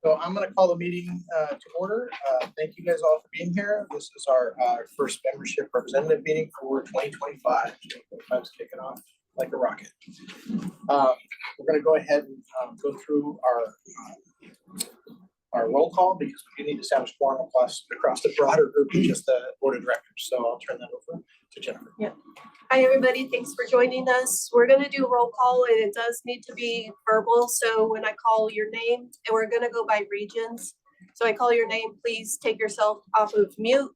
So I'm going to call the meeting to order. Thank you guys all for being here. This is our first membership representative meeting for 2025. 2025 is kicking off like a rocket. We're going to go ahead and go through our roll call because we need to establish quorum across the broader group of just the board of directors. So I'll turn that over to Jennifer. Yeah. Hi, everybody. Thanks for joining us. We're going to do a roll call and it does need to be verbal. So when I call your name, and we're going to go by regions. So I call your name, please take yourself off of mute.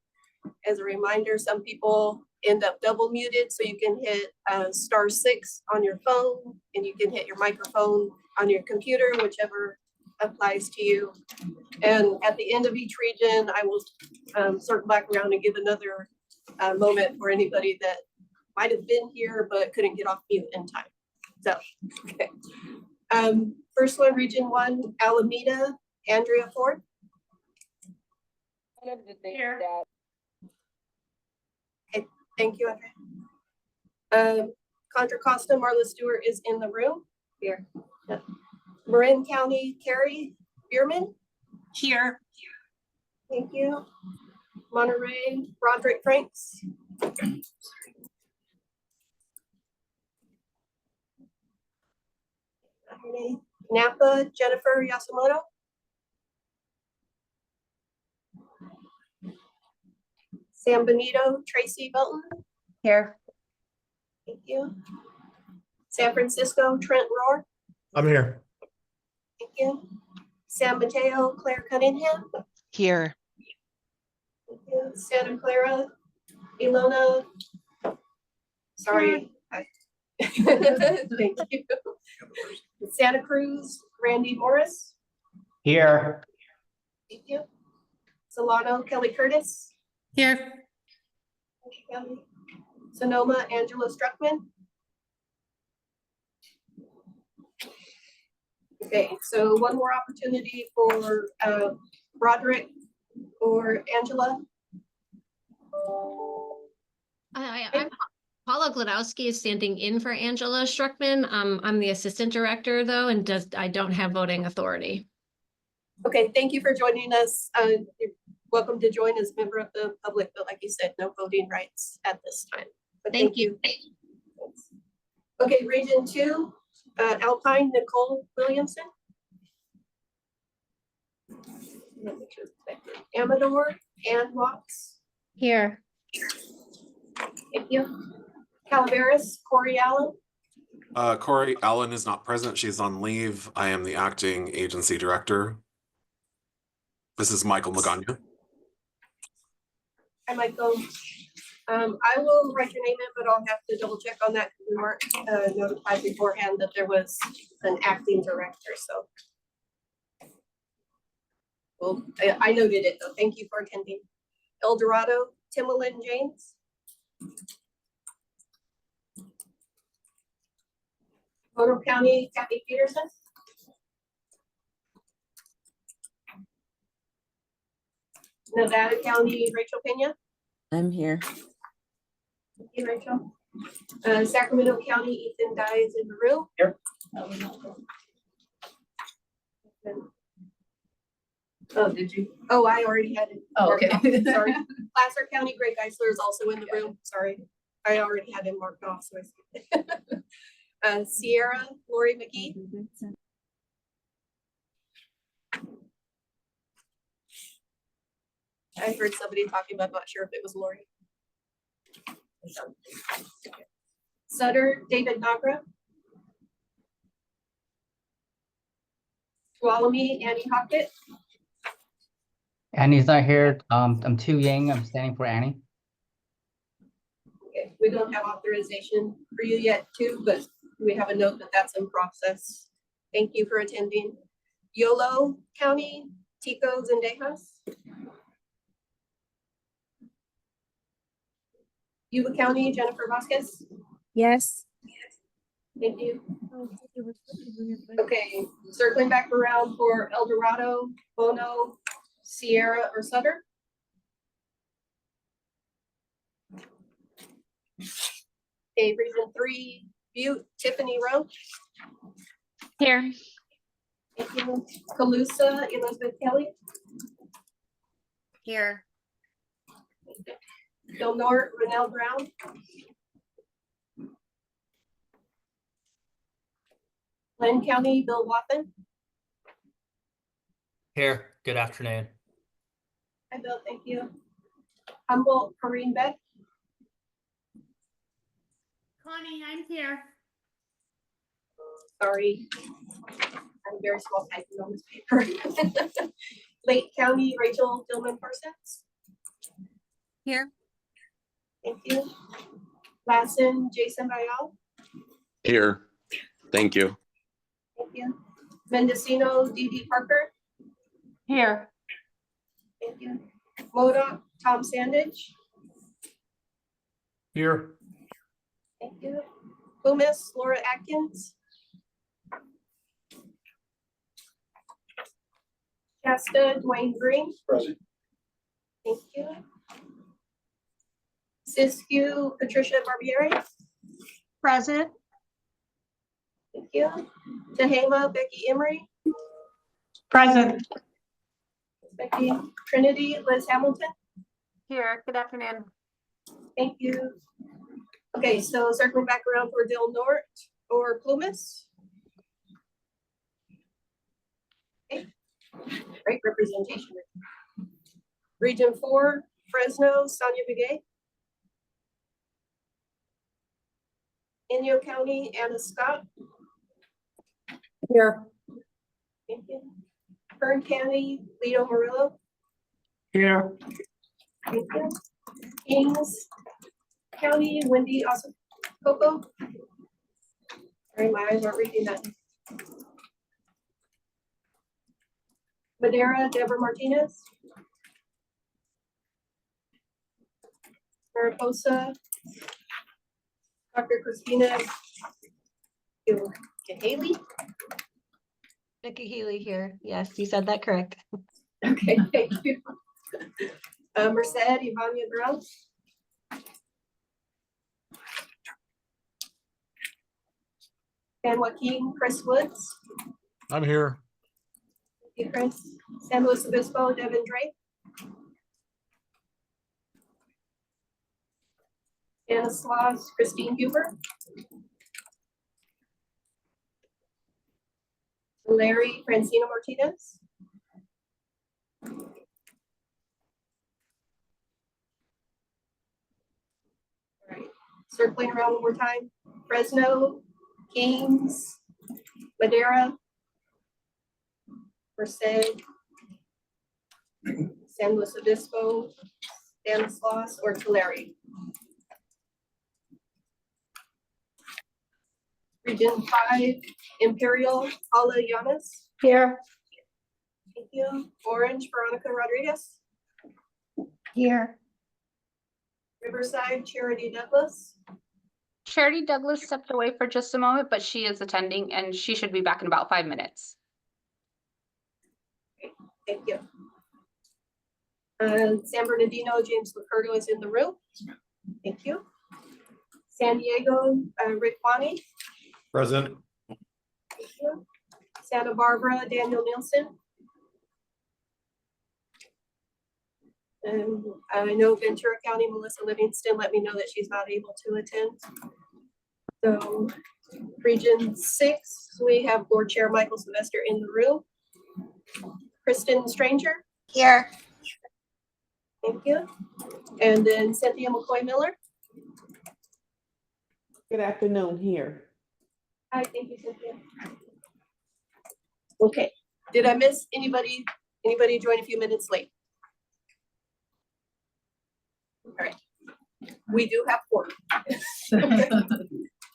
As a reminder, some people end up double muted. So you can hit *6 on your phone and you can hit your microphone on your computer, whichever applies to you. And at the end of each region, I will circle back around and give another moment for anybody that might have been here but couldn't get off mute in time. So, okay. First one, region 1, Alameda, Andrea Ford. Here. Okay, thank you. Okay. Contra Costa, Marla Stewart is in the room. Here. Yeah. Marin County, Carrie Bierman. Here. Thank you. Monterey, Roderick Franks. Napa, Jennifer Yasumoto. San Benito, Tracy Belton. Here. Thank you. San Francisco, Trent Rohr. I'm here. Thank you. San Mateo, Claire Cunningham. Here. Thank you. Santa Clara, Ilona. Sorry. Thank you. Santa Cruz, Randy Morris. Here. Thank you. Solano, Kelly Curtis. Here. Thank you, Kelly. Sonoma, Angela Struckman. Okay, so one more opportunity for Roderick or Angela. I'm Paula Glodowski is standing in for Angela Struckman. I'm the assistant director though, and I don't have voting authority. Okay, thank you for joining us. You're welcome to join as a member of the public, but like you said, no voting rights at this time. But Thank you. Okay, region 2, Alpine, Nicole Williamson. Amador, Ann Watts. Here. Thank you. Calaveras, Corey Allen. Corey Allen is not present. She's on leave. I am the acting agency director. This is Michael Magana. Hi, Michael. I will write your name in, but I'll have to double check on that because we weren't notified beforehand that there was an acting director. So, well, I noted it though. Thank you for attending. El Dorado, Timolyn James. Bono County, Kathy Peterson. Nevada County, Rachel Pena. I'm here. Thank you, Rachel. Sacramento County, Ethan Dye is in the room. Here. Oh, did you? Oh, I already had it. Oh, okay. Sorry. Placer County, Greg Geisler is also in the room. Sorry. I already had him marked off, so I skipped it. Sierra, Lori McGee. I heard somebody talking, but I'm not sure if it was Lori. Sutter, David Nagra. Tuolumne, Annie Hockett. Annie's not here. I'm Tu Yang. I'm standing for Annie. Okay, we don't have authorization for you yet too, but we have a note that that's in process. Thank you for attending. Yolo County, Tico Zendejas. Yuba County, Jennifer Vasquez. Yes. Thank you. Okay, circling back around for El Dorado, Bono, Sierra, or Sutter. Okay, region 3, Butte, Tiffany Rowe. Here. Thank you. Calusa, Elizabeth Kelly. Here. Del Norte, Renell Brown. Glenn County, Bill Watson. Here. Good afternoon. Hi, Bill, thank you. Humboldt, Corinne Beck. Connie, I'm here. Sorry. I'm very small typing on this paper. Lake County, Rachel Dillman Parsons. Here. Thank you. Lassen, Jason Bayal. Here. Thank you. Thank you. Mendocino, Dee Dee Parker. Here. Thank you. Modoc, Tom Sandage. Here. Thank you. Loomis, Laura Atkins. Shasta, Dwayne Green. Present. Thank you. Siskiyou, Patricia Barbieri. Present. Thank you. Tehama, Becky Emery. Present. Becky. Trinity, Liz Hamilton. Here. Good afternoon. Thank you. Okay, so circling back around for Del Norte or Plumas. Okay, great representation. Region 4, Fresno, Sonia Begay. Inyo County, Anna Scott. Here. Thank you. Kern County, Leo Murillo. Here. Thank you. Kings County, Wendy Coco. Sorry, my eyes aren't reading that. Madera, Deborah Martinez. Mariposa, Dr. Christina Haley. Nikki Healy here. Yes, you said that correct. Okay, thank you. Merced, Ivania Brown. San Joaquin, Chris Woods. I'm here. Thank you, Chris. San Luis Obispo, Devin Drake. Stanislaus, Christine Huber. Larry, Francina Martinez. All right, circling around one more time. Fresno, Kings, Madera, Merced, San Luis Obispo, Stanislaus, or Tulare. Region 5, Imperial, Paula Yanis. Here. Thank you. Orange, Veronica Rodriguez. Here. Riverside, Charity Douglas. Charity Douglas stepped away for just a moment, but she is attending and she should be back in about 5 minutes. Thank you. San Bernardino, James Licurdo is in the room. Thank you. San Diego, Rick Bonney. Present. Thank you. Santa Barbara, Daniel Nielsen. And I know Ventura County, Melissa Livingston let me know that she's not able to attend. So Region 6, we have Board Chair Michael Sylvester in the room. Kristen Stranger. Here. Thank you. And then Cynthia McCoy Miller. Good afternoon here. Hi, thank you, Cynthia. Okay, did I miss anybody? Anybody join a few minutes late? All right, we do have 4.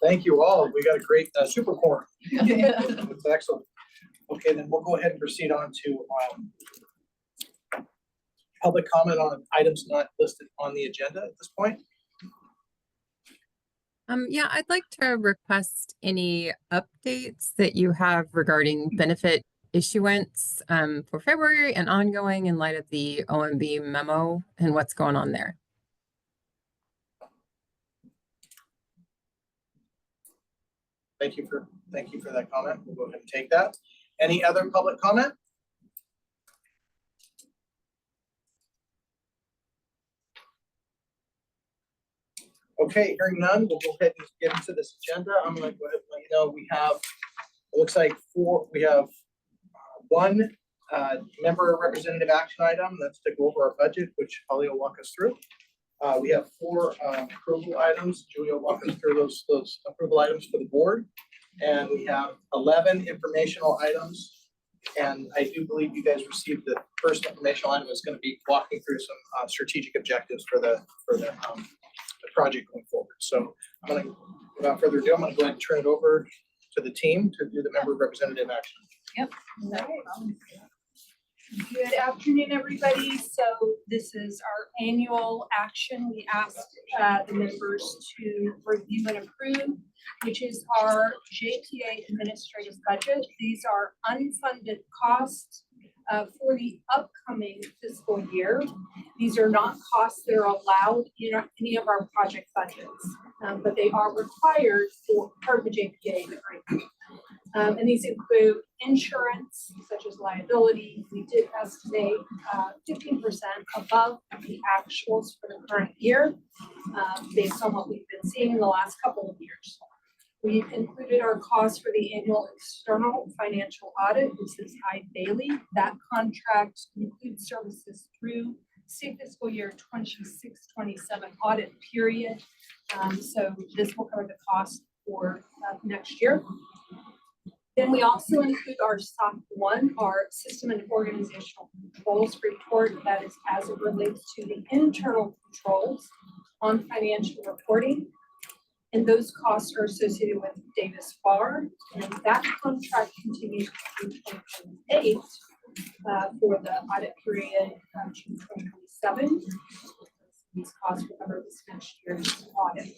Thank you all. We got a great super quorum. That's excellent. Okay, then we'll go ahead and proceed on to public comment on items not listed on the agenda at this point. Yeah, I'd like to request any updates that you have regarding benefit issuance for February and ongoing in light of the OMB memo and what's going on there. Thank you for that comment. We'll go ahead and take that. Any other public comment? Okay, hearing none, we'll go ahead and get into this agenda. I'm gonna go ahead and let you know, we have, it looks like one member representative action item, that's to go over our budget, which Holly will walk us through. We have 4 approval items. Julia will walk us through those approval items for the board. And we have 11 informational items. And I do believe you guys received the first informational item is going to be walking through some strategic objectives for the project going forward. So I'm going to, without further ado, I'm going to go ahead and turn it over to the team to do the member representative action. Yep. Good afternoon, everybody. So this is our annual action. We asked the members to review and approve, which is our JPA administrative budget. These are unfunded costs for the upcoming fiscal year. These are not costs that are allowed in any of our project budgets, but they are required for part of the JPA agreement. And these include insurance, such as liability. We did estimate 15% above the actuals for the current year, based on what we've been seeing in the last couple of years. We've included our costs for the annual external financial audit. This is Hyde Bailey. That contract includes services through state fiscal year 26-27 audit period. So this will cover the cost for next year. Then we also include our SOC 1, our system and organizational controls report. That is as it relates to the internal controls on financial reporting. And those costs are associated with Davis Farr. And that contract continues through 2028 for the audit period June 2027. These costs will cover this next year's audit.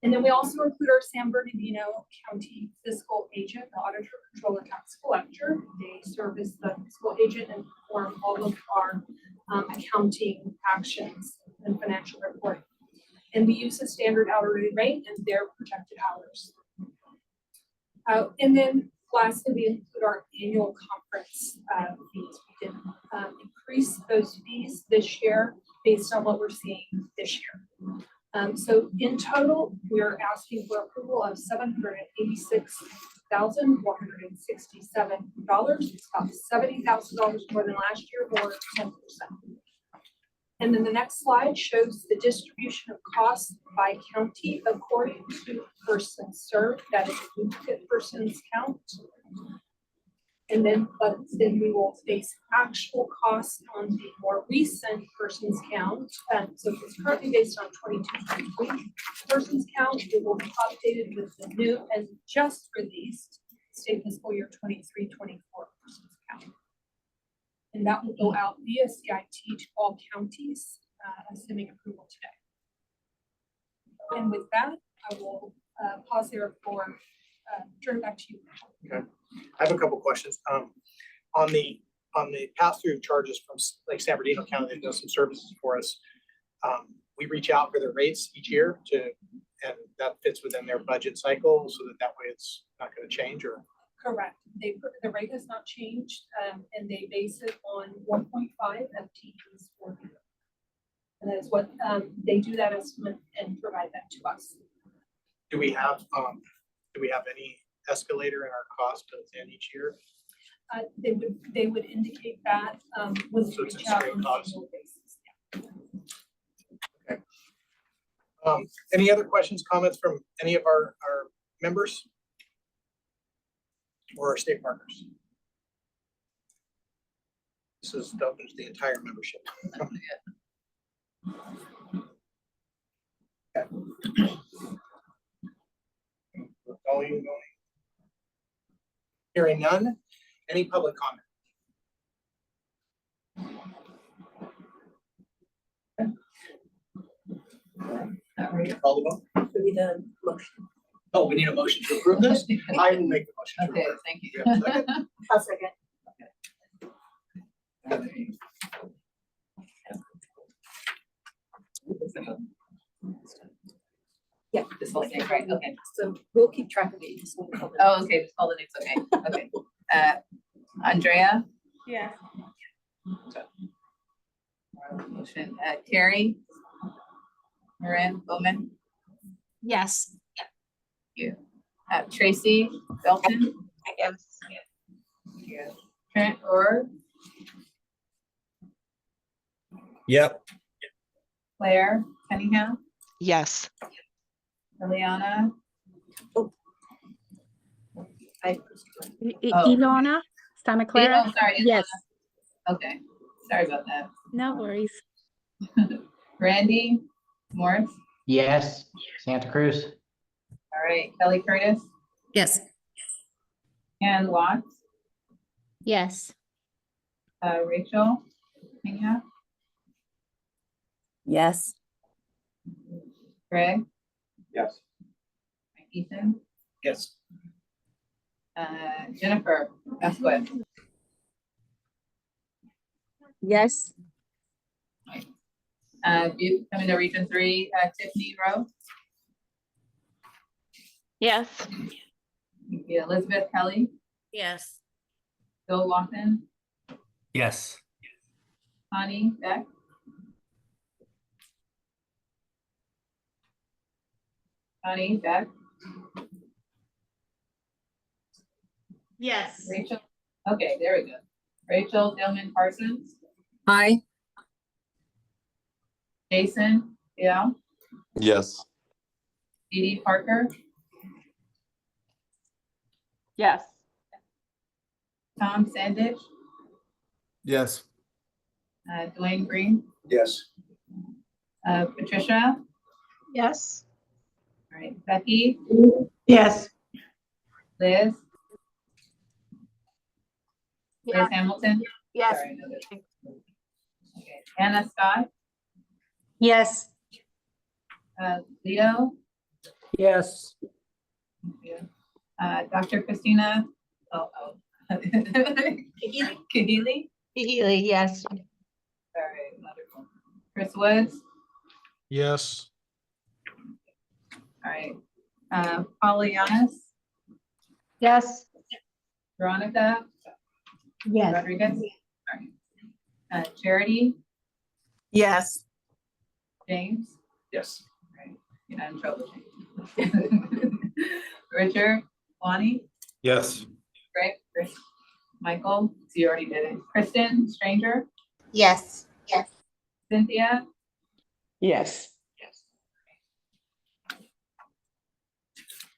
And then we also include our San Bernardino County fiscal agent, the auditor, controller, tax collector. They serve as the fiscal agent and perform all of our accounting actions and financial reporting. And we use a standard hourly rate and their projected hours. And then lastly, we include our annual conference fees. We did increase those fees this year based on what we're seeing this year. So in total, we're asking for approval of $786,467. It's about $70,000 more than last year, or 10%. And then the next slide shows the distribution of costs by county according to persons served. That is a duplicate persons count. And then we will base actual costs on the more recent persons count. So if it's currently based on 22-23 persons count, it will be updated with the new and just released state fiscal year 23-24 persons count. And that will go out via CIT to all counties, assuming approval today. And with that, I will pause there for turn back to you. Okay, I have a couple questions. On the pass-through charges from like San Bernardino County, they've done some services for us. We reach out for their rates each year and that fits within their budget cycle, so that way it's not going to change, or. Correct. The rate has not changed, and they base it on 1.5 FTEs for the year. And that is what they do that estimate and provide that to us. Do we have any escalator in our cost within each year? They would indicate that when they reach out on an annual basis. Yeah. Okay. Any other questions, comments from any of our members or our state partners? This is open to the entire membership. Okay. Going. Hearing none. Any public comment? Call the vote. We need a motion. Oh, we need a motion to approve this? I will make the motion to Okay, approve. thank you. We have a second? I'll second. Yeah, this whole thing, right? Okay. So we'll keep track of it. You just want to call it. Oh, okay. Just call the next. Okay. Okay. Andrea, Yes. motion, Terry, Marin, Bowman, Yes. you, Tracy, Belton, Yes. Trent, or Yep. Claire Cunningham, Yes. Liliana. I, Ilona, Santa Clara. oh, sorry. Yes. Okay, sorry about that. No worries. Randy, Morris, Yes. Santa Cruz. all right, Kelly Curtis, Yes. and Watts, Yes. Rachel, Cunningham, Yes. Greg, Yes. Ethan, Yes. Jennifer, Asquith. Yes. Coming to Region 3, Tiffany Rowe, Yes. Elizabeth Kelly, Yes. Bill Walken, Yes. Connie Beck, Yes. Rachel. Okay, there we go. Rachel Dillman Parsons, Hi. Jason, yeah, Yes. Dee Dee Parker, Yes. Tom Sandich, Yes. Dwayne Green, Yes. Patricia, Yes. all right, Becky, Yes. Liz, Liz Yes. Hamilton. Yes. Sorry, no, there's- okay. Anna Scott, Yes. Leo, Yes. Dr. Christina, Kahili. Yes. All right, wonderful. Chris Woods, Yes. all right. Pollyannis, Yes. Veronica Yes. Rodriguez, all right. Charity, Yes. James, Yes. right, you're not in trouble. Richard, Lonnie, Yes. Greg, Chris, Michael, so you already did it. Kristen, Stranger, Yes. Cynthia, Yes.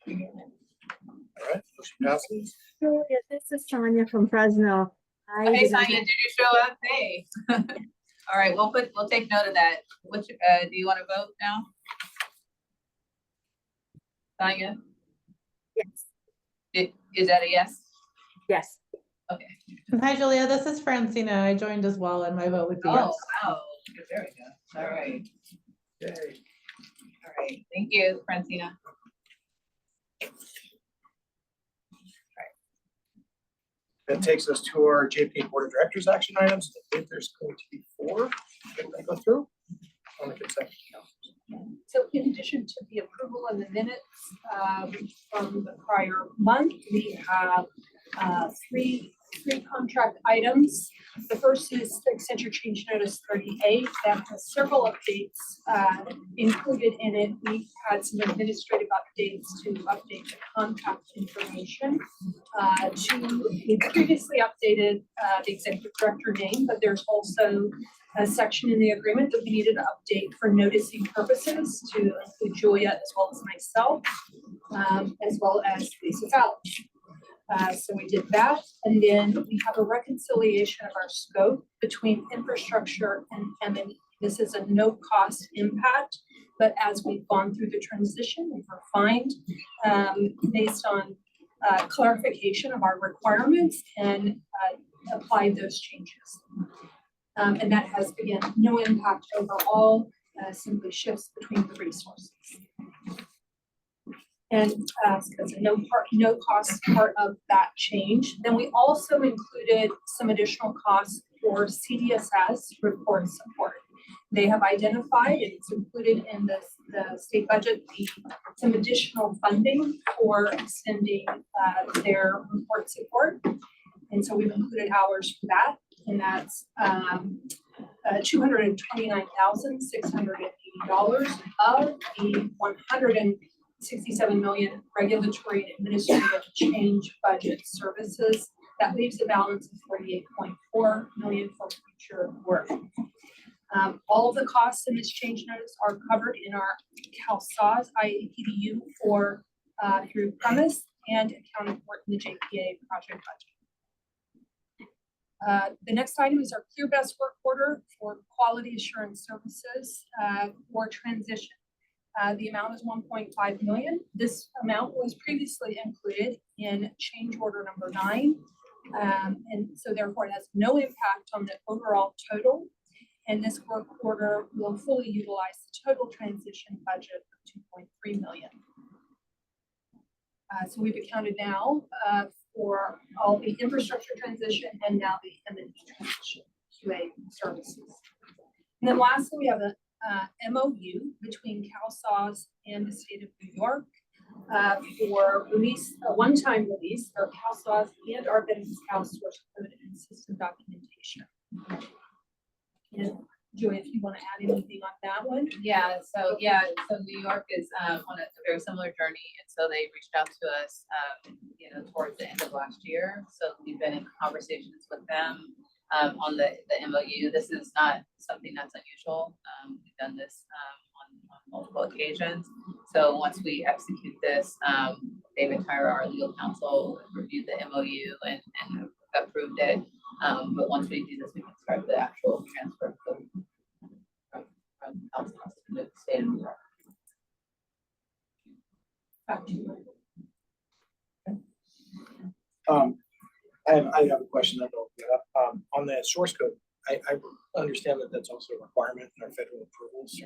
All right, motion passes. This is Sonia from Fresno. hey Sonia, did you show up? Hey. All right, we'll take note of that. Which, do you want to vote now? Sonia, Yes. is that a yes? Yes. Okay. Hi, Julia. This is Francina. I joined as well, and my vote would be Oh, yes. wow. There we go. All right. Yay. All right. Thank you, Francina. That takes us to our JPA Board of Directors action items. I think there's going to be 4 that I go through on the consent calendar. So in addition to the approval of the minutes from the prior month, we have three contract items. The first is the Accenture Change Notice 38 that has several updates included in it. We had some administrative updates to update the contract information. We previously updated the executive director name, but there's also a section in the agreement that we needed to update for noticing purposes to include Julia as well as myself, as well as Lisa Fowler. So we did that, and then we have a reconciliation of our scope between infrastructure and M&E. This is a no-cost impact, but as we've gone through the transition, we've refined based on clarification of our requirements and applied those changes. And that has, again, no impact overall, simply shifts between the resources. And as a no cost part of that change. Then we also included some additional costs for CDSS report support. They have identified, and it's included in the state budget, some additional funding for extending their report support. And so we've included hours for that, and that's $229,680 of the $167 million regulatory and administrative change budget services. That leaves a balance of $48.4 million for future work. All of the costs in this change notice are covered in our CalSAWS IAPDU for through premise and accounted for in the JPA project budget. The next item is our ClearBest work order for quality assurance services for transition. The amount is 1.5 million. This amount was previously included in change order number 9. And so therefore it has no impact on the overall total. And this work order will fully utilize the total transition budget of 2.3 million. So we've accounted now for all the infrastructure transition and now the M&E transition QA services. And then lastly, we have a MOU between CalSAWS and the state of New York for release, a one-time release of CalSAWS and our business house source code and system documentation. And Joy, if you want to add anything on that one. So New York is on a very similar journey, and so they reached out to us, towards the end of last year. So we've been in conversations with them on the MOU. This is not something that's unusual. We've done this on multiple occasions. So once we execute this, David Tyra, our legal counsel, reviewed the MOU and approved it. But once we do this, we can start the actual transfer from CalSAWS to the state of New York. Back to you. I have a question that I'll get up. On the source code, I understand that that's also a requirement in our federal approvals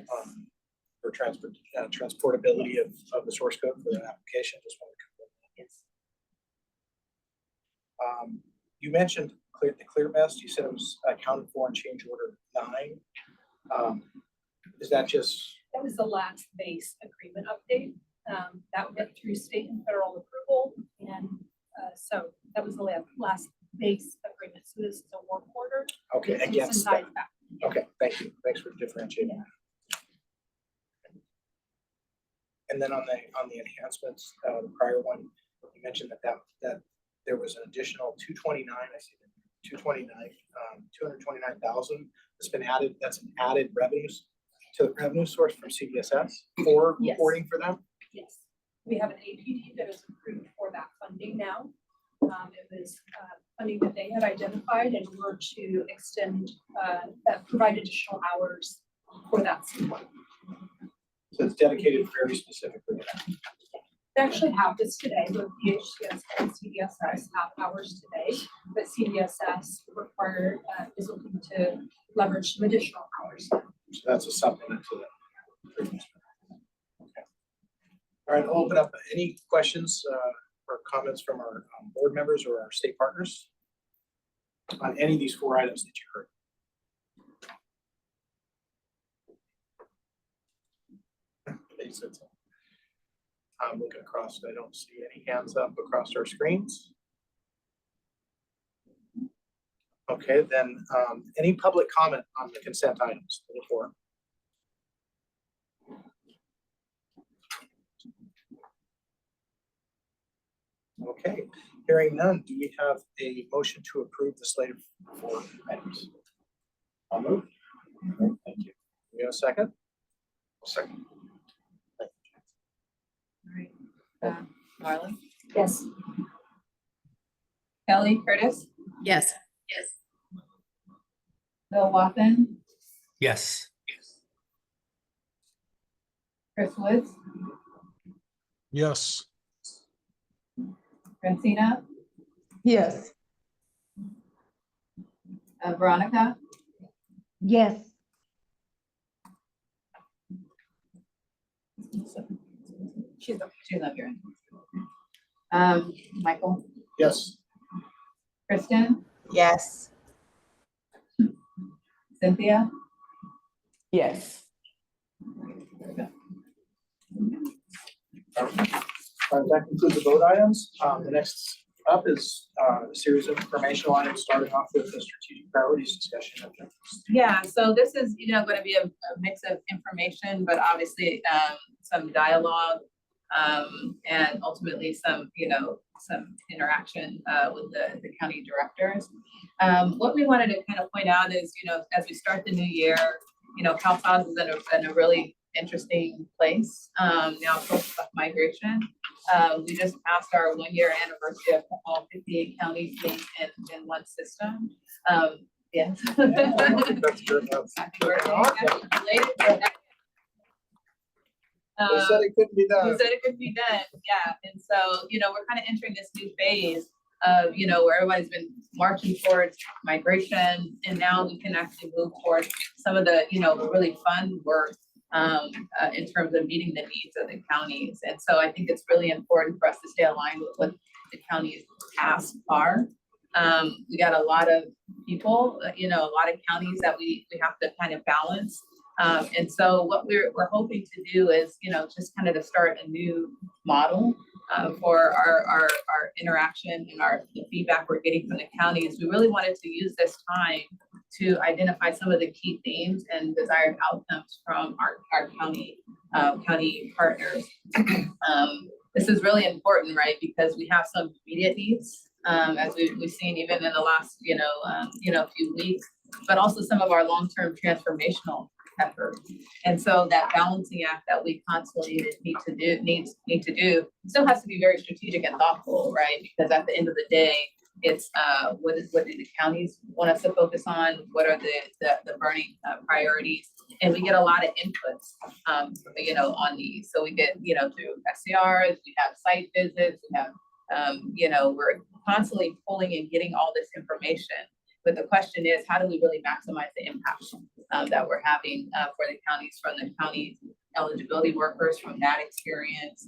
for transportability of the source code for the application. Just want to confirm. Yes. You mentioned the ClearBest. You said it was accounted for in change order 9. Is that just? That was the last base agreement update. That went through state and federal approval. And so that was the last base agreement. So this is a work order. Okay, against that. Okay, thank you. Thanks for differentiating. Yeah. And then on the enhancements, the prior one, you mentioned that there was an additional 229. I see 229,000 that's been added. That's an added revenues to the revenue source from CDSS for reporting for them. Yes, we have an APD that is approved for that funding now. It was funding that they had identified in order to extend, provide additional hours for that support. So it's dedicated very specifically to that. They actually have this today with PHCS and CDSS have hours today, but CDSS is looking to leverage some additional hours. So that's a supplement to that. Okay. All right, I'll open up any questions or comments from our board members or our state partners on any of these 4 items that you heard. I'm looking across, I don't see any hands up across our screens. Okay, then any public comment on the consent items before? Okay, hearing none, do we have a motion to approve the slate of 4 items? I'll move. Okay, thank you. Do we have a second? Second. All right, Marlon? Yes. Kelly Curtis? Yes. Bill Watson? Yes. Chris Woods? Yes. Francina? Yes. Veronica? Yes. She's up here. Michael? Yes. Kristen? Yes. Cynthia? Yes. All right, that concludes the vote items. The next up is a series of informational items, starting off with the strategic priorities discussion. Yeah, so this is, going to be a mix of information, but obviously some dialogue and ultimately some interaction with the county directors. What we wanted to kind of point out is, as we start the new year, CalSAS is in a really interesting place now post migration. We just passed our 1-year anniversary of all 58 counties being in one system. Yes. That's good. Happy birthday. Happy belated birthday. They said it couldn't be done. Who said it could be done, yeah. And so, we're kind of entering this new phase of, where everybody's been marching towards migration, and now we can actually move towards some of the, really fun work in terms of meeting the needs of the counties. And so I think it's really important for us to stay aligned with what the counties' tasks are. We got a lot of people, a lot of counties that we have to kind of balance. And so what we're hoping to do is, just kind of to start a new model for our interaction and the feedback we're getting from the counties. We really wanted to use this time to identify some of the key themes and desired outcomes from our county partners. This is really important, right? Because we have some immediate needs, as we've seen even in the last, few weeks, but also some of our long-term transformational effort. And so that balancing act that we constantly need to do still has to be very strategic and thoughtful, right? Because at the end of the day, it's what do the counties want us to focus on? What are the burning priorities? And we get a lot of inputs, on these. So we get, through SCRs, we have site visits, we have, we're constantly pulling and getting all this information. But the question is, how do we really maximize the impact that we're having for the counties, from the county eligibility workers, from that experience,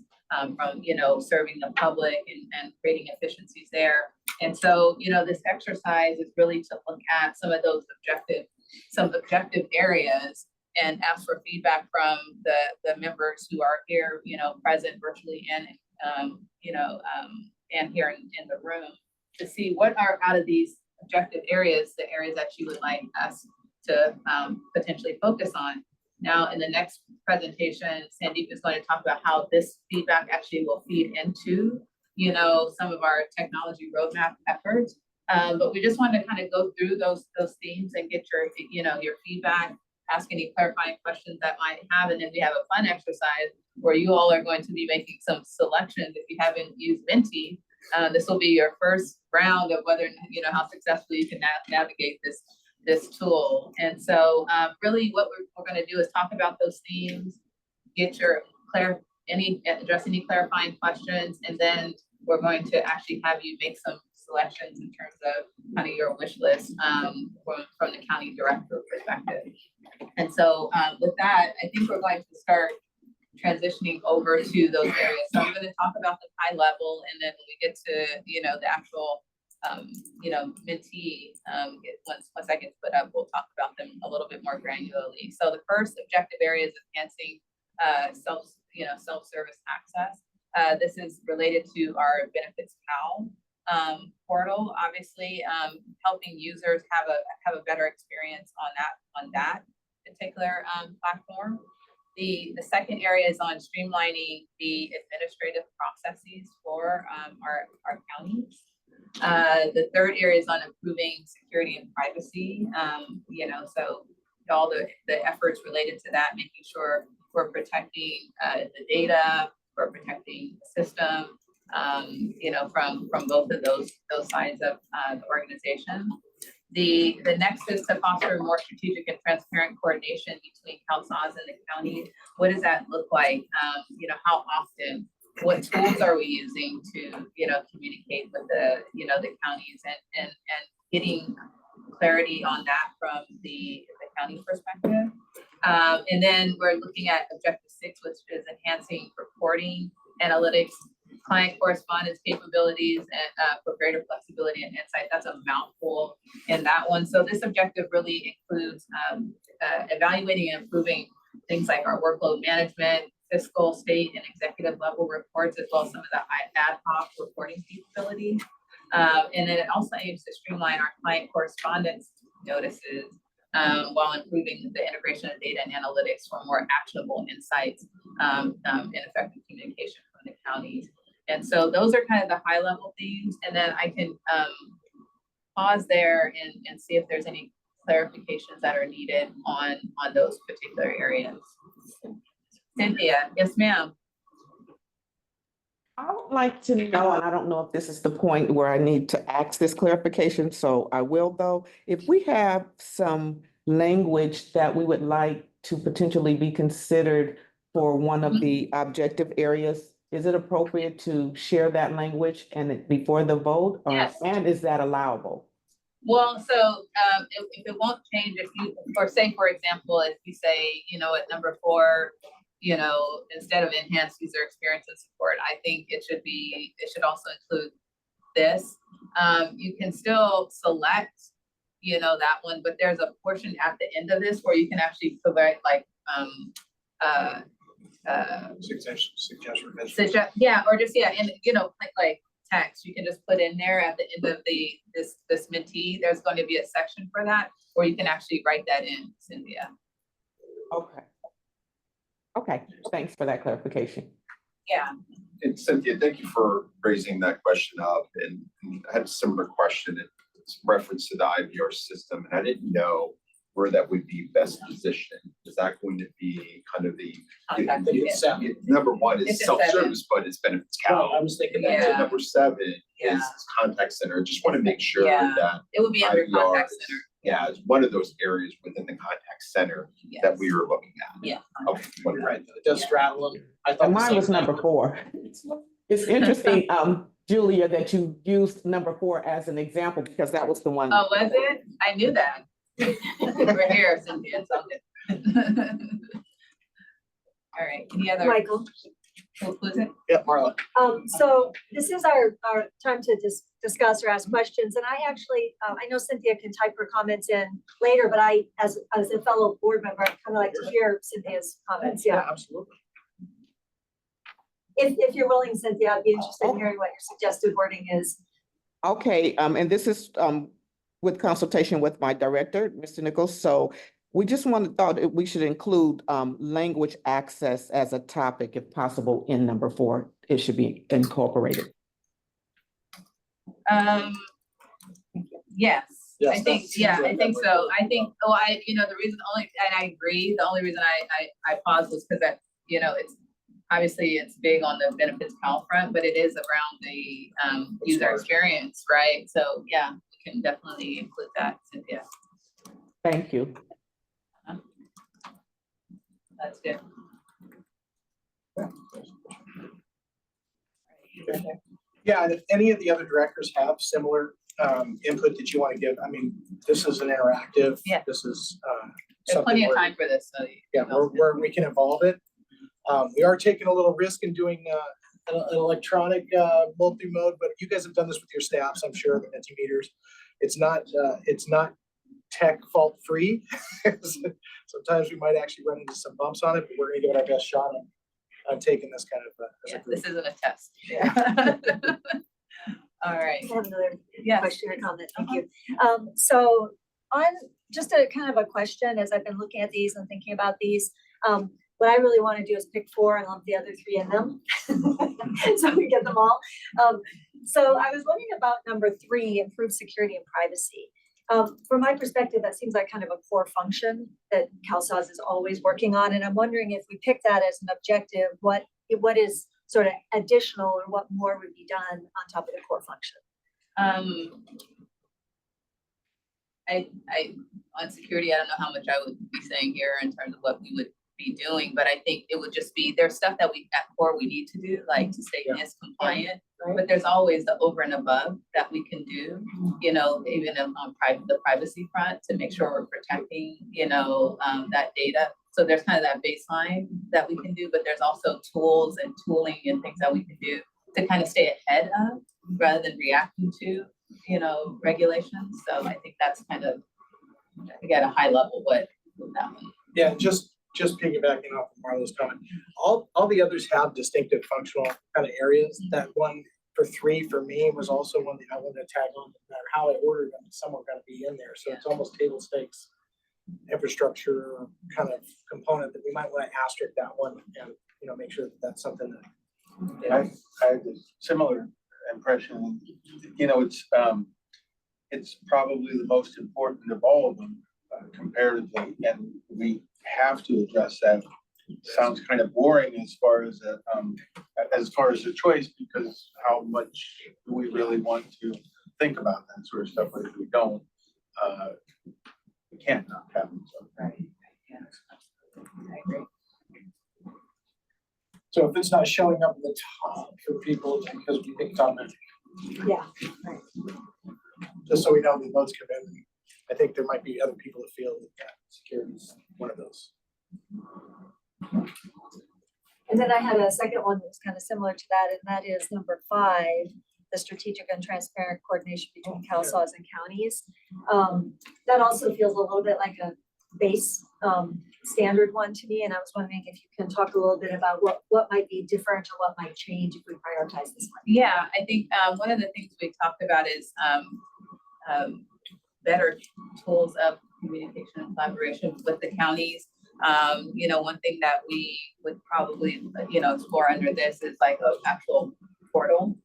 from, serving the public and creating efficiencies there. And so, this exercise is really to look at some of those objective areas and ask for feedback from the members who are here, present virtually and, and here in the room, to see what are out of these objective areas, the areas that you would like us to potentially focus on. Now, in the next presentation, Sandeep is going to talk about how this feedback actually will feed into, some of our technology roadmap efforts. But we just wanted to kind of go through those themes and get your feedback, ask any clarifying questions that might have, and then we have a fun exercise where you all are going to be making some selections. If you haven't used Menti, this will be your first round of whether, how successfully you can navigate this tool. And so really what we're going to do is talk about those themes, get address any clarifying questions, and then we're going to actually have you make some selections in terms of kind of your wish list from the county director perspective. And so with that, I think we're going to start transitioning over to those areas. So I'm going to talk about the high level, and then when we get to, the actual, Menti, once I get put up, we'll talk about them a little bit more granularly. So the first objective area is enhancing self-service access. This is related to our Benefits PAL portal, obviously, helping users have a better experience on that particular platform. The second area is on streamlining the administrative processes for our counties. The third area is on improving security and privacy. So all the efforts related to that, making sure we're protecting the data, we're protecting the system, from both of those sides of the organization. The next is to foster more strategic and transparent coordination between CalSAS and the county. What does that look like? How often? What tools are we using to, communicate with the counties and getting clarity on that from the county perspective. And then we're looking at objective 6, which is enhancing reporting, analytics, client correspondence capabilities, and for greater flexibility and insight. That's a mouthful in that one. So this objective really includes evaluating and improving things like our workload management, fiscal, state, and executive level reports, as well as some of the ad hoc reporting capability. And then it also aims to streamline our client correspondence notices while improving the integration of data and analytics for more actionable insights and effective communication from the counties. And so those are kind of the high level themes. And then I can pause there and see if there's any clarifications that are needed on those particular areas. Cynthia, yes, ma'am. I would like to know, and I don't know if this is the point where I need to ask this clarification, so I will though. If we have some language that we would like to potentially be considered for one of the objective areas, is it appropriate to share that language and before the vote? Yes. And is that allowable? Well, so if it won't change, if you, or say, for example, if you say, you know, at number 4, you know, instead of enhanced user experience and support, I think it should also include this. You can still select, you know, that one, but there's a portion at the end of this where you can actually provide like, Suggest. yeah, or just, yeah, and you know, like text, you can just put in there at the end of this mentee, there's going to be a section for that, or you can actually write that in, Cynthia. Okay. Okay, thanks for that clarification. Yeah. And Cynthia, thank you for raising that question up. And I had a similar question. It's reference to the IVR system, and I didn't know where that would be best positioned. Is that going to be kind of the number 1 is It's a self-service, but it's benefits Well, I count. was thinking Yeah. that. And number 7 Yeah. is contact center. Just want to make sure Yeah. that It would be under IVR contact is- center. Yeah, it's one of those areas within the contact center that Yes. we were looking at. Yeah. Okay. wonderful. Right, it does straddle them. I thought And the mine same was thing. number 4. It's interesting, Julia, that you used number 4 as an example because that was the one. Oh, was it? I knew that. We're here, Cynthia, it's all good. All right, any other? Michael. Who's it? Yeah, Marla. So this is our time to discuss or ask questions, and I actually, I know Cynthia can type her comments in later, but I, as a fellow board member, I'd kind of like to hear Cynthia's comments, yeah. Absolutely. If you're willing, Cynthia, I'd be interested in hearing what your suggested wording is. Okay, and this is with consultation with my director, Mr. Nichols. So we just thought that we should include language access as a topic, if possible, in number 4. It should be incorporated. Yes, Yes, I think, that's- yeah, I that think would- so. I think, you know, the reason and I agree, the only reason I paused was because that, you know, it's obviously it's big on the benefits count front, but it is around the user experience, right? So yeah, we can definitely include that, Cynthia. Thank you. That's good. Yeah, and if any of the other directors have similar input that you want to give, I mean, this is an interactive. Yeah. This is There's plenty something of where, time for this, so. yeah, where we can evolve it. We are taking a little risk in doing an electronic multi-mode, but you guys have done this with your staffs, I'm sure, the Mentimeters. It's not tech fault free. Sometimes we might actually run into some bumps on it, but we're gonna give it our best shot on taking this kind of as a Yeah, group. this isn't a test. Yeah. All right. I have another Yes. question or comment, thank you. So on just a kind of a question, as I've been looking at these and thinking about these, what I really want to do is pick 4 and lump the other 3 in them. So we get them all. So I was wondering about number 3, improve security and privacy. From my perspective, that seems like kind of a core function that CalSAWS is always working on. And I'm wondering if we pick that as an objective, what is sort of additional or what more would be done on top of the core function? I on security, I don't know how much I would be saying here in terms of what we would be doing, but I think it would just be, there's stuff that we at core we need to do, like to stay NIST compliant, but there's always the over and above that we can do, you know, even on the privacy front to make sure we're protecting, you know, that data. So there's kind of that baseline that we can do, but there's also tools and tooling and things that we can do to kind of stay ahead of rather than reacting to, you know, regulations. So I think that's kind of, I think at a high level what that one. Yeah, just piggybacking off of Marlo's comment, all the others have distinctive functional kind of areas. That one for 3 for me was also one that I wanted to tag on, no matter how I ordered them, someone got to be in there. So it's almost table stakes infrastructure kind of component that we might want to asterisk that one and, you know, make sure that that's something that. I had a similar impression. You know, it's probably the most important of all of them comparatively, and we have to address that. Sounds kind of boring as far as a choice, because how much do we really want to think about that sort of stuff? But if we don't, we can't not have them. So. Right. Yeah. I agree. So if it's not showing up at the top for people, it's because we think it's automatic. Yeah. Just so we know the votes come in. I think there might be other people that feel that security is one of those. And then I had a second one that was kind of similar to that, and that is number 5, the strategic and transparent coordination between CalSAWs and counties. That also feels a little bit like a base standard one to me, and I was wondering if you can talk a little bit about what might be different or what might change if we prioritize this one. Yeah, I think one of the things we talked about is better tools of communication and collaboration with the counties. You know, one thing that we would probably, you know, explore under this is like an actual portal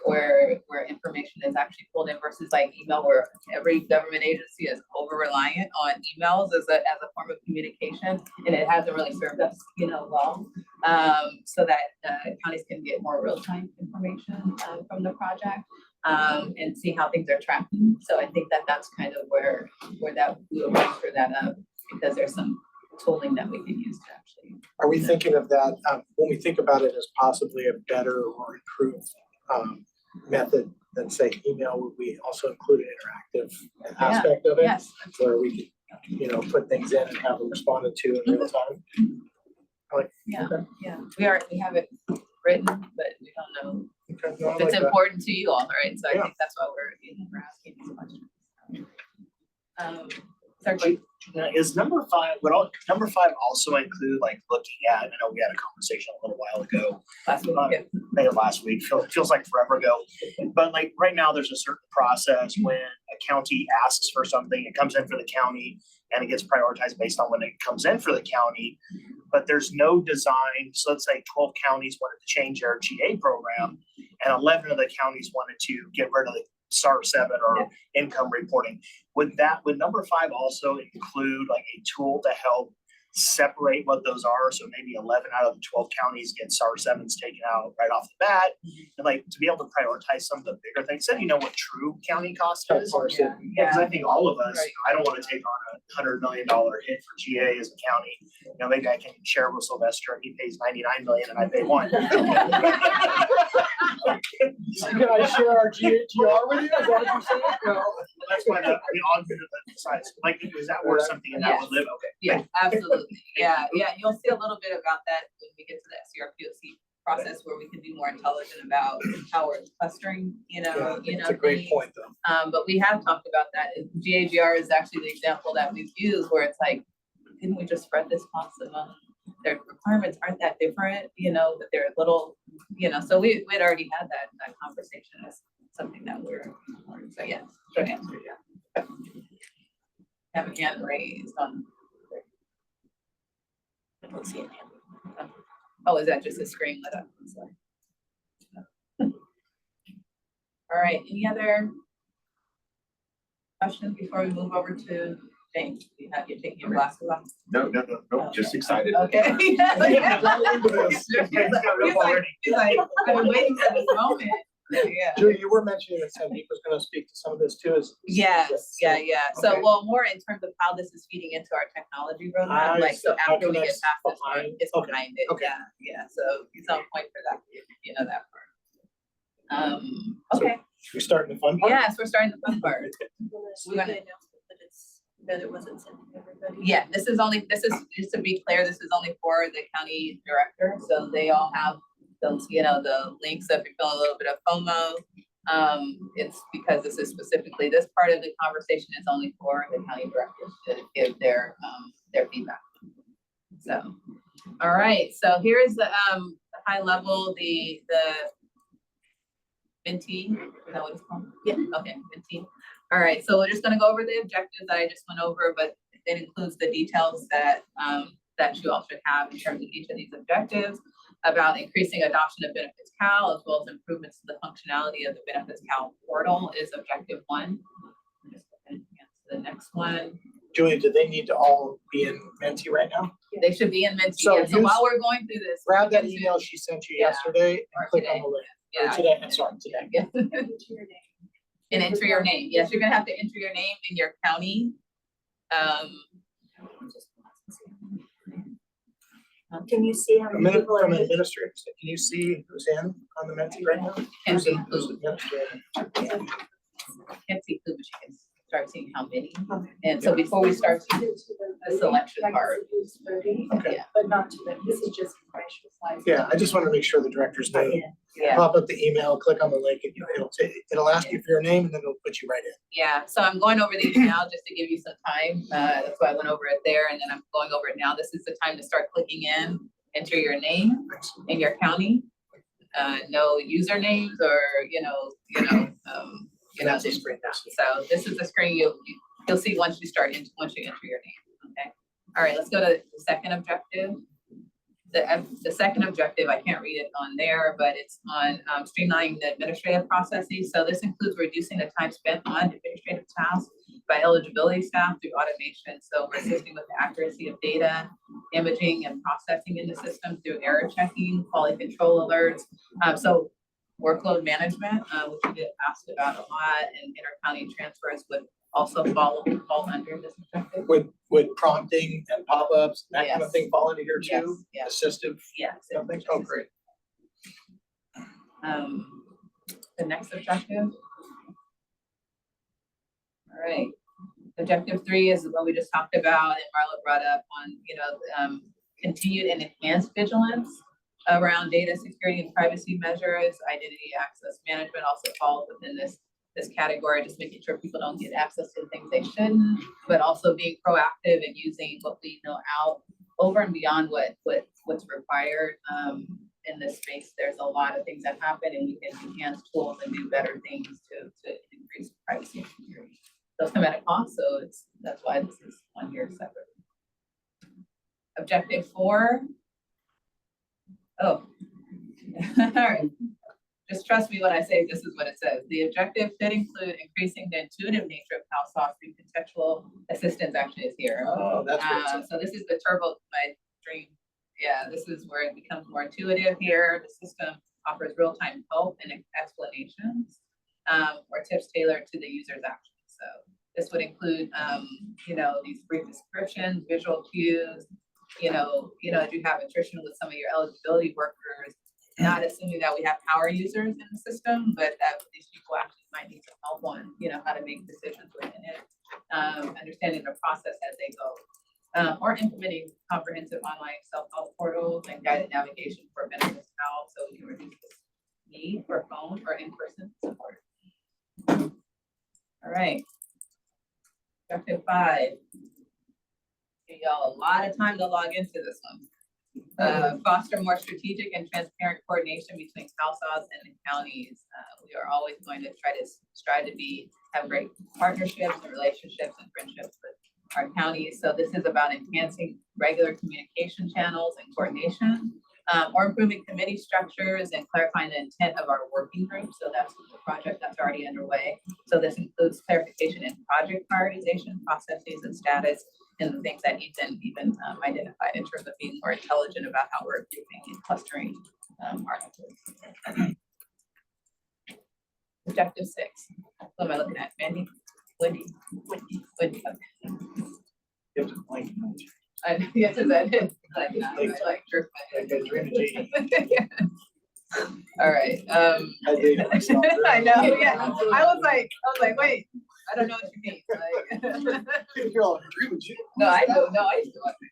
where information is actually pulled in versus like email, where every government agency is over reliant on emails as a form of communication, and it hasn't really served us, you know, well. So that counties can get more real-time information from the project and see how things are tracking. So I think that that's kind of where that we will bolster that up, because there's some tooling that we can use to actually. Are we thinking of that when we think about it as possibly a better or improved method than say email? Would we also include an interactive aspect of it? Yes. Where we could, you know, put things in and have them responded to in real time? Yeah, we have it written, but we don't know if it's important to you all, right? So I think that's why we're asking these questions. Sergeant. Is number 5, number 5 also include like looking at, I know we had a conversation a little while ago. Last week, feels like forever ago. But like right now there's a certain process when a county asks for something, it comes in for the county and it gets prioritized based on when it comes in for the county. But there's no design. So let's say 12 counties wanted to change their GA program and 11 of the counties wanted to get rid of the SAR 7 or income reporting. Would number 5 also include like a tool to help separate what those are? So maybe 11 out of the 12 counties get SAR 7s taken out right off the bat, and like to be able to prioritize some of the bigger things. Then you know what true county cost is. Yeah, because I think all of us, I don't want to take on a $100 million hit for GA as a county. You know, maybe I can share with Sylvester and he pays $99 million and I pay $1. Can I share our GR with you? Is that what you're saying? No. That's why we all good at the size. Like, is that worth something and that would live? Okay. Yeah, absolutely. Yeah. You'll see a little bit about that when we get to the SCRPOC process, where we can be more intelligent about how we're clustering, It's a great point though. But we have talked about that. GAGR is actually the example that we've used, where it's like, didn't we just spread this cost among their requirements aren't that different, but they're little, so we'd already had that conversation as something that we're, so yes, short answer, yeah. Have a hand raised on. I don't see a hand. Oh, is that just a screen lit up? All right, any other questions before we move over to James? You taking your glasses off? No, just excited. Okay. He's like, I've been waiting for this moment. Yeah. Julie, you were mentioning that Sandeep was going to speak to some of this too. Yes, yeah. So, Okay. well, more in terms of how this is feeding into our technology roadmap, like, so after we get past this part, it's behind it. Okay. Yeah, so he's on point for that, that part. Okay. Should we start in the fun part? Yes, we're starting the fun part. That it wasn't sent to everybody. Yeah, this is just to be clear, this is only for the county director, so they all have those, the links. So if you're feeling a little bit of FOMO, it's because this is specifically, this part of the conversation is only for the county directors to give their feedback. So, all right, so here's the high level, the Mentee, is that what it's called? Yeah, okay, mentee. All right, so we're just gonna go over the objectives that I just went over, but it includes the details that, that you all should have in terms of each of these objectives about increasing adoption of Benefits Cal, as well as improvements to the functionality of the Benefits Cal portal is objective 1. Just go ahead and advance to the next one. Julie, do they need to all be in Menti right now? They should be in Mentee. So So use- while we're going through this. Grab that we can email she sent you Yeah. yesterday Or and click today. on the link. Yeah. Or today, I'm sorry, today. Yeah. And enter your name. Yes, you're gonna have to enter your name in your county. Can you see how A many minute people are from in? administrators, can you see who's in on the Menti right now? Can't see Who's who. administrator? Can't see who, but you can start seeing how many. And so before we start the selection part. Okay. Yeah. But not to them, this is just informational slides. Yeah, I just want to make sure the directors know. Yeah. Pop up the email, click on the link, and it'll ask you for your name and then it'll put you right in. Yeah, so I'm going over these now just to give you some time. That's why I went over it there, and then I'm going over it now. This is the time to start clicking in, enter your name in your county. No usernames or, That's the screen now. So this is the screen you'll see once you once you enter your name, okay? All right, let's go to the second objective. The second objective, I can't read it on there, but it's on streamlining the administrative processes. So this includes reducing the time spent on administrative tasks by eligibility staff through automation. So we're assisting with the accuracy of data, imaging and processing in the system through error checking, quality control alerts. So workload management, which we get asked about a lot, and intercounty transfers would also fall under this objective. Would prompting and pop-ups, that kind of Yes. thing fall into here too? Yes. Assistive? Yes. Something? Oh, great. The next objective. All right, objective 3 is what we just talked about and Marla brought up on, continued and enhanced vigilance around data security and privacy measures. Identity access management also falls within this category, just making sure people don't get access to things they shouldn't, but also being proactive and using what we know out over and beyond what's required. In this space, there's a lot of things that happen, and we can enhance tools and do better things to increase privacy and security. Those come at a cost, so that's why this is on here separate. Objective 4. Oh, all right. Just trust me when I say this is what it says. The objective should include increasing the intuitive nature of CalSOS through contextual assistance actually is here. Oh, that's what it says. So this is the turbo, my dream. Yeah, this is where it becomes more intuitive here. The system offers real-time help and explanations or tips tailored to the user's actions. So this would include, these brief descriptions, visual cues, if you have attrition with some of your eligibility workers, not assuming that we have power users in the system, but that these people actually might need some help on, how to make decisions within it, understanding the process as they go, or implementing comprehensive online self-help portals and guided navigation for benefits out, so we can reduce this need for phone or in-person support. All right. Objective 5. Give y'all a lot of time to log into this one. Foster more strategic and transparent coordination between CalSOS and the counties. We are always going to strive to have great partnerships and relationships and friendships with our counties. So this is about enhancing regular communication channels and coordination, or improving committee structures and clarifying the intent of our working group. So that's the project that's already underway. So this includes clarification in project prioritization, processes and status, and the things that Ethan even identified in terms of being more intelligent about how we're grouping and clustering our efforts. Objective 6. What am I looking at? Mandy? Wendy? Okay. You have to blink. Yes, that is. Like, jerk my head. Yeah. All right. I dated myself. I know, yeah. I was like, wait, I don't know what you mean. Like, Girl, I agree with you. no, I do. No, I used to watch it.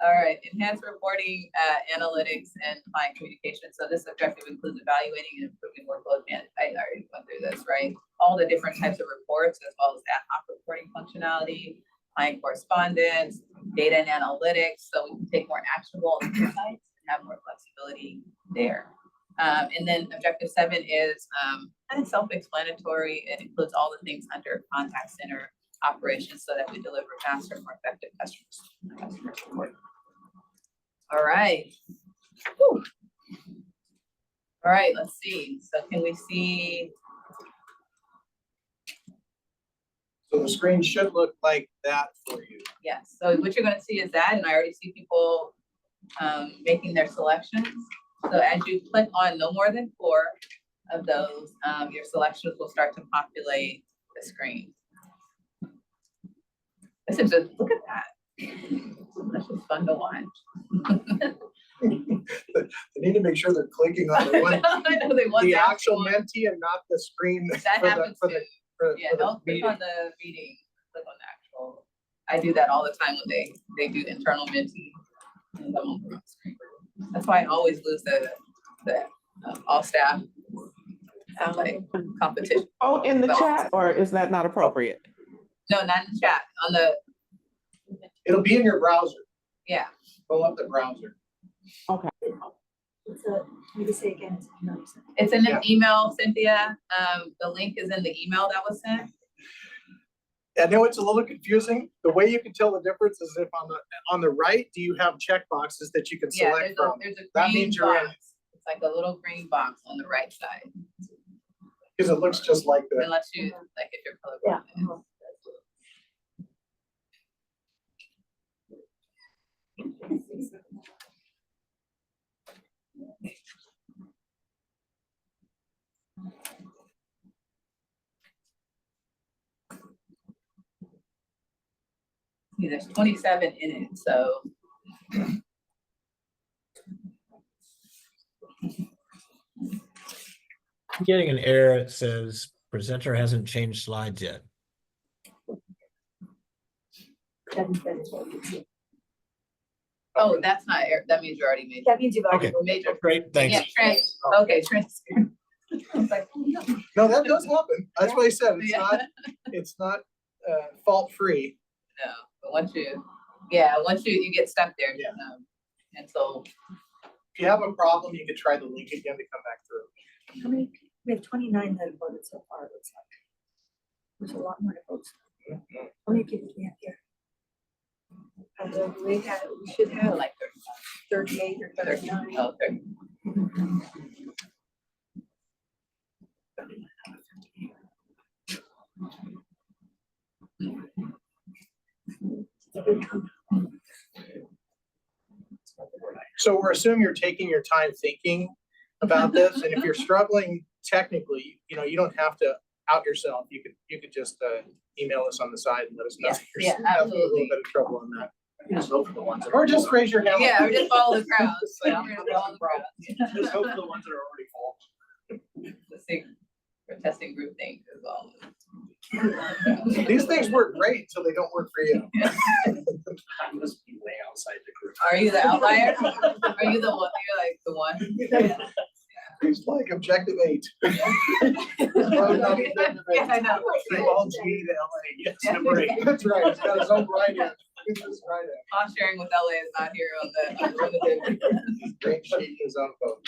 All right, enhanced reporting, analytics, and client communication. So this objective includes evaluating and improving workload management. I already went through this, right? All the different types of reports, as well as ad hoc reporting functionality, client correspondence, data and analytics, so we can take more actionable insights and have more flexibility there. And then objective 7 is kind of self-explanatory. It includes all the things under contact center operations so that we deliver faster, more effective customer support. All right. Whew. All right, let's see. So can we see? So the screen should look like that for you. Yes, so what you're gonna see is that, and I already see people making their selections. So as you click on no more than 4 of those, your selections will start to populate the screen. This is just, look at that. This is fun to watch. They need to make sure they're clicking on the one, I know they want the that actual one. mentee and not the screen. That for the- happens for the- too. for- Yeah, for the don't click meeting. on the meeting, click on the actual. I do that all the time when they do internal mentee. And that won't come on the screen. That's why I always lose the all staff like competition. Oh, in the But- chat, or is that not appropriate? No, not in the chat, on the, It'll be in your browser. yeah. Pull up the browser. Okay. So maybe say again. It's in Yeah. an email, Cynthia. The link is in the email that was sent. I know it's a little confusing. The way you can tell the difference is if on the right, do you have check boxes that you can Yeah, select from? there's a That green means you're in, box. It's like a little green box on the right side. because it looks just like the. Unless you, like if you're Yeah. colorblind. See, there's 27 in it, so. I'm getting an error that says presenter hasn't changed slides yet. Oh, that's not, that means you already made. That means you've already. Okay, Made your. great, thanks. Yeah, okay, transparent. I was like, No, that does happen. That's what I said. Yeah. It's not fault free. no, but once you get stuck there, Yeah. and so, If you have a problem, you could try the link again to come back through. How many, we have 29 that have voted so far, it looks like. There's a lot more to vote. How many people do we have here? We should have like like 38 or 39. oh, 30. So we're assuming you're taking your time thinking about this, and if you're struggling technically, you don't have to out yourself. You could just email us on the side and let us know. Yes, if you're yeah, having a little absolutely. bit of trouble on that. Just hope for the ones that Or just raise your hand. Yeah, or just follow the crowd. We're gonna follow the crowd. Just hope for the ones that are already full. The same, we're testing group things as well. These things work great until they don't work for you. I must be way outside the group. Are you the outlier? Are you the one, you're like the one? It's like objective 8. Yeah, I know. All G to LA, yes, Yeah. number 8. That's right. It's got his own write-in. It's just write-in. Cost sharing with LA is not here on the. Great sheet his own vote.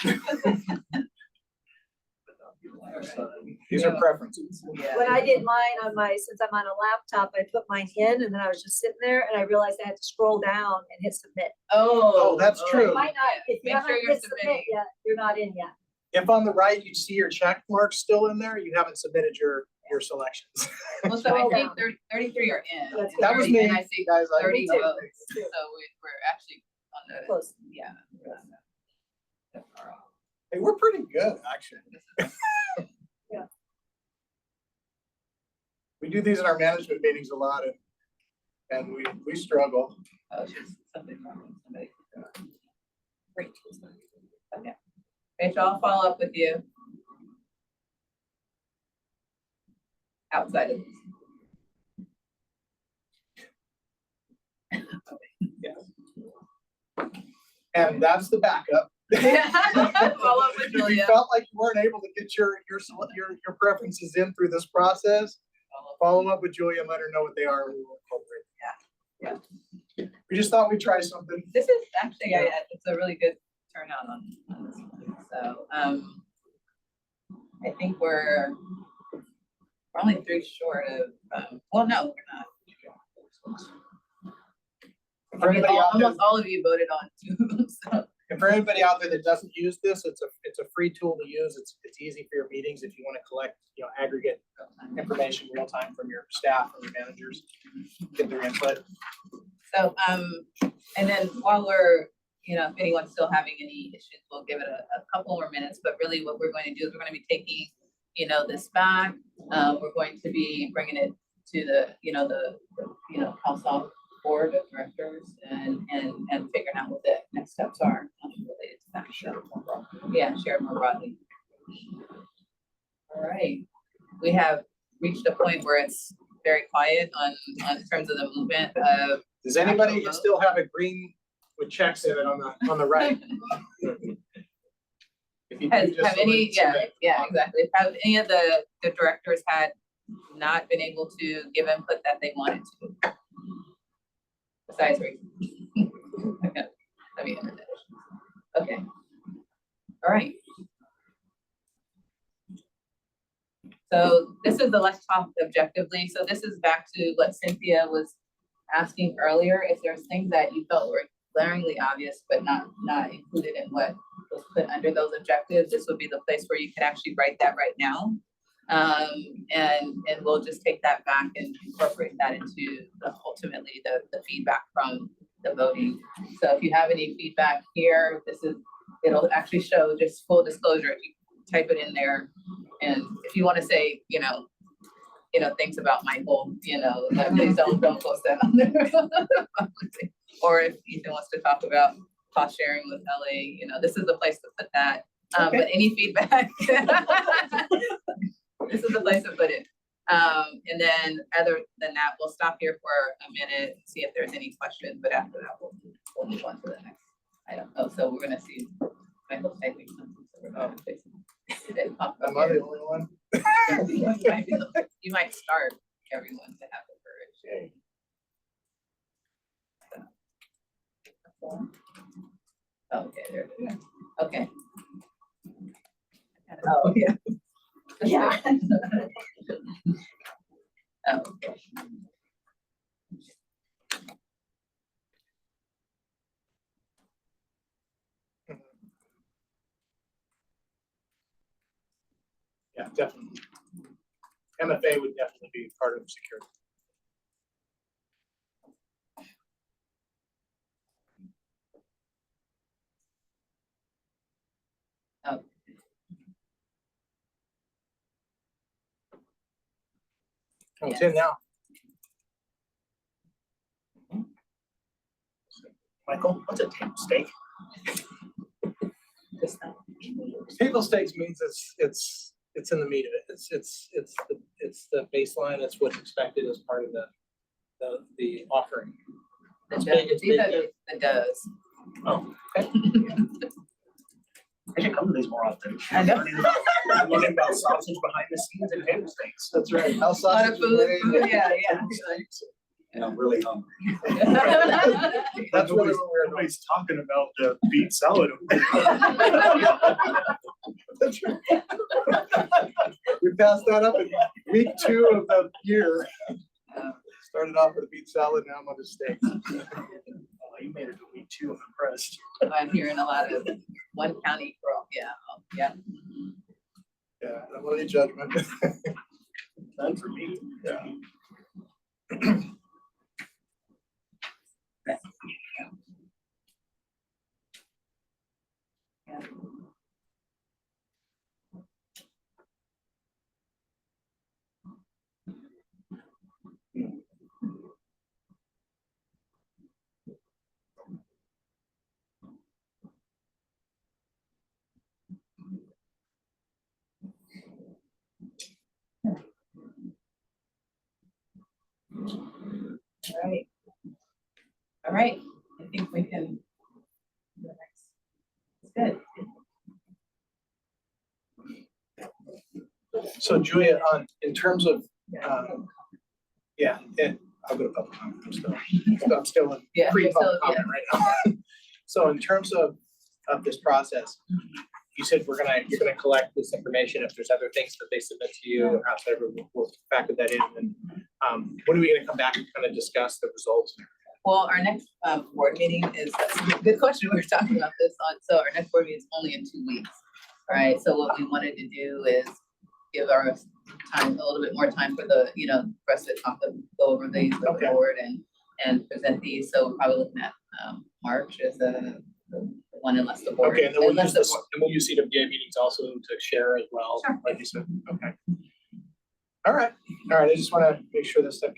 These are preferences. Yeah. When I did mine since I'm on a laptop, I put mine in and then I was just sitting there and I realized I had to scroll down and hit submit. Oh, that's true. You might not, if you Make sure haven't you're hit submit submitting. yet, you're not in yet. If on the right, you see your check mark still in there, you haven't submitted your selections. Well, so I Scroll think down. 33 are in. That's That was me, And I see guys. I 30 didn't votes, say so we're actually on the, Close. yeah. Hey, we're pretty good, actually. Yeah. We do these in our management meetings a lot, and we struggle. Oh, it's just something wrong with somebody. Great. Okay. Rachel, I'll follow up with you. Outside of And that's the backup. this. Follow up with If you Julia. felt like you weren't able to get your preferences in through this process, follow up with Julia and let her know what they are, and we will incorporate. Yeah. We just thought we'd try something. This is actually, it's a really good turnout on this one. So, I think we're only 3 short of, well, no, we're not. For anybody out there, Almost all of you voted on 2 of them, so. and for anybody out there that doesn't use this, it's a free tool to use. It's easy for your meetings if you want to collect, aggregate information real time from your staff or your managers, get their input. So, and then while we're, if anyone's still having any issues, we'll give it a couple more minutes, but really what we're going to do is we're going to be taking, this back. We're going to be bringing it to the council board of directors and figuring out what the next steps are related to that. Yeah, share it more broadly. All right, we have reached a point where it's very quiet on terms of the movement of. Does anybody still have a green with checks in it on the right? If you do, Have just any, select yeah, exactly. Have any of the directors had not been able to give input that they wanted to? Besides Rachel. Okay, let me enter that. Okay. All right. So this is the let's talk objectively. So this is back to what Cynthia was asking earlier. If there's things that you felt were glaringly obvious, but not included in what was put under those objectives, this would be the place where you can actually write that right now. And we'll just take that back and incorporate that into ultimately the feedback from the voting. So if you have any feedback here, it'll actually show, just full disclosure, if you type it in there. And if you want to say, things about Michael, please don't post that on there. Or if Ethan wants to talk about cost sharing with LA, this is the place to put that. But any feedback, this is the place to put it. And then other than that, we'll stop here for a minute and see if there's any questions, but after that, we'll move on to the next item. Oh, so we're gonna see Michael typing something. So we're gonna fix it. Am I the only one? You might start everyone to have the courage. Okay, there it is. Okay. Oh, yeah. Yeah. Oh, okay. Yeah, definitely. MFA would definitely be part of security. Oh. Oh, it's in now. Michael, what's a table stake? Table stakes means it's in the meat of it. It's the baseline. It's what's expected as part of the offering. It does. Oh, okay. I should come to these more often. I know. I'm learning about sausage behind the scenes and table stakes. That's right. How A lot sausage of is food, made. yeah. And I'm really hungry. That's really Nobody's, what we're doing. nobody's talking about the beet salad. That's right. We passed that up in week 2 of the year. Started off with a beet salad, now I'm on the steak. Oh, you made it to week 2, I'm impressed. I'm hearing a lot of one county girl, yeah. Yeah, I don't want any judgment. None for me. Yeah. Yeah. All right, I think we can. Do the next. It's good. So Julia, in terms of, I'll go to public comment. I'm still in Yeah, pre-public so, comment right now. So in terms of this process, you said you're gonna collect this information. If there's other things that they submit to you outside, we'll factor that in. And when are we gonna come back and kind of discuss the results? Well, our next board meeting is, that's a good question. We were talking about this on, so our next board meeting is only in 2 weeks. All right, so what we wanted to do is give our time, a little bit more time for the, for us to go over these with the board and present these. So we're probably looking at March as the one unless the board. Okay, and then we'll use CWA meetings also to share as well, Sure. like you said. Okay. All right. I just want to make sure this stuff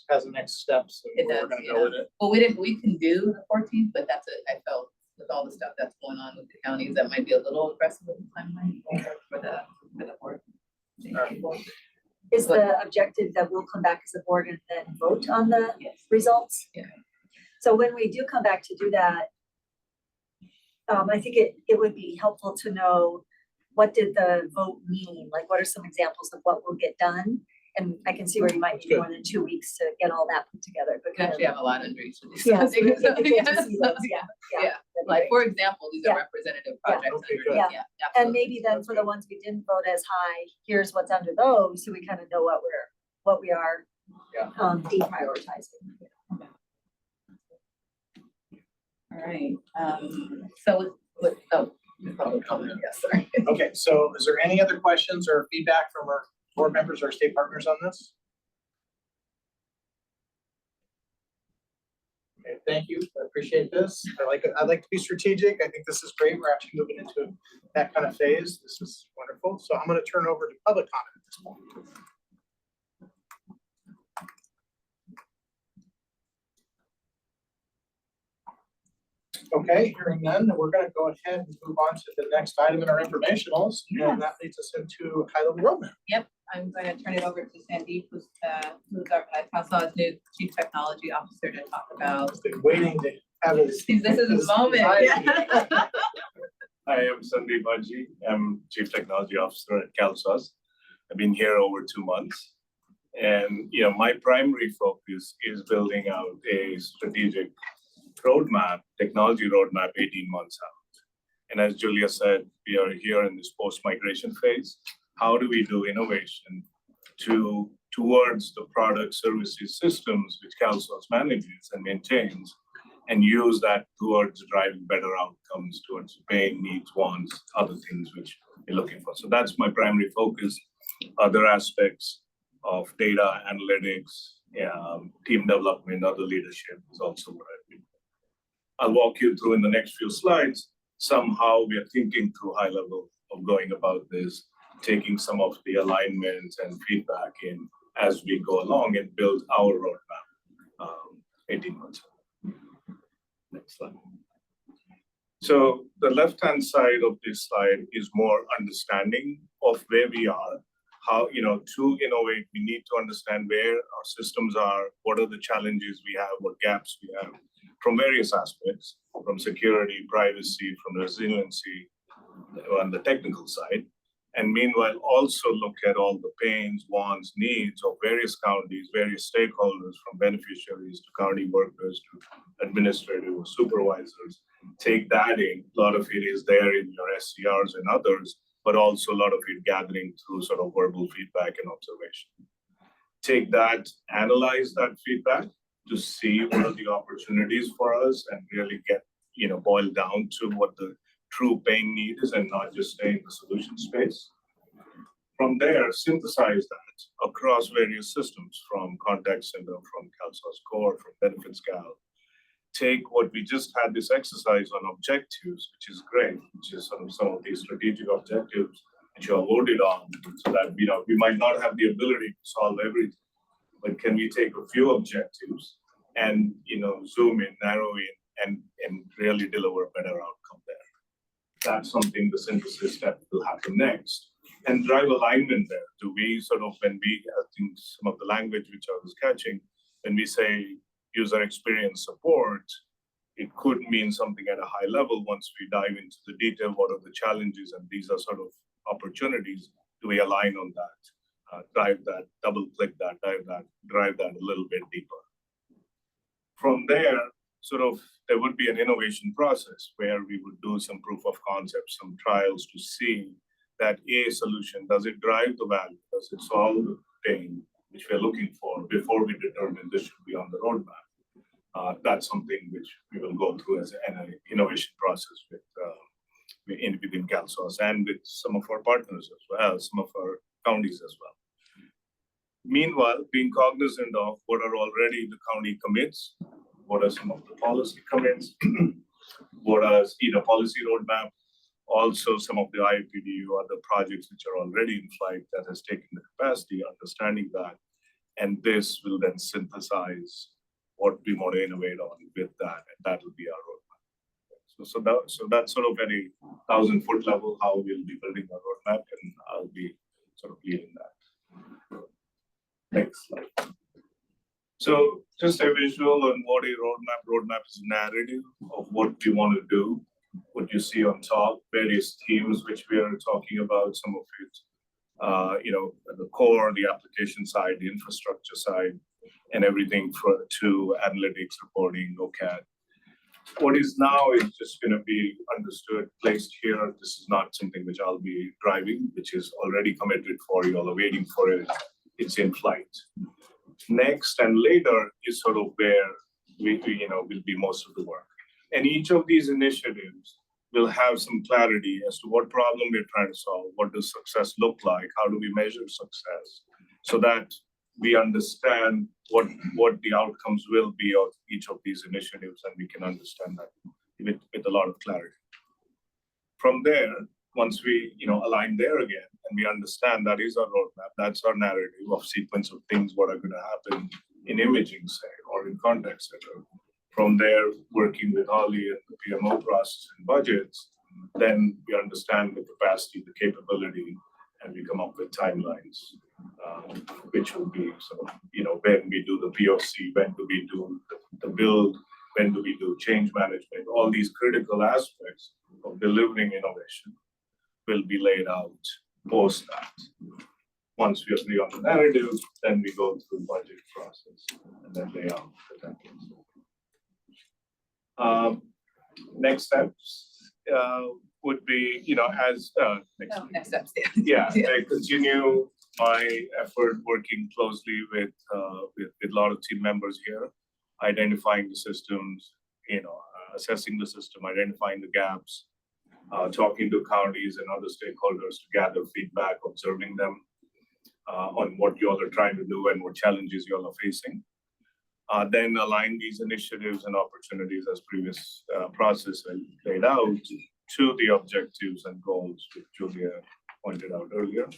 has the next steps. And It where does, we're gonna go with it. Well, we can do the 14th, but that's it. I felt with all the stuff that's going on with the counties, that might be a little aggressive with the timeline for the board. Is the objective that we'll come back as a board and then vote on the Yes. results? Yeah. So when we do come back to do that, I think it would be helpful to know, what did the vote mean? Like, what are some examples of what will get done? And I can see where you might need more than 2 weeks to get all that put together. But We actually have a lot under each of these. Yeah, so we So, can get to see those, yeah. Yeah, like, for example, these are representative projects. Okay, underneath. good. Yeah. And absolutely. maybe then for the ones we didn't vote as high, here's what's under those, so we kind of know what we are deprioritizing. All right, so public comment, yes, sorry. Okay, so is there any other questions or feedback from our board members or state partners on this? Okay, thank you. I appreciate this. I'd like to be strategic. I think this is great. We're actually moving into that kind of phase. This is wonderful. So I'm going to turn over to public comment at this point. Okay, hearing none, we're going to go ahead and move on to the next item in our informationals, and that leads us into high-level roadmap. Yep, I'm going to turn it over to Sandeep, who's our CalSA's new Chief Technology Officer, to talk about. Been waiting to have this. This is his moment. Yeah. Hi, I'm Sandeep Haji. I'm Chief Technology Officer at CalSA's. I've been here over 2 months. And my primary focus is building out a strategic roadmap, technology roadmap 18 months out. And as Julia said, we are here in this post-migration phase. How do we do innovation towards the product, services, systems which CalSA's manages and maintains, and use that towards driving better outcomes, towards pain, needs, wants, other things which we're looking for. So that's my primary focus. Other aspects of data analytics, team development, other leadership is also what I do. I'll walk you through in the next few slides somehow we are thinking through high level of going about this, taking some of the alignments and feedback in as we go along and build our roadmap 18 months. Next slide. So the left-hand side of this slide is more understanding of where we are. How, to innovate, we need to understand where our systems are, what are the challenges we have, what gaps we have from various aspects, from security, privacy, from resiliency on the technical side. And meanwhile, also look at all the pains, wants, needs of various counties, various stakeholders, from beneficiaries to county workers to administrative or supervisors. Take that in. A lot of it is there in your SCRs and others, but also a lot of it gathering through sort of verbal feedback and observation. Take that, analyze that feedback to see what are the opportunities for us and really get, boil down to what the true pain need is and not just stay in the solution space. From there, synthesize that across various systems, from contact center, from CalSA's core, from benefits cal. Take what we just had this exercise on objectives, which is great, which is some of these strategic objectives which are voted on, so that we might not have the ability to solve everything, but can we take a few objectives and zoom in, narrow in, and really deliver a better outcome there. That's something the synthesis step will happen next, and drive alignment there. Do we sort of, I think some of the language which I was catching, when we say user experience support, it could mean something at a high level. Once we dive into the detail, what are the challenges, and these are sort of opportunities, do we align on that, drive that, double click that, drive that a little bit deeper. From there, there would be an innovation process where we would do some proof of concept, some trials to see that a solution, does it drive the value? Does it solve the pain which we're looking for before we determine this should be on the roadmap? That's something which we will go through as an innovation process within CalSOS and with some of our partners as well, some of our counties as well. Meanwhile, being cognizant of what are already the county commits, what are some of the policy commits, what are policy roadmap, also some of the IPD or the projects which are already in flight that has taken the capacity, understanding that, and this will then synthesize what we want to innovate on with that, and that will be our roadmap. So that's sort of at a 1,000-foot level how we'll be building our roadmap, and I'll be sort of leading that. Next slide. So just a visual on what a roadmap. Roadmap is a narrative of what we want to do. What you see on top, various themes which we are talking about, some of it, the core, the application side, the infrastructure side, and everything to analytics, reporting, OCAD. What is now is just going to be understood, placed here. This is not something which I'll be driving, which is already committed for. You all are waiting for it. It's in flight. Next and later is sort of where will be most of the work. And each of these initiatives will have some clarity as to what problem we're trying to solve, what does success look like, how do we measure success, so that we understand what the outcomes will be of each of these initiatives, and we can understand that with a lot of clarity. From there, once we align there again, and we understand that is our roadmap, that's our narrative of sequence of things, what are going to happen in imaging, say, or in contact center. From there, working with Holly and the PMO process and budgets, then we understand the capacity, the capability, and we come up with timelines, which will be sort of, when we do the POC, when do we do the build, when do we do change management, all these critical aspects of delivering innovation will be laid out post that. Once we agree on the narrative, then we go through the budget process and then lay out the templates. Next steps would be, next steps. I continue my effort working closely with a lot of team members here, identifying the systems, assessing the system, identifying the gaps, talking to counties and other stakeholders to gather feedback, observing them on what you all are trying to do and what challenges you all are facing. Then align these initiatives and opportunities as previous process laid out to the objectives and goals which Julia pointed out earlier,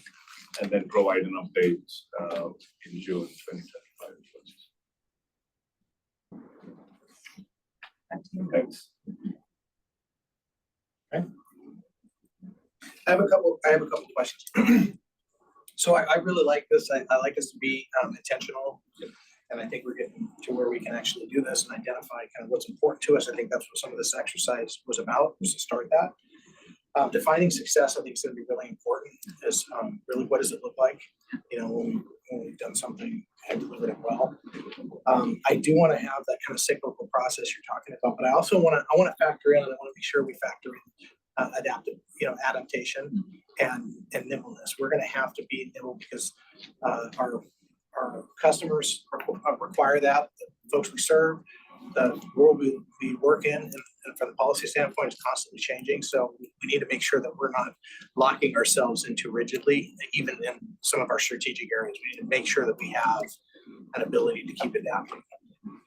and then provide an update in June 2025. Thanks. Okay. I have a couple questions. So I really like this. I like us to be intentional. And I think we're getting to where we can actually do this and identify kind of what's important to us. I think that's what some of this exercise was about, was to start that. Defining success, I think, is going to be really important. Is really, what does it look like? When we've done something and delivered it well. I do want to have that kind of cyclical process you're talking about, but I also want to factor in, and I want to make sure we factor in adaptation and nimbleness. We're going to have to be nimble because our customers require that, the folks we serve, the world we work in, and from the policy standpoint, is constantly changing. So we need to make sure that we're not locking ourselves into rigidly, even in some of our strategic areas. We need to make sure that we have an ability to keep adapting.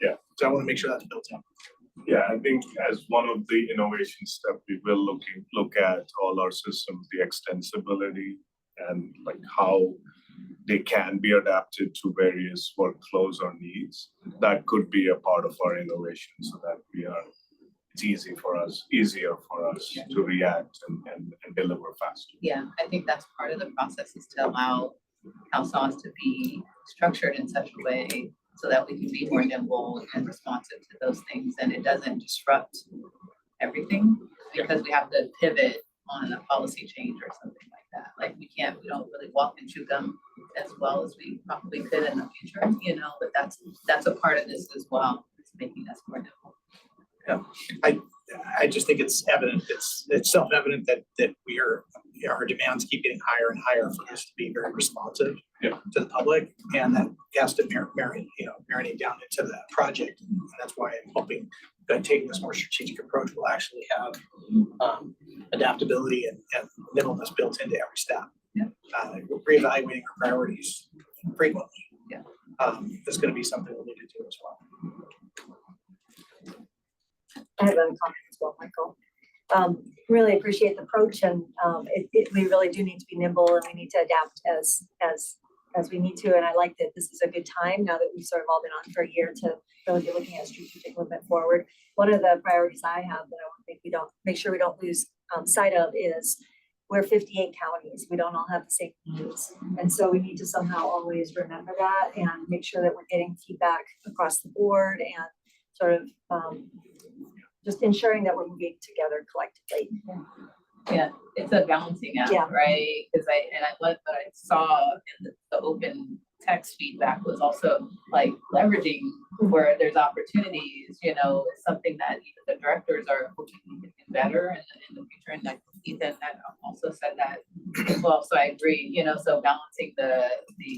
Yeah. So I want to make sure that's built in. Yeah, I think as one of the innovation steps, we will look at all our systems, the extensibility, and like how they can be adapted to various workflows or needs. That could be a part of our innovation, so that it's easier for us to react and deliver faster. Yeah, I think that's part of the process, is to allow CalSOS to be structured in such a way so that we can be more nimble and responsive to those things, and it doesn't disrupt everything, because we have to pivot on a policy change or something like that. Like we don't really walk and chew gum as well as we probably could in the future, but that's a part of this as well. It's making us more nimble. I just think it's evident, it's self-evident that our demands keep getting higher and higher for us to be very responsive to the public, and that has to marinate down into the project. And that's why I'm hoping that taking this more strategic approach will actually have adaptability and nimbleness built into every step. Reevaluating our priorities frequently. Is going to be something we need to do as well. I have a comment as well, Michael. Really appreciate the approach, and we really do need to be nimble, and we need to adapt as we need to. And I like that this is a good time now that we've sort of all been on for a year to really be looking at strategic movement forward. One of the priorities I have that I want to make sure we don't lose sight of is we're 58 counties. We don't all have the same needs. And so we need to somehow always remember that and make sure that we're getting feedback across the board and sort of just ensuring that we're moving together collectively. Yeah, it's a balancing act, right? Because what I saw in the open text feedback was also like leveraging where there's opportunities, you know, something that even the directors are hoping we can do better in the future. And like Ethan that also said that as well. So I agree, you know, so balancing the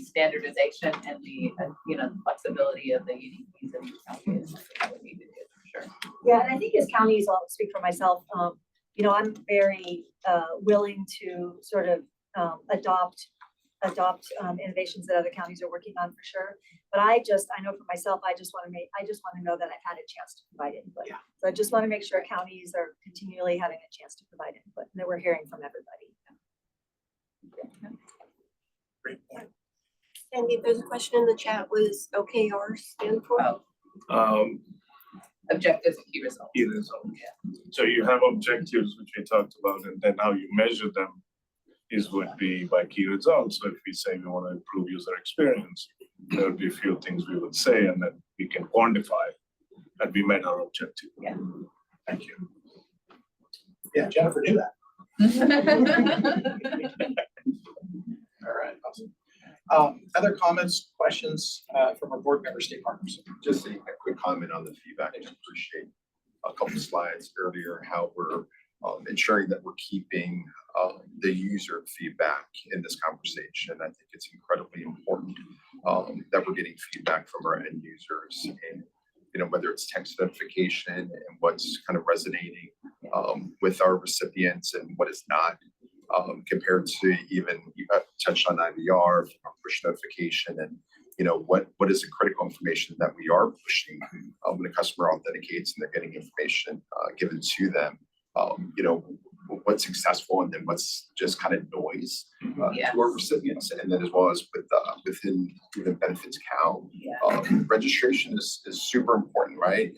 standardization and the the flexibility of the unique needs of each county is something that we need to do for sure. Yeah, and I think as counties, I'll speak for myself, you know, I'm very willing to sort of adopt innovations that other counties are working on for sure. But I know for myself, I just want to know that I've had a chance to provide input. So I just want to make sure counties are continually having a chance to provide input and that we're hearing from everybody. Great point. Sandy, there's a question in the chat. Was OKR stand for? Objectives and key results. Key results. So you have objectives, which we talked about, and then how you measure them would be by key results. So if we say we want to improve user experience, there would be a few things we would say, and then we can quantify that we met our objective. Thank you. Yeah, Jennifer knew that. All right, awesome. Other comments, questions from our board members, state partners? Just a quick comment on the feedback. I just appreciate a couple of slides earlier, how we're ensuring that we're keeping the user feedback in this conversation. I think it's incredibly important that we're getting feedback from our end users, and you know, whether it's text notification and what's kind of resonating with our recipients and what is not, compared to even you touched on IVR, push notification, and you know what is the critical information that we are pushing when a customer authenticates and they're getting information given to them. You know, what's successful and then what's just kind of noise to our recipients, and then as well as within even benefits count. Registration is super important, right?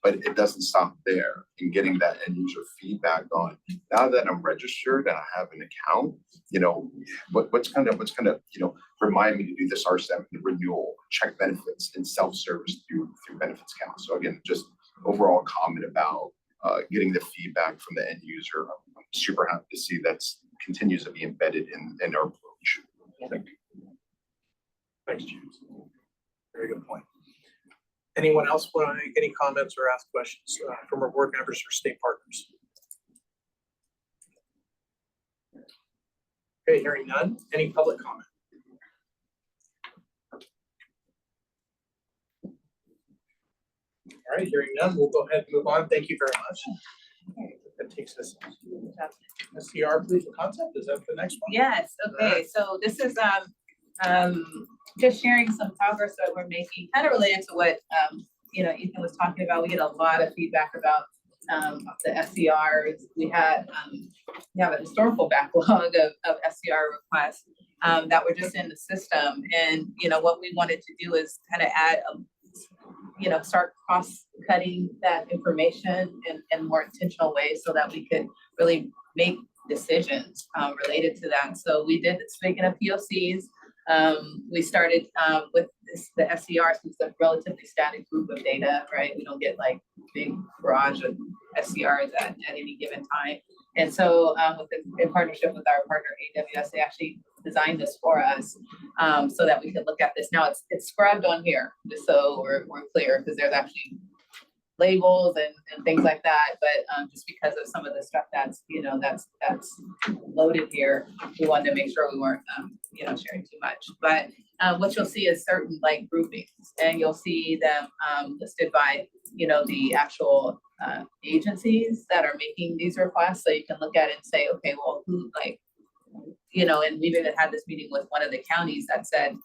But it doesn't stop there in getting that end user feedback on, now that I'm registered and I have an account, you know, what's kind of, you know, remind me to do this R7, the renewal, check benefits and self-service through benefits count. So again, just overall comment about getting the feedback from the end user. I'm super happy to see that continues to be embedded in our approach. Thank you. Thanks, James. Very good point. Anyone else want to make any comments or ask questions from our board members or state partners? Okay, hearing none. Any public comment? All right, hearing none, we'll go ahead and move on. Thank you very much. That takes us to SCR proof of concept. Is that the next one? Yes. Okay. So this is just sharing some progress that we're making, kind of related to what Ethan was talking about. We get a lot of feedback about the SCRs. We have a historical backlog of SCR requests that were just in the system, and what we wanted to do is kind of add start cross-cutting that information in more intentional ways so that we could really make decisions related to that. So we did, speaking of POCs, we started with the SCRs, it's a relatively static group of data, right? We don't get like big barrage of SCRs at any given time. And so in partnership with our partner AWS, they actually designed this for us so that we could look at this. Now it's scrubbed on here, just so we're clear, because there's actually labels and things like that, but just because of some of the stuff that's, you know, that's loaded here, we wanted to make sure we weren't, you know, sharing too much. But what you'll see is certain like groupings, and you'll see them listed by, you know, the actual agencies that are making these requests. So you can look at it and say, okay, well, who, like, you know, and we've even had this meeting with one of the counties that said,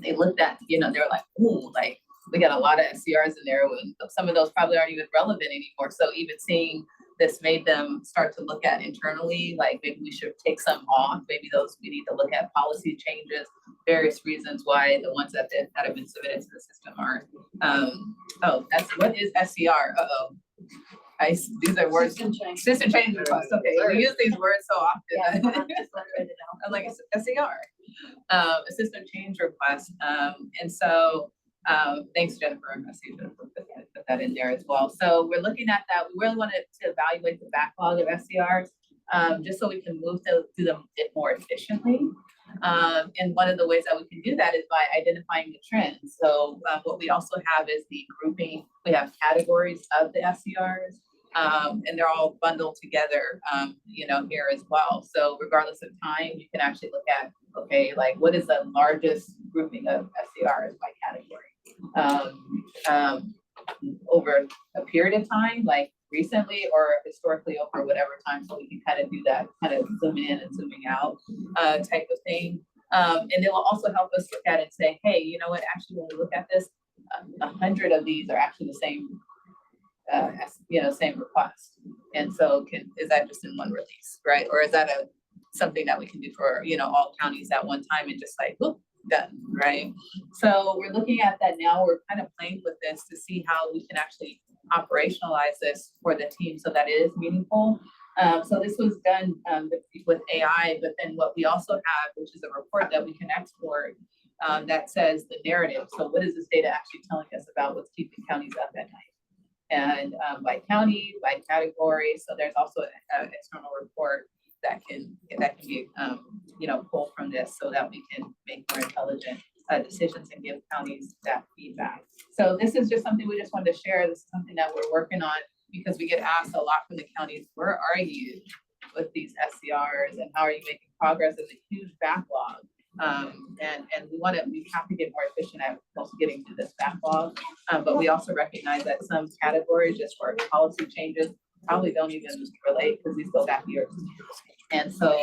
they looked at, you know, they were like, ooh, like, we got a lot of SCRs in there. Some of those probably aren't even relevant anymore. So even seeing this made them start to look at internally, like maybe we should take some off. Maybe those, we need to look at policy changes, various reasons why the ones that have been submitted to the system aren't. Oh, that's, what is SCR? Uh-oh. These are words. System change request. Okay, we use these words so often. I'm like, SCR, a system change request. And so, thanks Jennifer, I see you put that in there as well. So we're looking at that. We really wanted to evaluate the backlog of SCRs, just so we can move through them more efficiently. And one of the ways that we can do that is by identifying the trends. So what we also have is the grouping. We have categories of the SCRs, and they're all bundled together, you know, here as well. So regardless of time, you can actually look at, okay, like what is the largest grouping of SCRs by category over a period of time, like recently or historically over whatever time, so we can kind of do that, kind of zoom in and zooming out type of thing. And it will also help us look at it and say, hey, you know what, actually when we look at this, 100 of these are actually the same, you know, same request. And so is that just in one release, right? Or is that something that we can do for, you know, all counties at one time and just like, whoop, done, right? So we're looking at that now. We're kind of playing with this to see how we can actually operationalize this for the team so that it is meaningful. So this was done with AI, but then what we also have, which is a report that we can export that says the narrative. So what is this data actually telling us about what's keeping counties up at night? And by county, by category. So there's also an external report that can be you know, pulled from this so that we can make more intelligent decisions and give counties that feedback. So this is just something we just wanted to share. This is something that we're working on because we get asked a lot from the counties, where are you with these SCRs and how are you making progress? There's a huge backlog. And we have to get more efficient at also getting to this backlog. But we also recognize that some categories, just for policy changes, probably don't even relate because we still got years. And so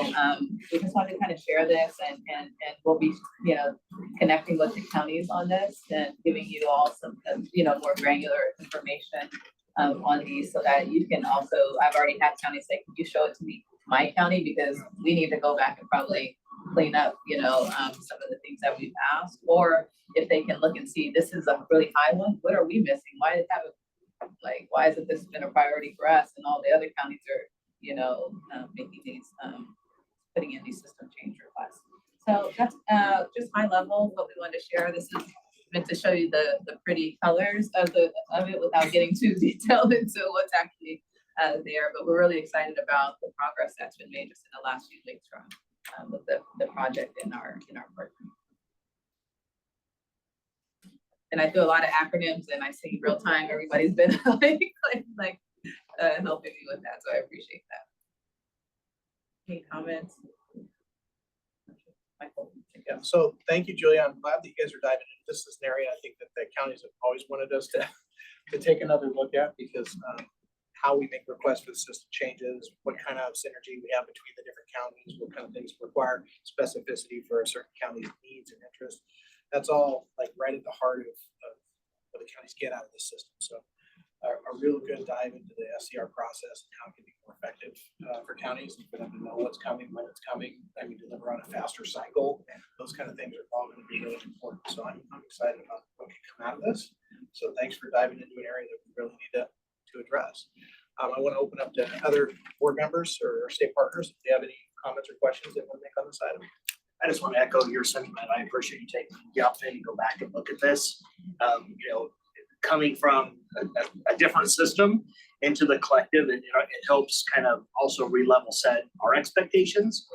we just wanted to kind of share this and we'll be, you know, connecting with the counties on this and giving you all some, you know, more granular information on these so that you can also, I've already had counties say, can you show it to me, my county, because we need to go back and probably clean up, you know, some of the things that we've asked, or if they can look and see, this is a really high one, what are we missing? Why hasn't this been a priority for us? And all the other counties are, you know, making these, putting in these system change requests. So that's just high level what we wanted to share. This is meant to show you the pretty colors of it without getting too detailed into what's actually there. But we're really excited about the progress that's been made just in the last few weeks from with the project in our partner. And I do a lot of acronyms and I see real time, everybody's been like helping me with that. So I appreciate that. Any comments? Michael? Yeah, so thank you, Julia. I'm glad that you guys are diving into this. Is an area I think that the counties have always wanted us to take another look at, because how we make requests for the system changes, what kind of synergy we have between the different counties, what kind of things require specificity for a certain county's needs and interests. That's all like right at the heart of what the counties get out of this system. So a real good dive into the SCR process and how it can be more effective for counties and for them to know what's coming, when it's coming, and we deliver on a faster cycle. Those kind of things are all going to be really important. So I'm excited about what can come out of this. So thanks for diving into an area that we really need to address. I want to open up to other board members or state partners if they have any comments or questions they want to make on this item. I just want to echo your sentiment. I appreciate you taking the opportunity to go back and look at this. You know, coming from a different system into the collective, and it helps kind of also re-level set our expectations,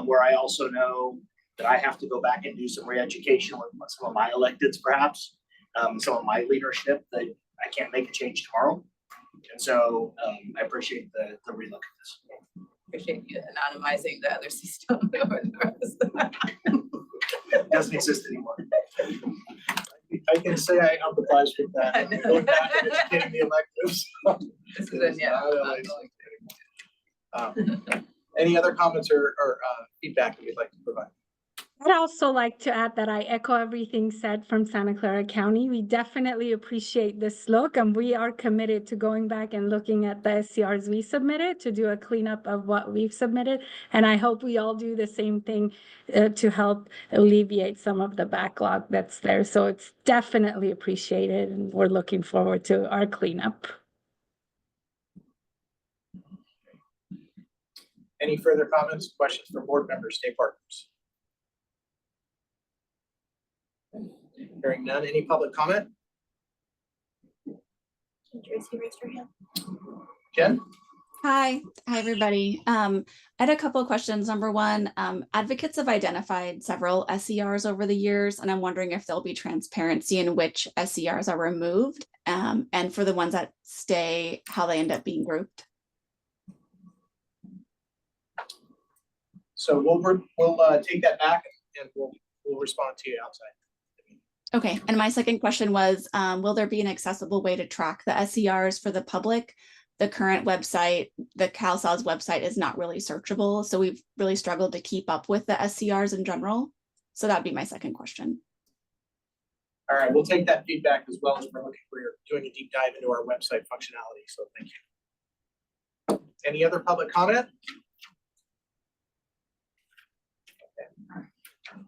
where I also know that I have to go back and do some re-education with some of my electeds, perhaps, some of my leadership, that I can't make a change tomorrow. And so I appreciate the relook at this. Appreciate you anonymizing the other system. It doesn't exist anymore. I can say I empathize with that. Going back and educating the electives. This is, yeah. Any other comments or feedback that you'd like to provide? I'd also like to add that I echo everything said from Santa Clara County. We definitely appreciate this look, and we are committed to going back and looking at the SCRs we submitted to do a cleanup of what we've submitted. And I hope we all do the same thing to help alleviate some of the backlog that's there. So it's definitely appreciated, and we're looking forward to our cleanup. Any further comments, questions from board members, state partners? Hearing none, any public comment? Tracy, raise your hand. Jen? Hi, everybody. I had a couple of questions. Number one, advocates have identified several SCRs over the years, and I'm wondering if there'll be transparency in which SCRs are removed, and for the ones that stay, how they end up being grouped. So we'll take that back and we'll respond to you outside. Okay, and my second question was, will there be an accessible way to track the SCRs for the public? The current website, the CalSAWS website, is not really searchable, so we've really struggled to keep up with the SCRs in general. So that'd be my second question. All right, we'll take that feedback as well as we're doing a deep dive into our website functionality, so thank you. Any other public comment?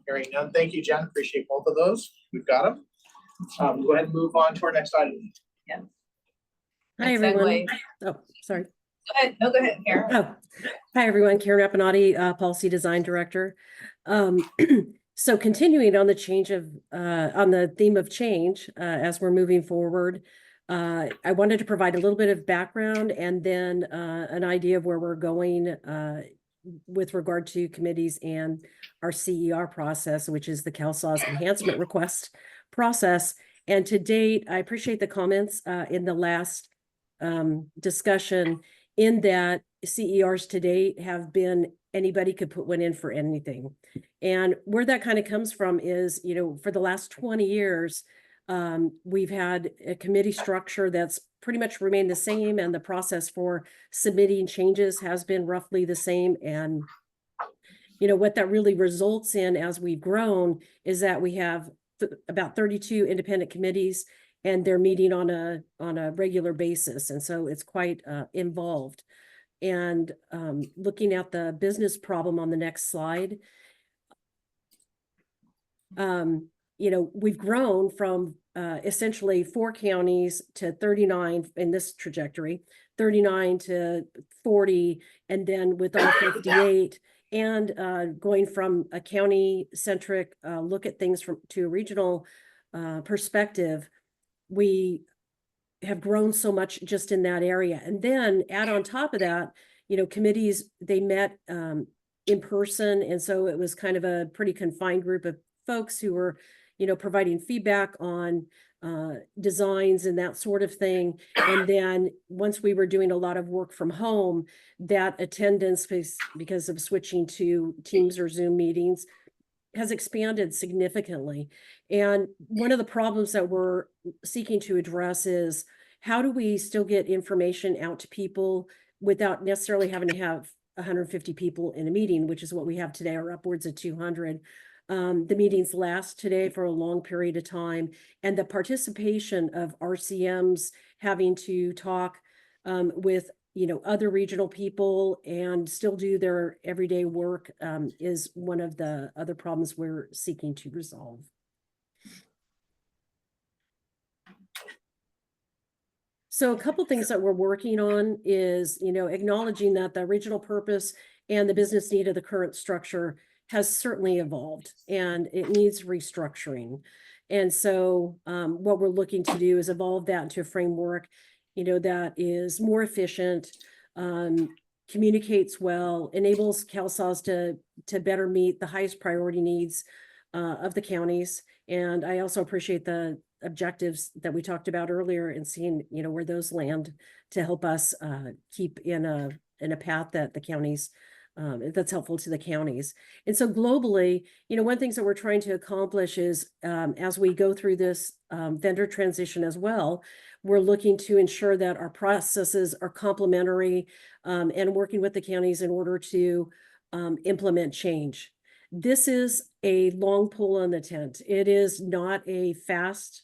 Hearing none, thank you, Jen. Appreciate both of those. We've got them. We'll go ahead and move on to our next item. Yeah. Hi, everyone. Oh, sorry. Go ahead. No, go ahead, Karen. Oh, hi, everyone. Karen Rapinati, Policy Design Director. So continuing on the on the theme of change, as we're moving forward, I wanted to provide a little bit of background and then an idea of where we're going with regard to committees and our CER process, which is the CalSAWS enhancement request process. And to date, I appreciate the comments in the last discussion, in that CERs to date have been anybody could put one in for anything. And where that kind of comes from is, for the last 20 years, we've had a committee structure that's pretty much remained the same, and the process for submitting changes has been roughly the same. And what that really results in as we've grown is that we have about 32 independent committees, and they're meeting on a regular basis. And so it's quite involved. And looking at the business problem on the next slide, we've grown from essentially 4 counties to 39 in this trajectory, 39 to 40, and then with all 58, and going from a county-centric look at things to a regional perspective. We have grown so much just in that area. And then add on top of that, committees, they met in person. And so it was kind of a pretty confined group of folks who were, providing feedback on designs and that sort of thing. And then once we were doing a lot of work from home, that attendance, because of switching to Teams or Zoom meetings, has expanded significantly. And one of the problems that we're seeking to address is, how do we still get information out to people without necessarily having to have 150 people in a meeting, which is what we have today, or upwards of 200. The meetings last today for a long period of time, and the participation of RCMs having to talk with other regional people and still do their everyday work is one of the other problems we're seeking to resolve. So a couple things that we're working on is, acknowledging that the original purpose and the business need of the current structure has certainly evolved, and it needs restructuring. And so what we're looking to do is evolve that into a framework, that is more efficient, communicates well, enables CalSAWS to better meet the highest priority needs of the counties. And I also appreciate the objectives that we talked about earlier and seeing, you know, where those land to help us keep in a path that the counties that's helpful to the counties. And so globally, you know, one of the things that we're trying to accomplish is as we go through this vendor transition as well, we're looking to ensure that our processes are complementary and working with the counties in order to implement change. This is a long pull on the tent. It is not a fast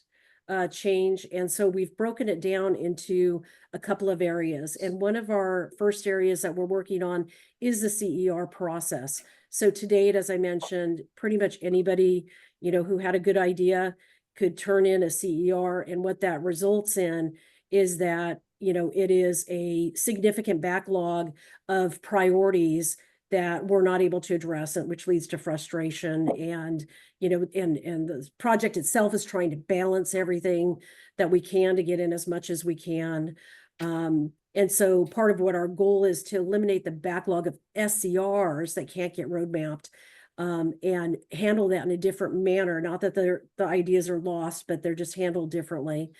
change. And so we've broken it down into a couple of areas. And one of our first areas that we're working on is the CER process. So to date, as I mentioned, pretty much anybody, you know, who had a good idea could turn in a CER. And what that results in is that, you know, it is a significant backlog of priorities that we're not able to address, which leads to frustration. And, you know, and the project itself is trying to balance everything that we can to get in as much as we can. And so part of what our goal is to eliminate the backlog of SCRs that can't get road mapped and handle that in a different manner. Not that the ideas are lost, but they're just handled differently.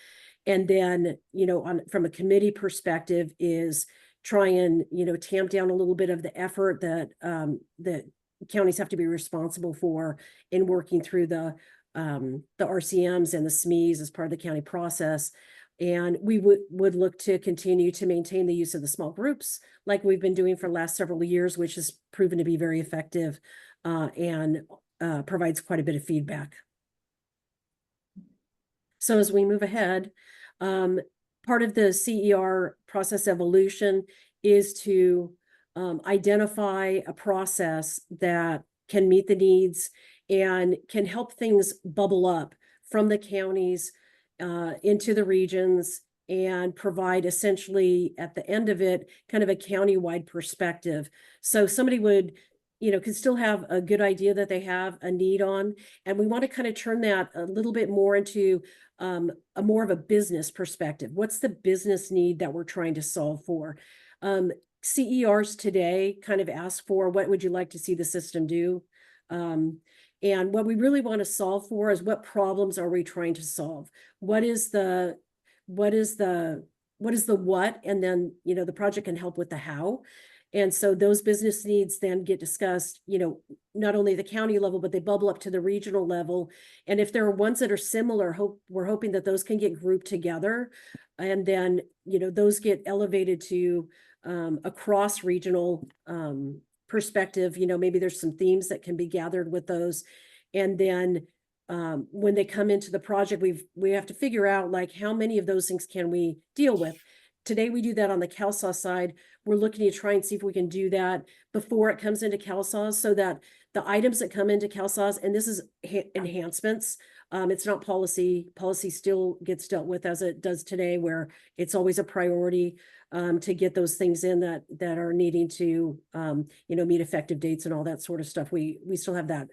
And then, you know, from a committee perspective is try and, you know, tamp down a little bit of the effort that that counties have to be responsible for in working through the RCMs and the SMEs as part of the county process. And we would look to continue to maintain the use of the small groups like we've been doing for the last several years, which has proven to be very effective and provides quite a bit of feedback. So as we move ahead, part of the CER process evolution is to identify a process that can meet the needs and can help things bubble up from the counties into the regions and provide essentially at the end of it kind of a county-wide perspective. So somebody would, you know, could still have a good idea that they have a need on, and we want to kind of turn that a little bit more into a more of a business perspective. What's the business need that we're trying to solve for? CERs today kind of ask for, what would you like to see the system do? And what we really want to solve for is, what problems are we trying to solve? What is the what? And then, you know, the project can help with the how. And so those business needs then get discussed, you know, not only the county level, but they bubble up to the regional level. And if there are ones that are similar, we're hoping that those can get grouped together. And then, you know, those get elevated to a cross-regional perspective. You know, maybe there's some themes that can be gathered with those. And then when they come into the project, we have to figure out, like, how many of those things can we deal with. Today, we do that on the CalSAW side. We're looking to try and see if we can do that before it comes into CalSAW, so that the items that come into CalSAWs, and this is enhancements, it's not policy. Policy still gets dealt with as it does today, where it's always a priority to get those things in that are needing to, you know, meet effective dates and all that sort of stuff. We still have that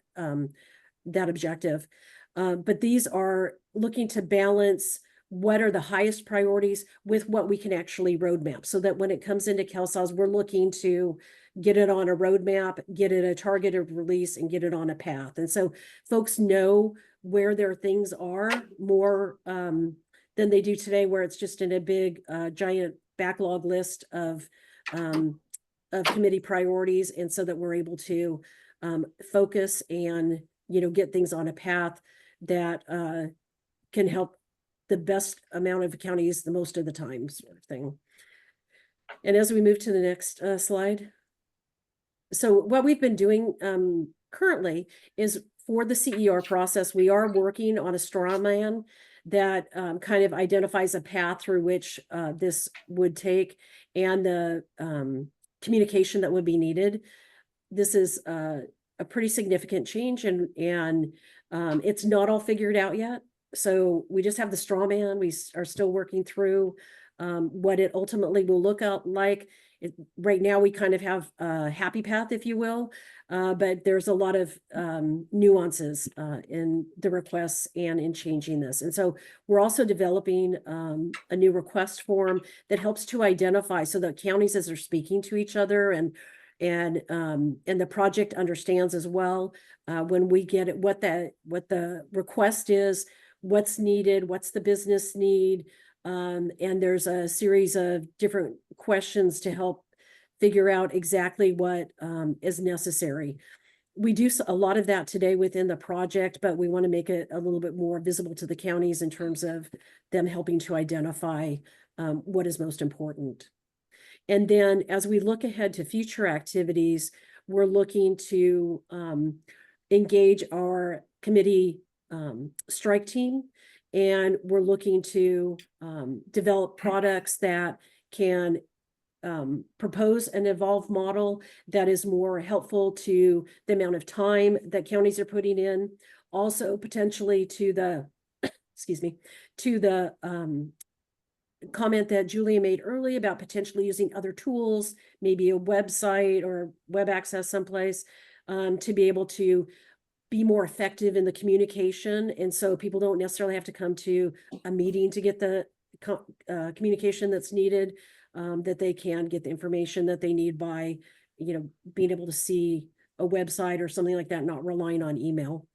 that objective, but these are looking to balance what are the highest priorities with what we can actually roadmap, so that when it comes into CalSAWs, we're looking to get it on a roadmap, get it a targeted release, and get it on a path. And so folks know where their things are more than they do today, where it's just in a big giant backlog list of committee priorities. And so that we're able to focus and, you know, get things on a path that can help the best amount of counties the most of the time, sort of thing. And as we move to the next slide. So what we've been doing currently is, for the CER process, we are working on a straw man that kind of identifies a path through which this would take, and the communication that would be needed. This is a pretty significant change, and it's not all figured out yet. So we just have the straw man. We are still working through what it ultimately will look out like. Right now, we kind of have a happy path, if you will, but there's a lot of nuances in the requests and in changing this. And so we're also developing a new request form that helps to identify, so that counties, as they're speaking to each other, and the project understands as well, when we get it, what the request is, what's needed, what's the business need. And there's a series of different questions to help figure out exactly what is necessary. We do a lot of that today within the project, but we want to make it a little bit more visible to the counties in terms of them helping to identify what is most important. And then as we look ahead to future activities, we're looking to engage our committee strike team, and we're looking to develop products that can propose an evolved model that is more helpful to the amount of time that counties are putting in, also potentially to the, excuse me, to the comment that Julia made earlier about potentially using other tools, maybe a website or web access someplace, to be able to be more effective in the communication. And so people don't necessarily have to come to a meeting to get the communication that's needed, that they can get the information that they need by, being able to see a website or something like that, not relying on email.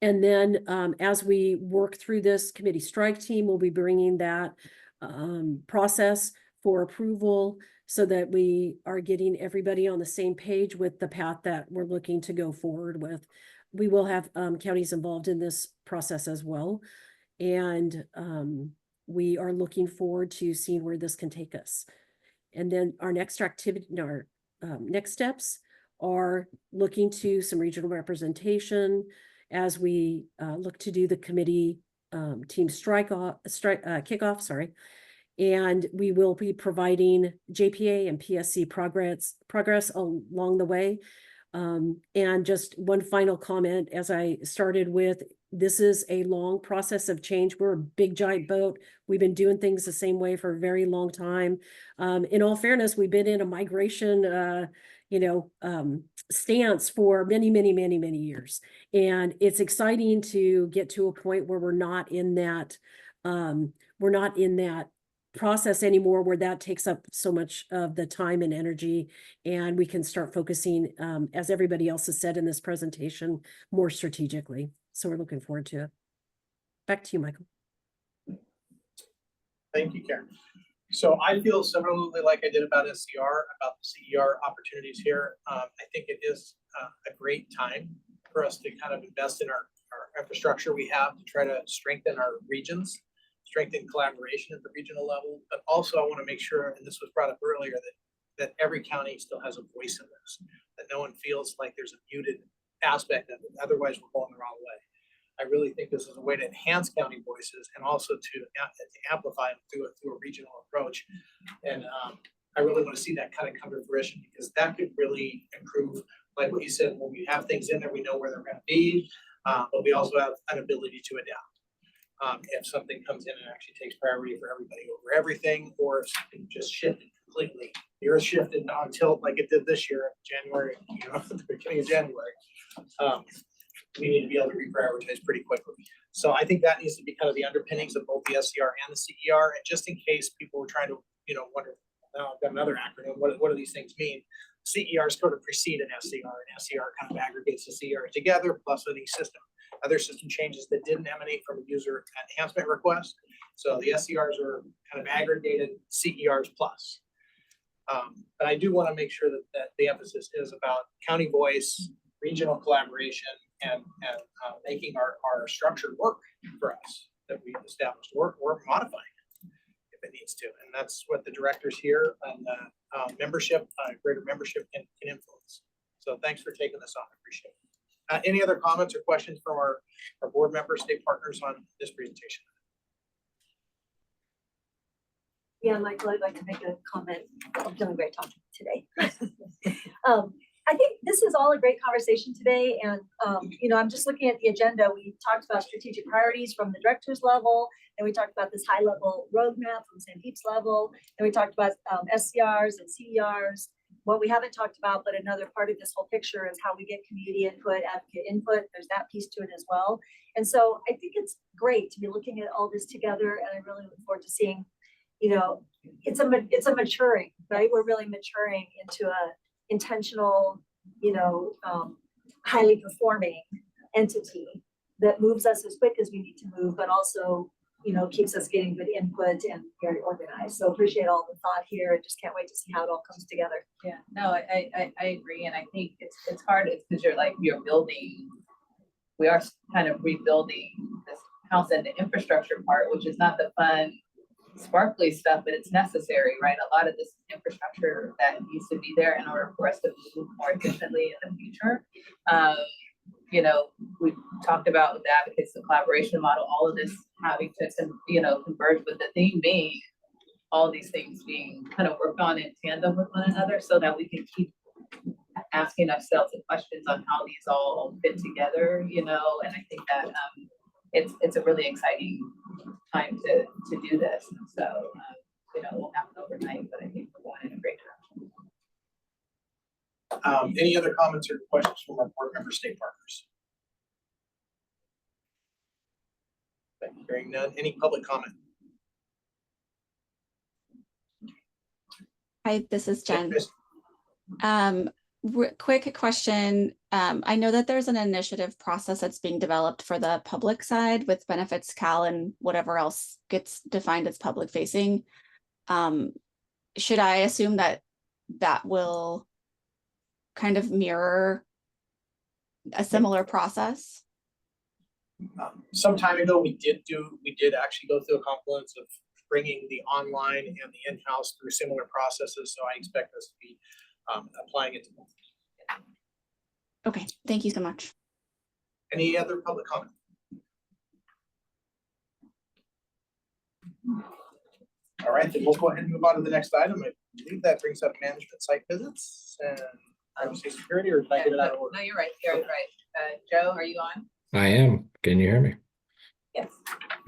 And then as we work through this committee strike team, we'll be bringing that process for approval so that we are getting everybody on the same page with the path that we're looking to go forward with. We will have counties involved in this process as well. And we are looking forward to seeing where this can take us. And then our next activity, our next steps are looking to some regional representation as we look to do the committee team kickoff, sorry. And we will be providing JPA and PSC progress along the way. And just one final comment, as I started with, this is a long process of change. We're a big giant boat. We've been doing things the same way for a very long time. In all fairness, we've been in a migration stance for many, many, many, many years. And it's exciting to get to a point where we're not in that process anymore, where that takes up so much of the time and energy, and we can start focusing, as everybody else has said in this presentation, more strategically. So we're looking forward to it. Back to you, Michael. Thank you, Karen. So I feel similarly like I did about SCR, about the CER opportunities here. I think it is a great time for us to kind of invest in our infrastructure we have to try to strengthen our regions, strengthen collaboration at the regional level. But also I want to make sure, and this was brought up earlier, that every county still has a voice in this, that no one feels like there's a muted aspect of it. Otherwise, we're going the wrong way. I really think this is a way to enhance county voices and also to amplify them through a regional approach. And I really want to see that kind of come to fruition, because that could really improve, like what you said, when we have things in there, we know where they're going to be, but we also have an ability to adapt. If something comes in and actually takes priority for everybody over everything, or if something just shifted completely. The earth shifted on tilt like it did this year, January, at the beginning of January. We need to be able to reprioritize pretty quickly. So I think that needs to be kind of the underpinnings of both the SCR and the CER. And just in case people were trying to, wonder, now I've got another acronym, what do these things mean? CER sort of precede an SCR, and SCR kind of aggregates the CER together, plus any system, other system changes that didn't emanate from a user enhancement request. So the SCRs are kind of aggregated CERs plus. But I do want to make sure that the emphasis is about county voice, regional collaboration, and making our structure work for us that we've established, or modifying it if it needs to. And that's what the directors here and membership, greater membership can influence. So thanks for taking this on. I appreciate it. Any other comments or questions from our board members, state partners on this presentation? Yeah, Michael, I'd like to make a comment. I'm doing a great talking today. I think this is all a great conversation today. And, I'm just looking at the agenda. We talked about strategic priorities from the director's level, and we talked about this high level roadmap from Sandeep's level, and we talked about SCRs and CERs. What we haven't talked about, but another part of this whole picture, is how we get community input, advocate input. There's that piece to it as well. And so I think it's great to be looking at all this together, and I really look forward to seeing, it's a maturing, right? We're really maturing into a intentional, highly performing entity that moves us as quick as we need to move, but also, you know, keeps us getting good input and very organized. So appreciate all the thought here and just can't wait to see how it all comes together. Yeah, no, I agree, and I think it's hard, it's because you're building, we are kind of rebuilding this house and the infrastructure part, which is not the fun, sparkly stuff, but it's necessary, right? A lot of this infrastructure that needs to be there in order for us to move more efficiently in the future. You know, we talked about with the advocates, the collaboration model, all of this having to, you know, converge, but the theme being all these things being kind of worked on in tandem with one another so that we can keep asking ourselves the questions on how these all fit together, you know, and I think that it's a really exciting time to do this. And so, you know, it won't happen overnight, but I think we're going in a great direction. Any other comments or questions from our board member state partners? Hearing none. Any public comment? Hi, this is Jen. Quick question. I know that there's an initiative process that's being developed for the public side with Benefits Cal and whatever else gets defined as public facing. Should I assume that that will kind of mirror a similar process? Some time ago, we did actually go through a confluence of bringing the online and the in-house through similar processes. So I expect us to be applying it to both. Okay, thank you so much. Any other public comment? All right, then we'll go ahead and move on to the next item. I believe that brings up management site visits and privacy security, or did I get it out of order? No, you're right. You're right. Joe, are you on? I am. Can you hear me? Yes.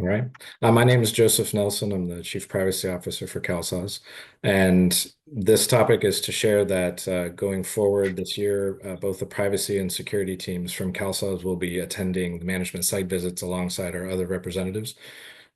All right. My name is Joseph Nelson. I'm the Chief Privacy Officer for CalSAWS. And this topic is to share that going forward this year, both the privacy and security teams from CalSAWS will be attending the management site visits alongside our other representatives.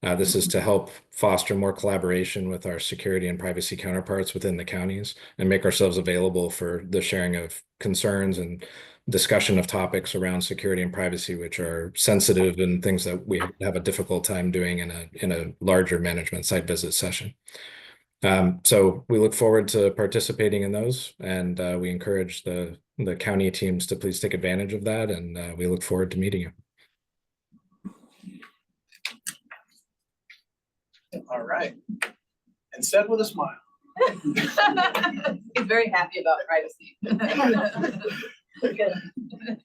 This is to help foster more collaboration with our security and privacy counterparts within the counties and make ourselves available for the sharing of concerns and discussion of topics around security and privacy, which are sensitive and things that we have a difficult time doing in a larger management site visit session. So we look forward to participating in those, and we encourage the county teams to please take advantage of that, and we look forward to meeting you. All right. And said with a smile. He's very happy about privacy.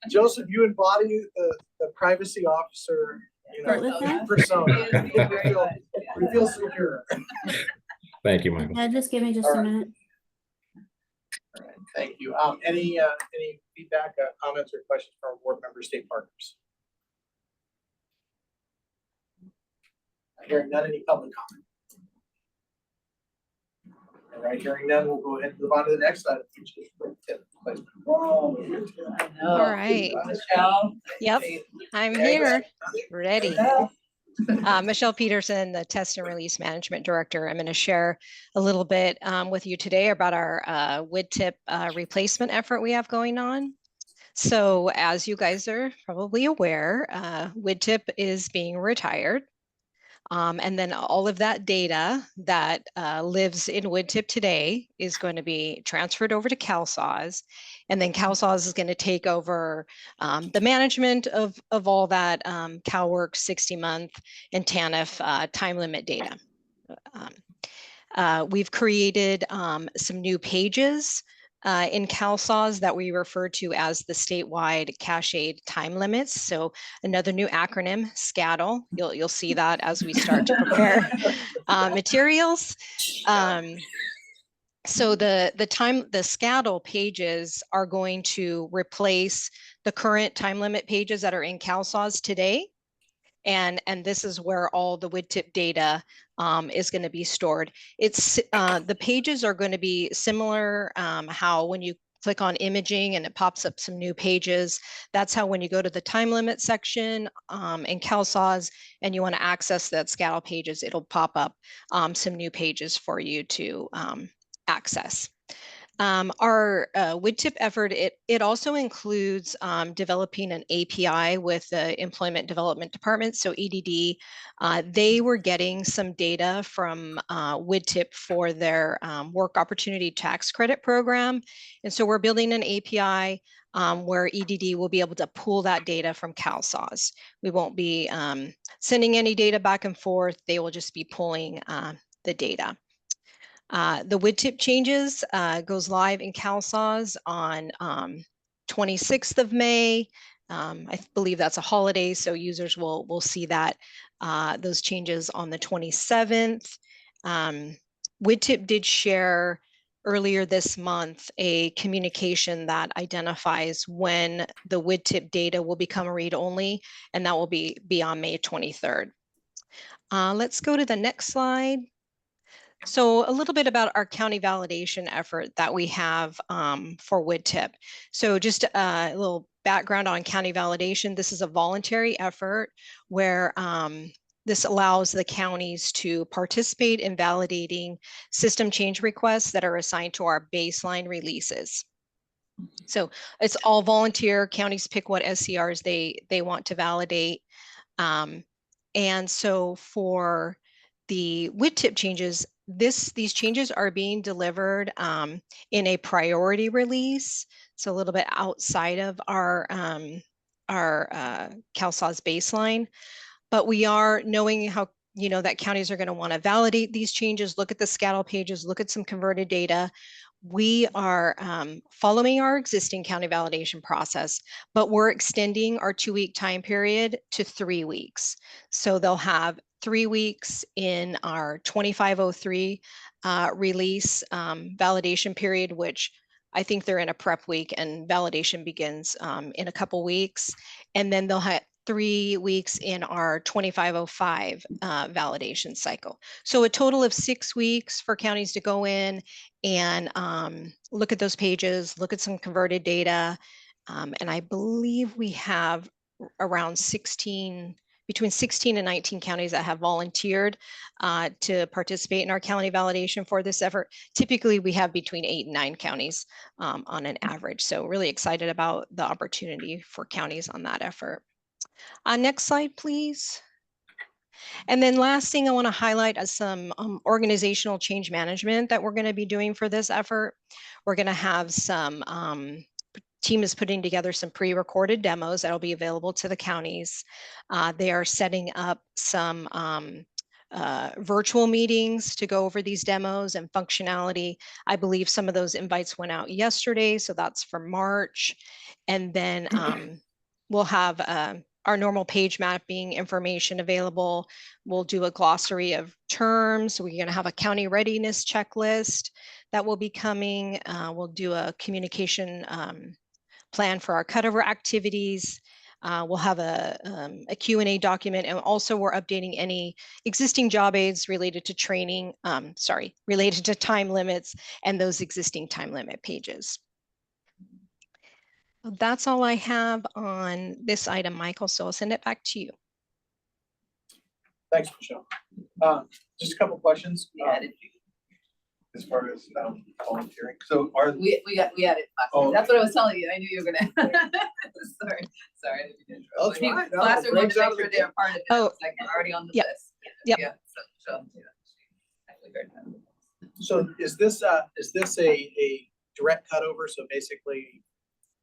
Joseph, you embody the privacy officer, you know, persona. We feel secure. Thank you, Michael. Just give me just a minute. All right, thank you. Any feedback, comments, or questions from our board member state partners? Hearing none. Any public comment? All right, hearing none, we'll go ahead and move on to the next item, which is tip placement. All right. Michelle. Yep, I'm here, ready. Michelle Peterson, the Test and Release Management Director. I'm going to share a little bit with you today about our WIDTIP replacement effort we have going on. So as you guys are probably aware, WIDTIP is being retired. And then all of that data that lives in WIDTIP today is going to be transferred over to CalSAWS. And then CalSAWS is going to take over the management of all that CalWORKS 60-month and TANF time limit data. We've created some new pages in CalSAWS that we refer to as the statewide cache time limits. So another new acronym, SCADL. You'll see that as we start to prepare materials. So the SCADL pages are going to replace the current time limit pages that are in CalSAWS today. And this is where all the WIDTIP data is going to be stored. It's the pages are going to be similar how when you click on imaging and it pops up some new pages, that's how when you go to the time limit section in CalSAWS and you want to access that SCADL pages, it'll pop up some new pages for you to access. Our WIDTIP effort, it also includes developing an API with the Employment Development Department, so EDD. They were getting some data from WIDTIP for their Work Opportunity Tax Credit Program. And so we're building an API where EDD will be able to pull that data from CalSAWS. We won't be sending any data back and forth. They will just be pulling the data. The WIDTIP changes goes live in CalSAWS on 26th of May. I believe that's a holiday, so users will see that those changes on the 27th. WIDTIP did share earlier this month a communication that identifies when the WIDTIP data will become read-only, and that will be on May 23rd. Let's go to the next slide. So a little bit about our county validation effort that we have for WIDTIP. So just a little background on county validation. This is a voluntary effort where this allows the counties to participate in validating system change requests that are assigned to our baseline releases. So it's all volunteer. Counties pick what SCRs they want to validate. And so for the WIDTIP changes, these changes are being delivered in a priority release, so a little bit outside of our CalSAWS baseline. But we are knowing how, that counties are going to want to validate these changes, look at the SCADL pages, look at some converted data. We are following our existing county validation process, but we're extending our 2-week time period to 3 weeks. So they'll have 3 weeks in our 2503 release validation period, which I think they're in a prep week, and validation begins in a couple weeks. And then they'll have 3 weeks in our 2505 validation cycle. So a total of 6 weeks for counties to go in and look at those pages, look at some converted data. And I believe we have around between 16 and 19 counties that have volunteered to participate in our county validation for this effort. Typically, we have between 8 and 9 counties on an average. So really excited about the opportunity for counties on that effort. Next slide, please. And then last thing I want to highlight is some organizational change management that we're going to be doing for this effort. We're going to have some team is putting together some pre-recorded demos that'll be available to the counties. They are setting up some virtual meetings to go over these demos and functionality. I believe some of those invites went out yesterday, so that's for March. And then we'll have our normal page mapping information available. We'll do a glossary of terms. We're going to have a county readiness checklist that will be coming. We'll do a communication plan for our cutover activities. We'll have a Q&A document, and also we're updating any existing job aids related to training, related to time limits and those existing time limit pages. That's all I have on this item, Michael, so I'll send it back to you. Thanks, Michelle. Just a couple questions. As far as volunteering, so are we added classes. That's what I was telling you. I knew you were gonna. sorry. I didn't mean to interrupt. Fine. No, Classroom wanted to make sure they're part of it. Oh, it's like already on the yep. list. Yep. Yeah. So actually very nice. So is this a direct cutover? So basically,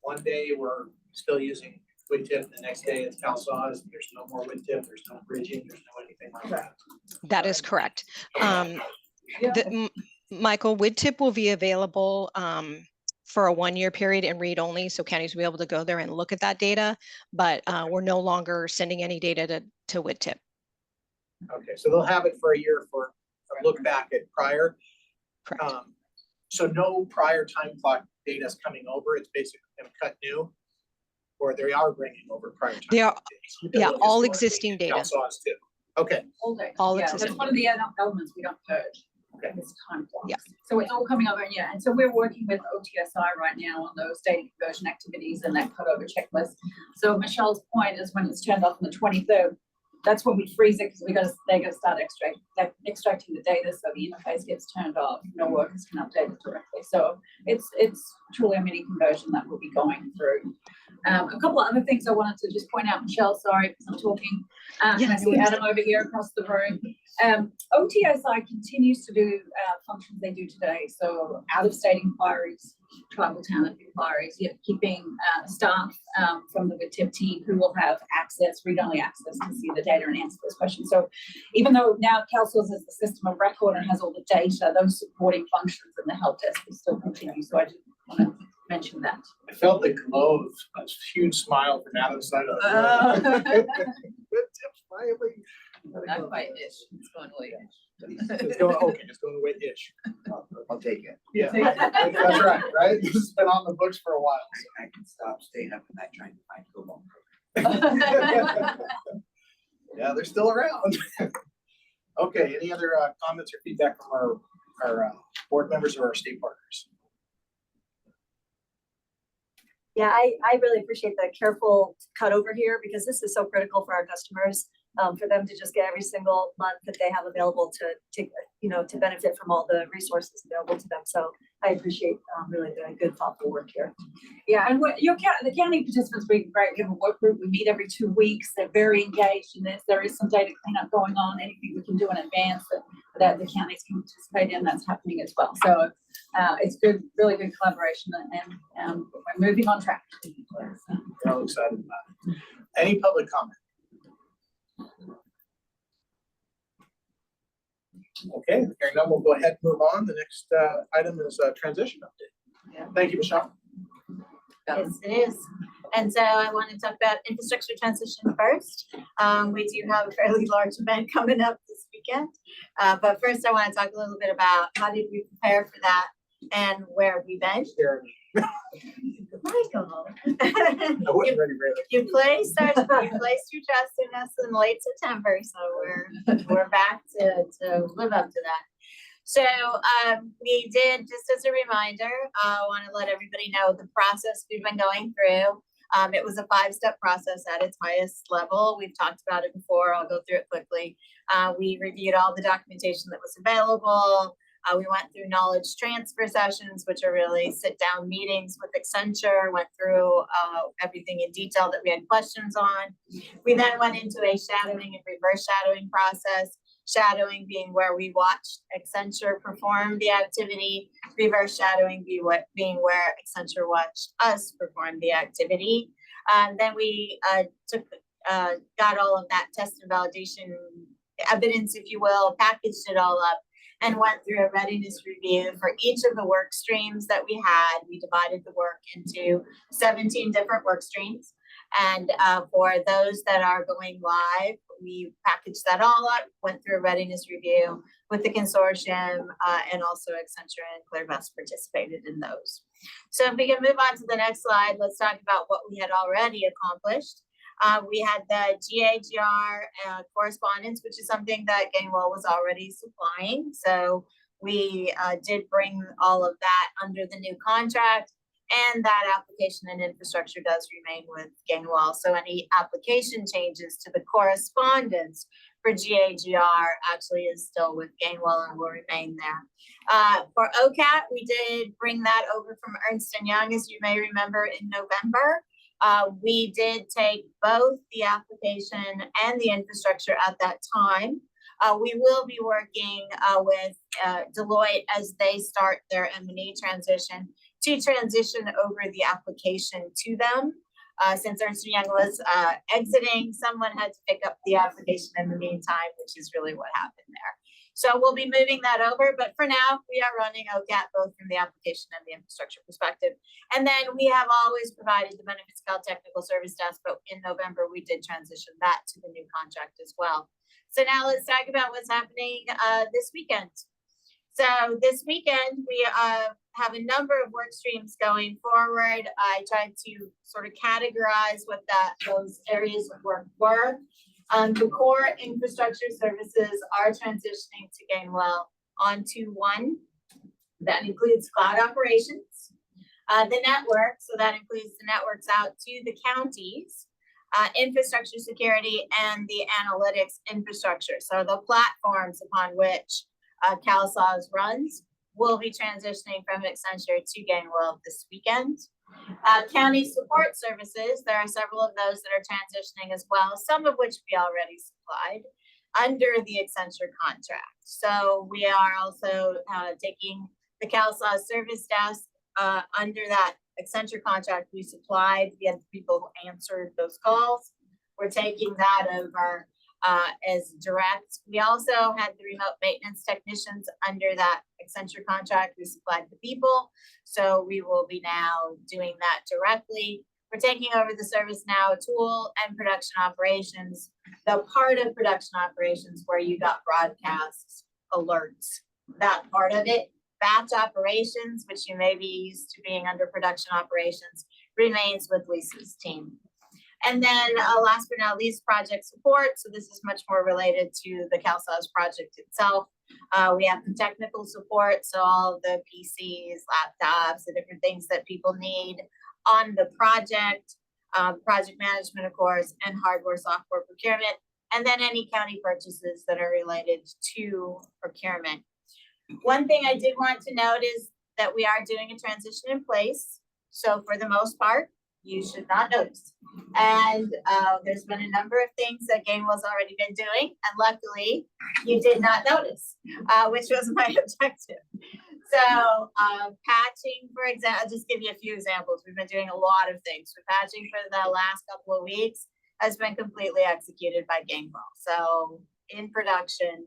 one day we're still using WIDTIP, the next day it's CalSAWS. There's no more WIDTIP. There's no bridging. There's no anything like that. That is correct. Michael, WIDTIP will be available for a 1-year period and read only, so counties will be able to go there and look at that data, but we're no longer sending any data to WIDTIP. Okay, so they'll have it for a year for a look back at prior. Correct. So no prior time clock data is coming over. It's basically going to cut new, or they are bringing over prior time. They are, yeah, all historically, existing data. CalSAWS too. Okay. All Yeah, existing. that's one of the elements we don't purge. Okay. This time clock. Yeah. So it's all coming over, yeah. And so we're working with OTSI right now on those data conversion activities and that cutover checklist. So Michelle's point is when it's turned off on the 23rd, that's when we freeze it, because they gotta start extracting the data, so the interface gets turned off, no workers can update it directly. So it's truly a mini conversion that we'll be going through. A couple of other things I wanted to just point out, Michelle, sorry, because I'm talking, and I do Adam over here across the room. OTSI continues to do functions they do today, so out-of-state inquiries, tribal talent inquiries, yet keeping staff from the WITIP team who will have access, read-only access to see the data and answer those questions. So even though now CalSource is the system of record and has all the data, those supporting functions in the help desk will still continue. So I just want to mention that. I felt the glow of a huge smile from Adam's side of the room. Finally. Not quite ish, it's going way ish. It's going, okay, it's going away ish. I'll take it. Yeah, that's right, right? This has been on the books for a while. I can stop staying up at night trying to find football. Yeah, they're still around. Okay, any other comments or feedback from our board members or our state partners? Yeah, I really appreciate the careful cut over here, because this is so critical for our customers, for them to just get every single month that they have available to benefit from all the resources available to them. So I appreciate really the good thoughtful work here. Yeah, and the county participants being great. We have a work group. We meet every 2 weeks. They're very engaged in this. There is some data cleanup going on. Anything we can do in advance that the counties can participate in, that's happening as well. So it's good, really good collaboration, and we're moving on track. We're all excited about it. Any public comment? Okay, hearing none, we'll go ahead and move on. The next item is a transition update. Yeah. Thank you, Michelle. Yes, it is. And so I want to talk about infrastructure transition first. We do have a fairly large event coming up this weekend. But first I want to talk a little bit about how did we prepare for that and where have we been. Michael. I wasn't ready, really. You placed your trust in us in late September, so we're back to live up to that. So we did, just as a reminder, I want to let everybody know the process we've been going through. It was a 5-step process at its highest level. We've talked about it before. I'll go through it quickly. We reviewed all the documentation that was available. We went through knowledge transfer sessions, which are really sit-down meetings with Accenture, went through everything in detail that we had questions on. We then went into a shadowing and reverse shadowing process. Shadowing being where we watched Accenture perform the activity, reverse shadowing being where Accenture watched us perform the activity. Then we got all of that test and validation evidence, if you will, packaged it all up, and went through a readiness review for each of the work streams that we had. We divided the work into 17 different work streams. And for those that are going live, we packaged that all up, went through a readiness review with the consortium, and also Accenture and ClearVest participated in those. So if we can move on to the next slide, let's talk about what we had already accomplished. We had the GAGR correspondence, which is something that Gainwell was already supplying. So we did bring all of that under the new contract, and that application and infrastructure does remain with Gainwell. So any application changes to the correspondence for GAGR actually is still with Gainwell and will remain there. For OCAT, we did bring that over from Ernst & Young, as you may remember, in November. We did take both the application and the infrastructure at that time. We will be working with Deloitte as they start their M&E transition to transition over the application to them. Since Ernst & Young was exiting, someone had to pick up the application in the meantime, which is really what happened there. So we'll be moving that over, but for now, we are running OCAT both from the application and the infrastructure perspective. And then we have always provided the Benefits Cal Technical Service Desk, but in November, we did transition that to the new contract as well. So now let's talk about what's happening this weekend. So this weekend, we have a number of work streams going forward. I tried to sort of categorize what those areas of work were. The core infrastructure services are transitioning to Gainwell onto one. That includes cloud operations, the network, so that includes the networks out to the counties, infrastructure security, and the analytics infrastructure. So the platforms upon which CalSAWS runs will be transitioning from Accenture to Gainwell this weekend. County support services, there are several of those that are transitioning as well, some of which we already supplied under the Accenture contract. So we are also taking the CalSAWS service desk under that Accenture contract we supplied. We had people who answered those calls. We're taking that over as direct. We also had the remote maintenance technicians under that Accenture contract. We supplied the people, so we will be now doing that directly. We're taking over the ServiceNow tool and production operations, the part of production operations where you got broadcasts, alerts, that part of it. Batch operations, which you may be used to being under production operations, remains with Lisa's team. And then last but not least, project support. So this is much more related to the CalSAWS project itself. We have the technical support, so all of the PCs, laptops, the different things that people need on the project, project management, of course, and hardware, software procurement, and then any county purchases that are related to procurement. One thing I did want to note is that we are doing a transition in place. So for the most part, you should not notice. And there's been a number of things that Gainwell's already been doing, and luckily you did not notice, which was my objective. So patching, for example, I'll just give you a few examples. We've been doing a lot of things. So patching for the last couple of weeks has been completely executed by Gainwell. So in production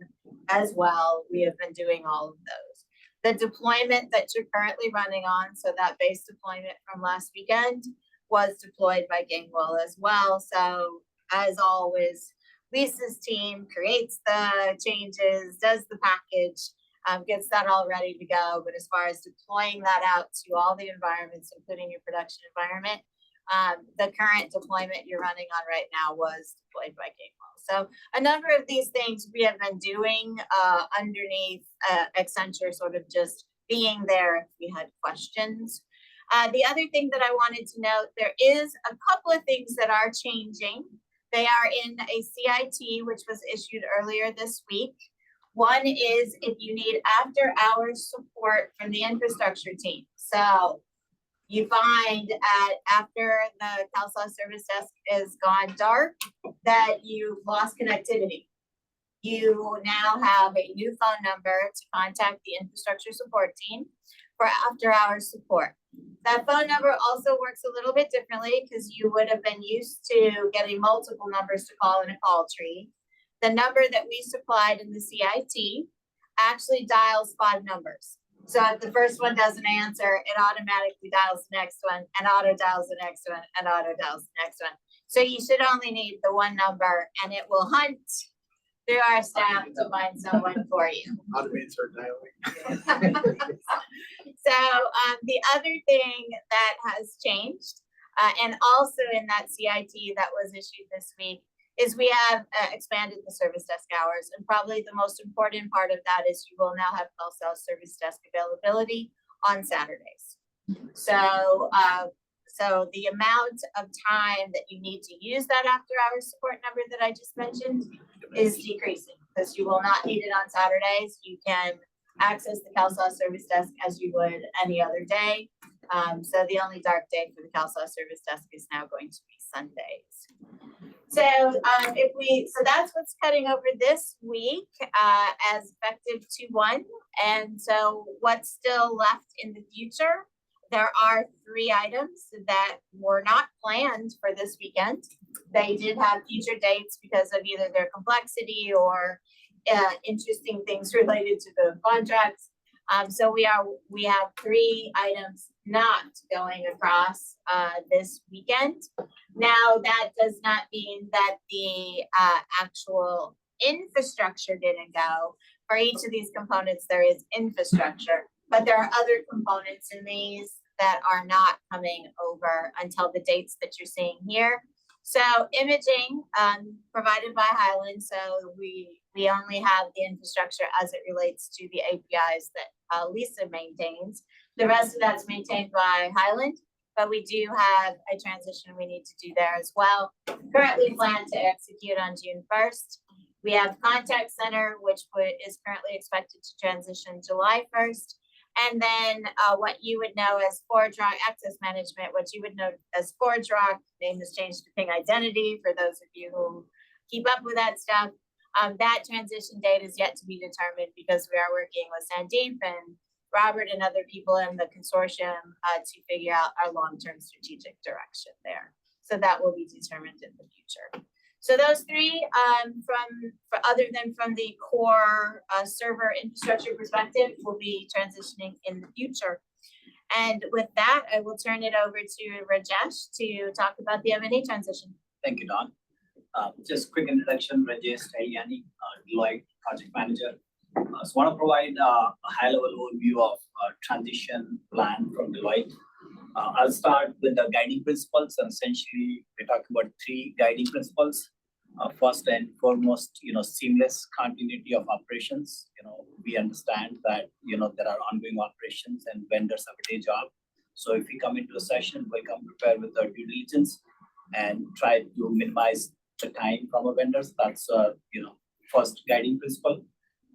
as well, we have been doing all of those. The deployment that you're currently running on, so that base deployment from last weekend, was deployed by Gainwell as well. So as always, Lisa's team creates the changes, does the package, gets that all ready to go. But as far as deploying that out to all the environments, including your production environment, the current deployment you're running on right now was deployed by Gainwell. So a number of these things we have been doing underneath Accenture, sort of just being there if we had questions. The other thing that I wanted to note, there is a couple of things that are changing. They are in a CIT, which was issued earlier this week. One is if you need after hours support from the infrastructure team. So you find after the CalSAWS service desk is gone dark that you've lost connectivity. You now have a new phone number to contact the infrastructure support team for after hours support. That phone number also works a little bit differently because you would have been used to getting multiple numbers to call in a call tree. The number that we supplied in the CIT actually dials 5 numbers. So if the first one doesn't answer, it automatically dials the next one, and auto dials the next one, and auto dials the next one. So you should only need the one number, and it will hunt through our staff to find someone for you. Automated start dialing. So the other thing that has changed, and also in that CIT that was issued this week, is we have expanded the service desk hours. And probably the most important part of that is you will now have CalSAWS service desk availability on Saturdays. So, so the amount of time that you need to use that after hours support number that I just mentioned is decreasing because you will not need it on Saturdays. You can access the CalSAWS service desk as you would any other day. So the only dark day for the CalSAWS service desk is now going to be Sundays. So so that's what's cutting over this week as effective 2/1. And so what's still left in the future, there are 3 items that were not planned for this weekend. They did have future dates because of either their complexity or interesting things related to the contracts. So we have 3 items not going across this weekend. Now that does not mean that the actual infrastructure didn't go. For each of these components, there is infrastructure, but there are other components in these that are not coming over until the dates that you're seeing here. So imaging provided by Highland. So we only have the infrastructure as it relates to the APIs that Lisa maintains. The rest of that's maintained by Highland. but we do have a transition we need to do there as well. Currently planned to execute on June 1st. We have contact center, which is currently expected to transition July 1st. And then what you would know as ForgeRock access management, what you would know as ForgeRock, name has changed to Ping Identity for those of you who keep up with that stuff. That transition date is yet to be determined because we are working with Sandeep and Robert and other people in the consortium to figure out our long-term strategic direction there. So that will be determined in the future. So those three, other than from the core server infrastructure perspective, will be transitioning in the future. And with that, I will turn it over to Rajesh to talk about the M&A transition. Thank you, Don. Just quick introduction, Rajesh Tailiani, Deloitte project manager. So want to provide a high-level overview of transition plan from Deloitte. I'll start with the guiding principles, and essentially we're talking about 3 guiding principles. First and foremost, seamless continuity of operations. We understand that there are ongoing operations and vendors have a day job. So if we come into a session, we'll come prepared with our due diligence and try to minimize the time from our vendors. That's first guiding principle.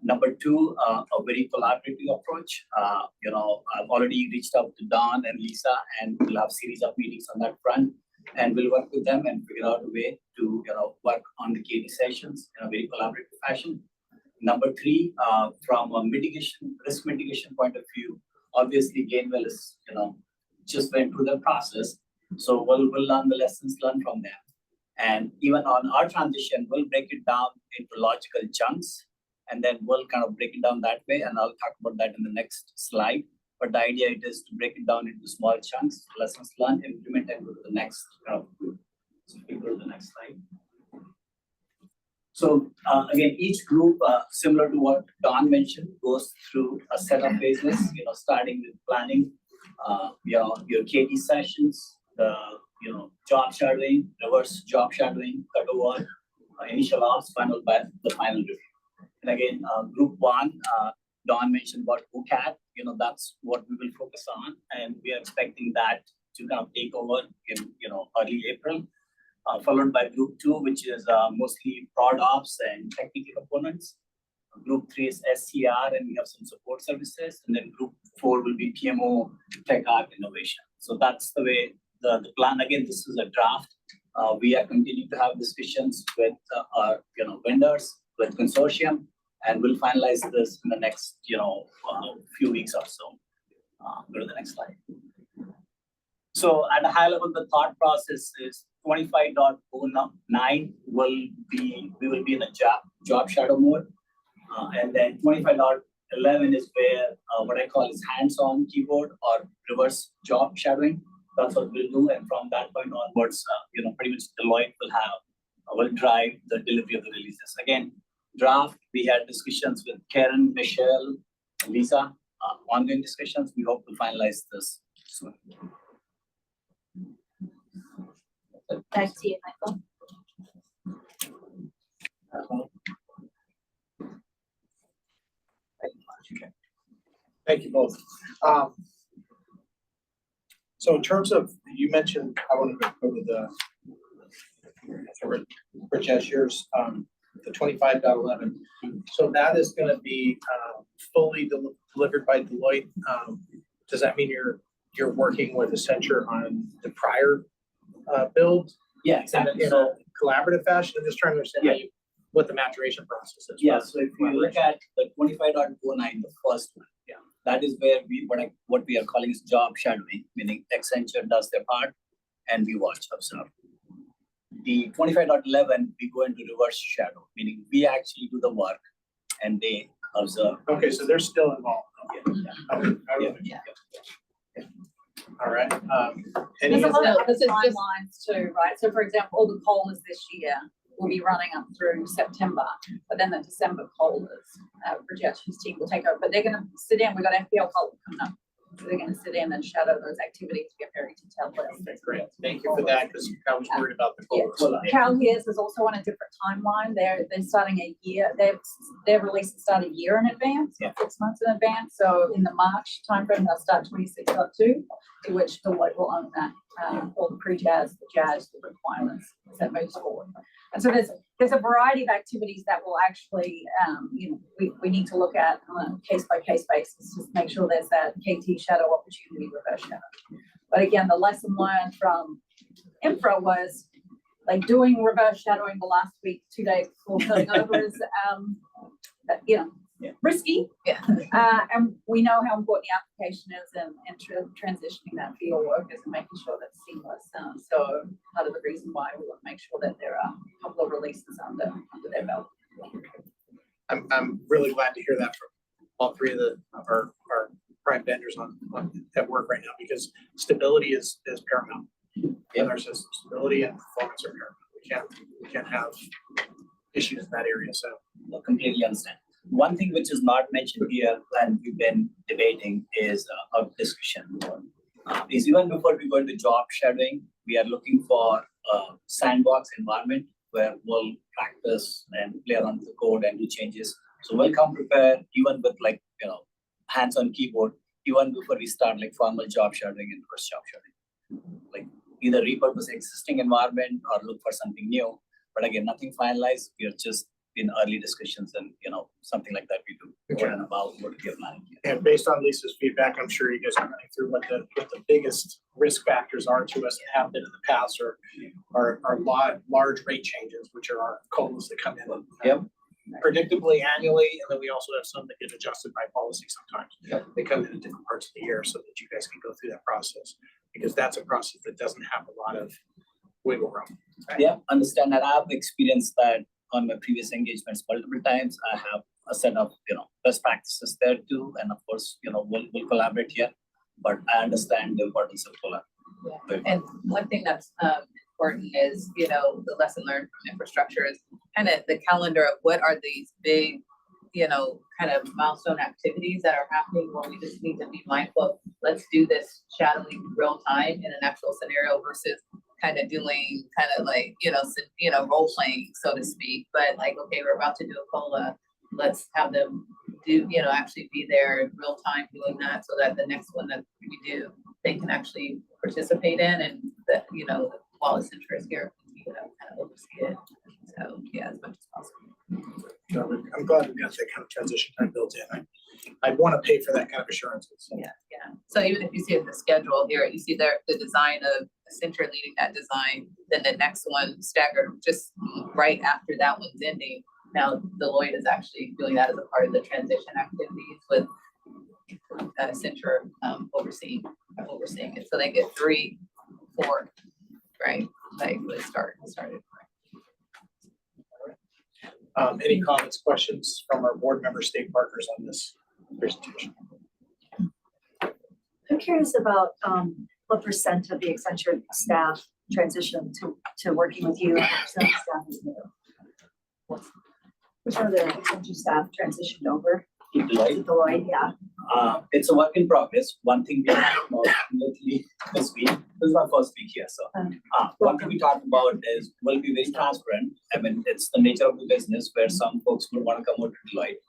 Number 2, a very collaborative approach. I've already reached out to Don and Lisa, and we'll have series of meetings on that front, and we'll work with them and figure out a way to work on the KD sessions in a very collaborative fashion. Number 3, from a risk mitigation point of view, obviously Gainwell is just went through the process, so we'll learn the lessons learned from them. And even on our transition, we'll break it down into logical chunks, and then we'll kind of break it down that way, and I'll talk about that in the next slide. But the idea it is to break it down into small chunks, lessons learned, implement, and go to the next group. So we go to the next slide. So again, each group, similar to what Don mentioned, goes through a set of phases, starting with planning, your KD sessions, the job shadowing, reverse job shadowing, cutover, initial ops, final review. And again, group 1, Don mentioned about OCAT, that's what we will focus on, and we are expecting that to kind of take over in early April, followed by group 2, which is mostly prod ops and technical components. Group 3 is SCR, and we have some support services, and then group 4 will be PMO, tech art, innovation. So that's the way the plan. Again, this is a draft. We are continuing to have discussions with our vendors, with consortium, and we'll finalize this in the next few weeks or so. Go to the next slide. So at a high level, the thought process is 25.09 we will be in a job shadow mode, and then 25.11 is where what I call is hands-on keyboard or reverse job shadowing. That's what we'll do, and from that point onwards, pretty much Deloitte will drive the delivery of the releases. Again, draft, we had discussions with Karen, Michelle, Lisa, ongoing discussions. We hope to finalize this soon. Back to you, Michael. Thank you both. So in terms of, you mentioned, I want to go to Rajesh, yours, the 25.11. So that is going to be fully delivered by Deloitte. Does that mean you're working with Accenture on the prior build? Yeah, exactly. In a collaborative fashion? I'm just trying to understand what the maturation process is. Yeah, so if you look at the 25.09, the first one, that is where what we are calling is job shadowing, meaning Accenture does their part and we watch, observe. The 25.11, we go into reverse shadow, meaning we actually do the work and they observe. Okay, so they're still involved. All right. There's a lot of other timelines too, right? So for example, all the pollers this year will be running up through September, but then the December pollers, Rajesh's team will take over, but they're going to sit down. We've got FPL poll coming up So they're gonna sit in and shadow those activities, get very detailed list. That's great. Thank you for that, because I was worried about the goals. Cal Gears is also on a different timeline. They're starting a year, their releases start a year in advance, 6 months in advance. So in the March timeframe, they'll start 26.2, to which Deloitte will own that, all the pre-jazz, the jazz, the requirements that moves forward. And so there's a variety of activities that will actually, we need to look at on a case by case basis, just make sure there's that KT shadow opportunity, reverse shadow. But again, the lesson learned from Infra was like doing reverse shadowing the last week, 2 days before going over is, risky. Yeah. And we know how important the application is and transitioning that for your workers and making sure that's seamless. So part of the reason why we want to make sure that there are a couple of releases under their belt. I'm really glad to hear that from all three of our prime vendors at work right now, because stability is paramount. In our system, stability and performance are paramount. We can't have issues in that area. So I completely understand. One thing which is not mentioned here and we've been debating is our discussion. Is even before we go into job shadowing, we are looking for a sandbox environment where we'll practice and play around with the code and do changes. So we'll come prepared even with hands on keyboard, even before we start like formal job shadowing and first job shadowing. Like either repurpose existing environment or look for something new. But again, nothing finalized. We are just in early discussions and something like that we do over and about what we are planning. And based on Lisa's feedback, I'm sure you guys are running through what the biggest risk factors are to us and have been in the past, or large rate changes, which are our COLAs that come in predictably annually, and then we also have some that get adjusted by policy sometimes. They come in at different parts of the year so that you guys can go through that process, because that's a process that doesn't have a lot of wiggle room. Right? Yeah, understand that. I've experienced that on my previous engagements multiple times. I have a set of best practices there too, and of course we'll collaborate here. But I understand the importance of collaboration. Yeah. And one thing that's important is the lesson learned from infrastructure is kind of the calendar of what are these big kind of milestone activities that are happening where we just need to be mindful of, let's do this shadowing real time in an actual scenario versus kind of doing kind of like, role playing, so to speak. But like, okay, we're about to do a COLA. Let's have them do, actually be there in real time doing that so that the next one that we do, they can actually participate in, and that, while it's interest here, kind of oversee it. So yeah, as much as possible. So I'm glad we got that kind of transition time built in. I'd want to pay for that kind of assurance. So. Yeah. So even if you see the schedule here, you see there the design of Accenture leading that design, then the next one staggered just right after that one's ending. Now Deloitte is actually doing that as a part of the transition activities with Accenture overseeing it. So they get 3, 4, right? Like they started. Any comments, questions from our board member state partners on this presentation? I'm curious about what percent of the Accenture staff transition to working with you, and what percent of staff is new? Which one of the Accenture staff transitioned over? Deloitte, yeah. It's a work in progress. One thing we talked about lately this week, this is my first week here. So one thing we talked about is we'll be very transparent. I mean, it's the nature of the business where some folks would want to come over to Deloitte.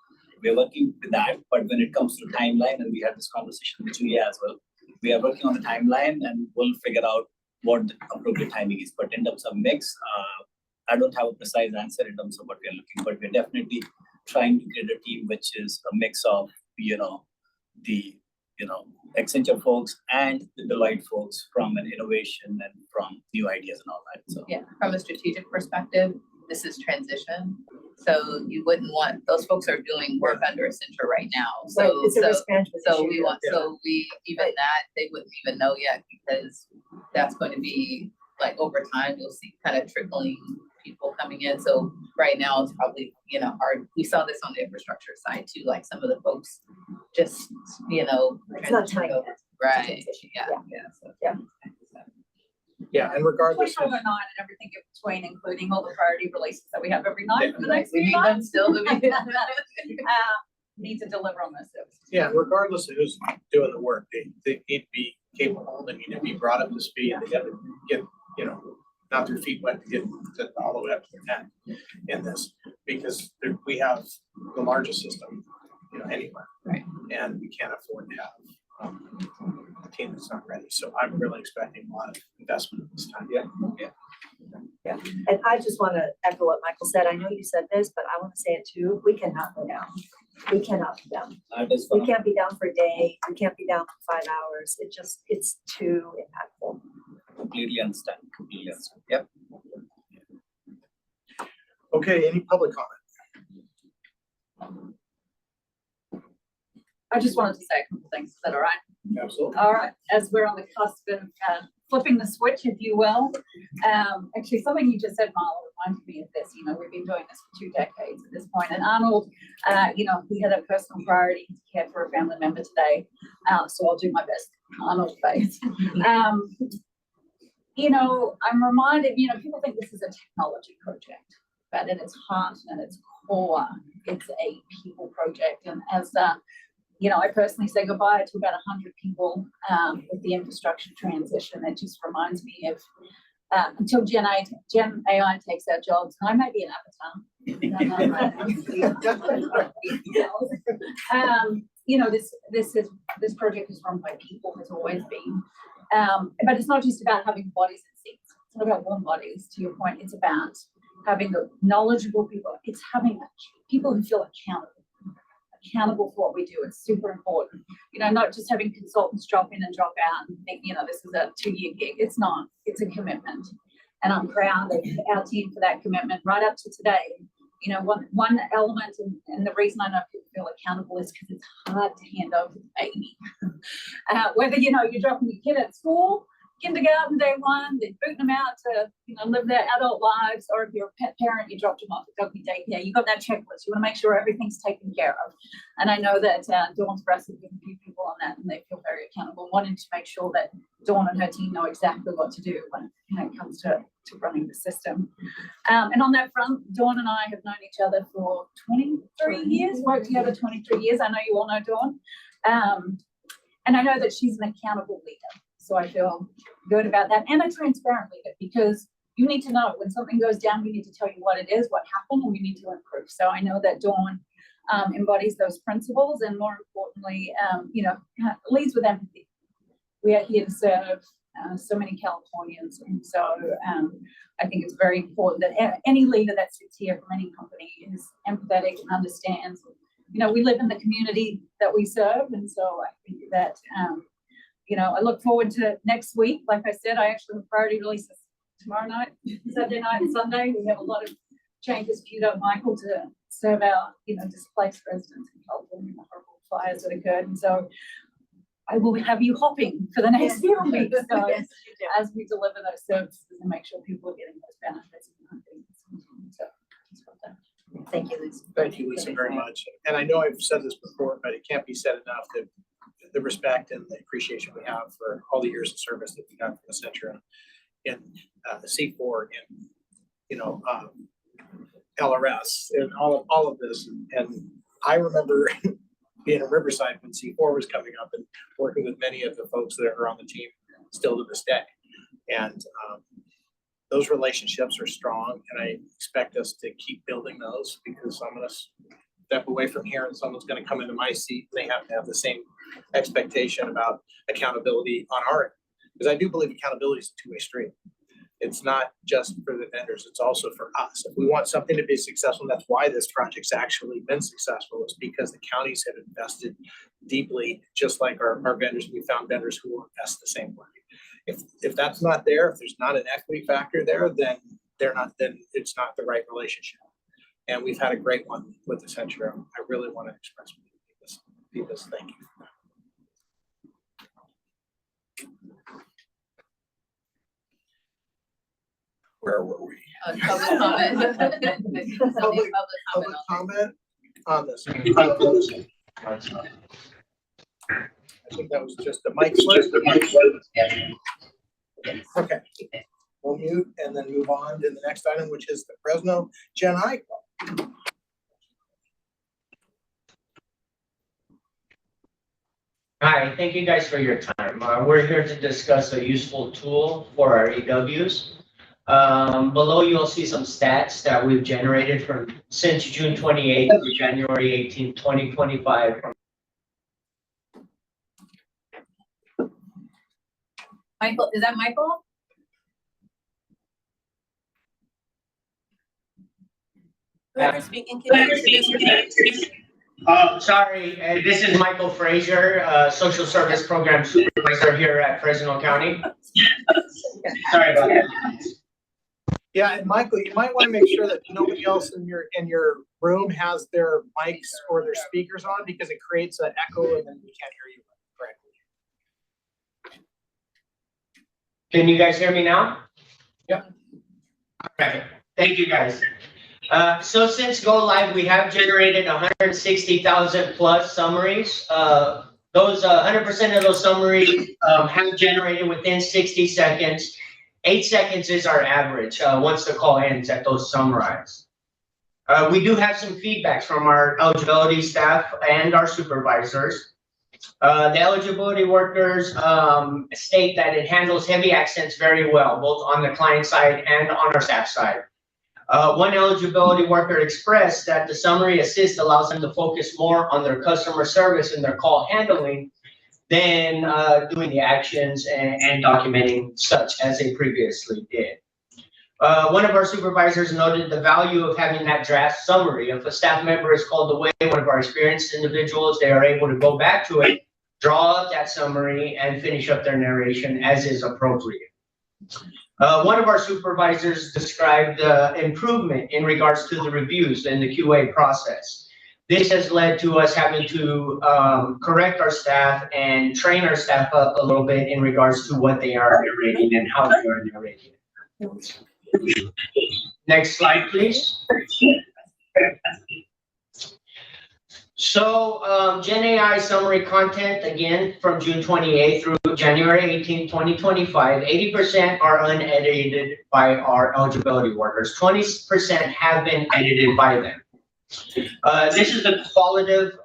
We're working with that, but when it comes to timeline, and we had this conversation with Julia as well, we are working on the timeline and we'll figure out what the appropriate timing is. But in terms of mix, I don't have a precise answer in terms of what we're looking, but we're definitely trying to create a team which is a mix of, the Accenture folks and the Deloitte folks from an innovation and from new ideas and all that. So yeah, from a strategic perspective, this is transition. So you wouldn't want, those folks are doing work under Accenture right now. So, right. It's a risk management issue. Even that, they wouldn't even know yet, because that's going to be like over time, you'll see kind of trickling people coming in. So right now it's probably, hard. We saw this on the infrastructure side too, like some of the folks just, it's not time yet. Right. Yeah, and regardless of 2009 and everything in between, including all the priority releases that we have every night for the next we few need them months. still to be. need to deliver on those services. Yeah, regardless of who's doing the work, they need to be capable, they need to be brought up to speed, they gotta get, you know, not their feet wet to get to all the way up to their neck in this, because we have the largest system, you know, anywhere. Right. And we can't afford to have a team that's not ready, so I'm really expecting a lot of investment this time. Yeah. Yeah, and I just want to echo what Michael said. I know you said this, but I want to say it too. We cannot go down. We cannot be down. We can't be down for a day. We can't be down for 5 hours. It's too impactful. Completely understand, completely understand. Yep. Okay, any public comment? I just wanted to say a couple things. Is that all right? Absolutely. All right, as we're on the cusp of flipping the switch, if you will. Actually, something you just said, Marla, reminded me of this. You know, we've been doing this for 2 decades at this point. And Arnold, you know, he had a personal priority to care for a family member today. So I'll do my best. Arnold face. You know, I'm reminded, you know, people think this is a technology project, but at its heart and its core, it's a people project. And as you know, I personally say goodbye to about 100 people with the infrastructure transition. It just reminds me of until Gen AI takes our jobs, and I may be an avatar. You know, this project is run by people, has always been. But it's not just about having bodies and seats. It's not about warm bodies. To your point, it's about having the knowledgeable people. It's having people who feel accountable for what we do. It's super important. You know, not just having consultants drop in and drop out and think, you know, this is a 2-year gig. It's not. It's a commitment. And I'm proud of our team for that commitment right up to today. You know, one element, and the reason I know people feel accountable is because it's hard to hand over the baby. Whether, you know, you're dropping your kid at school, kindergarten day 1, they're booting them out to, you know, live their adult lives, or if you're a pet parent, you dropped them off at doggy daycare. You've got that checklist. You want to make sure everything's taken care of. And I know that Dawn's breast has been a few people on that, and they feel very accountable, wanting to make sure that Dawn and her team know exactly what to do when it comes to running the system. And on that front, Dawn and I have known each other for 23 years, worked together 23 years. I know you all know Dawn. And I know that she's an accountable leader. So I feel good about that, and a transparent leader, because you need to know when something goes down, we need to tell you what it is, what happened, and we need to improve. So I know that Dawn embodies those principles, and more importantly, you know, leads with empathy. We are here to serve so many Californians, and so I think it's very important that any leader that sits here from any company is empathetic and understands. You know, we live in the community that we serve, and so I think that you know, I look forward to next week. Like I said, I actually have priority releases tomorrow night, Saturday night, and Sunday. We have a lot of changes queued up, Michael, to serve our, you know, displaced residents in California, the horrible fires that occurred. And so I will have you hopping for the next few weeks. So as we deliver those services and make sure people are getting those benefits. So, thank you, Lisa. Thank you, Lisa, very much. And I know I've said this before, but it can't be said enough that the respect and the appreciation we have for all the years of service that we got from the Centura in the C4 and, you know, LRS and all of this. And I remember being in Riverside when C4 was coming up and working with many of the folks that are on the team still to this day. And those relationships are strong, and I expect us to keep building those, because I'm going to step away from here and someone's going to come into my seat, and they have to have the same expectation about accountability on our end. Because I do believe accountability is a two-way street. It's not just for the vendors, it's also for us. If we want something to be successful, and that's why this project's actually been successful, is because the counties have invested deeply, just like our vendors. We found vendors who will invest the same way. If that's not there, if there's not an equity factor there, then then it's not the right relationship. And we've had a great one with the Centura. I really want to express people's thank you for that. Where were we? Public comment. Public comment on this. I think that was just a mic slip. Okay, we'll mute and then move on to the next item, which is the Fresno Gen I. Hi, thank you guys for your time. We're here to discuss a useful tool for our EWs. Below you'll see some stats that we've generated since June 28th to January 18th, 2025. Michael, is that Michael? Whoever's speaking, can you introduce yourself? Sorry, this is Michael Frazier, Social Service Program Supervisor here at Fresno County. Sorry about that. Yeah, and Michael, you might want to make sure that nobody else in your room has their mics or their speakers on, because it creates an echo and then we can't hear you correctly. Can you guys hear me now? Yep. Okay, thank you guys. So since go live, we have generated 160,000 plus summaries. Those 100% of those summaries have generated within 60 seconds. 8 seconds is our average once the call ends at those summarized. We do have some feedbacks from our eligibility staff and our supervisors. The eligibility workers state that it handles heavy accents very well, both on the client side and on our staff side. One eligibility worker expressed that the summary assist allows them to focus more on their customer service and their call handling than doing the actions and documenting such as they previously did. One of our supervisors noted the value of having that draft summary. If a staff member is called away, one of our experienced individuals, they are able to go back to it, draw up that summary, and finish up their narration as is appropriate. One of our supervisors described improvement in regards to the reviews and the QA process. This has led to us having to correct our staff and train our staff up a little bit in regards to what they are narrating and how they are narrating. Next slide, please. So Gen AI summary content, again, from June 28th through January 18th, 2025, 80% are unedited by our eligibility workers. 20% have been edited by them. This is the qualitative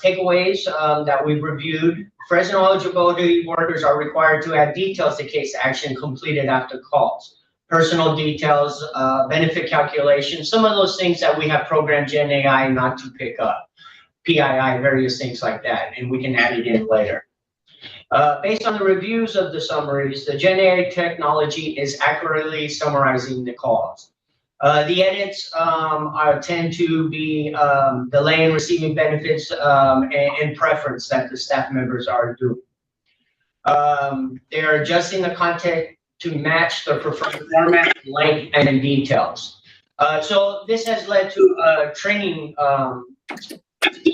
takeaways that we've reviewed. Fresno eligibility workers are required to add details to case action completed after calls. Personal details, benefit calculations, some of those things that we have programmed Gen AI not to pick up. PII, various things like that, and we can add it in later. Based on the reviews of the summaries, the Gen AI technology is accurately summarizing the calls. The edits tend to be delay in receiving benefits and preference that the staff members are doing. They are adjusting the content to match the preferred format, length, and details. So this has led to training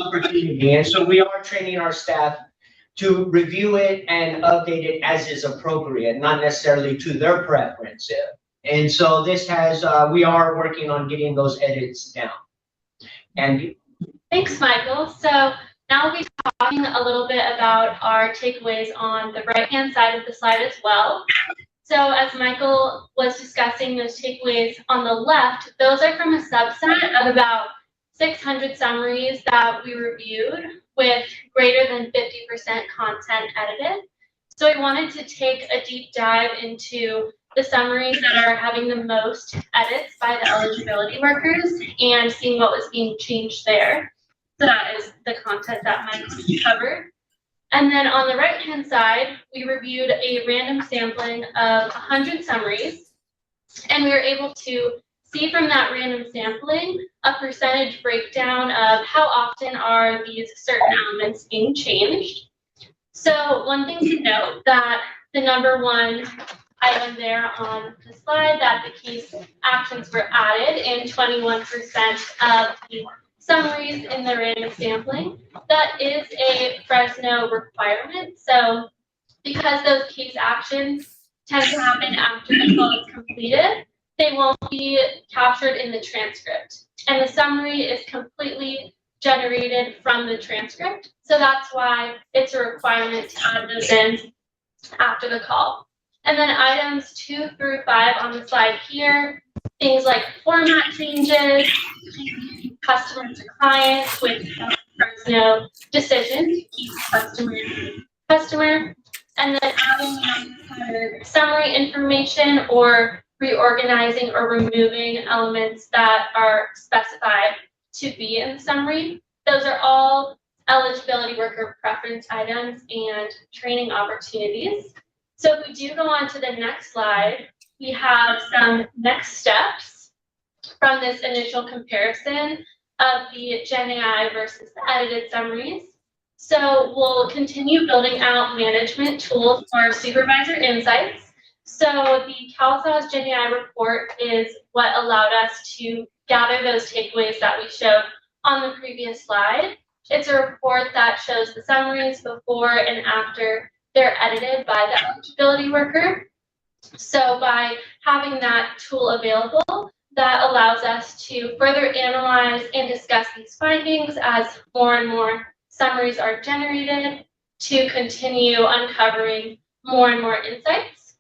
opportunity, and so we are training our staff to review it and update it as is appropriate, not necessarily to their preference. And so this has, we are working on getting those edits down. And thanks, Michael. So now we'll be talking a little bit about our takeaways on the right-hand side of the slide as well. So as Michael was discussing those takeaways on the left, those are from a subset of about 600 summaries that we reviewed with greater than 50% content edited. So I wanted to take a deep dive into the summaries that are having the most edits by the eligibility workers and seeing what was being changed there. So that is the content that Michael covered. And then on the right-hand side, we reviewed a random sampling of 100 summaries, and we were able to see from that random sampling a percentage breakdown of how often are these certain elements being changed. So one thing to note that the number one item there on the slide, that the case actions were added in 21% of the summaries in the random sampling. That is a Fresno requirement. So because those case actions tend to happen after the call is completed, they won't be captured in the transcript. And the summary is completely generated from the transcript. So that's why it's a requirement to add those in after the call. And then items 2 through 5 on the slide here, things like format changes, customer to client with Fresno decision to keep customer, and then adding either summary information or reorganizing or removing elements that are specified to be in the summary. Those are all eligibility worker preference items and training opportunities. So if we do go on to the next slide, we have some next steps from this initial comparison of the Gen AI versus the edited summaries. So we'll continue building out management tools for supervisor insights. So the CalSAWS Gen AI report is what allowed us to gather those takeaways that we showed on the previous slide. It's a report that shows the summaries before and after they're edited by the eligibility worker. So by having that tool available, that allows us to further analyze and discuss these findings as more and more summaries are generated to continue uncovering more and more insights.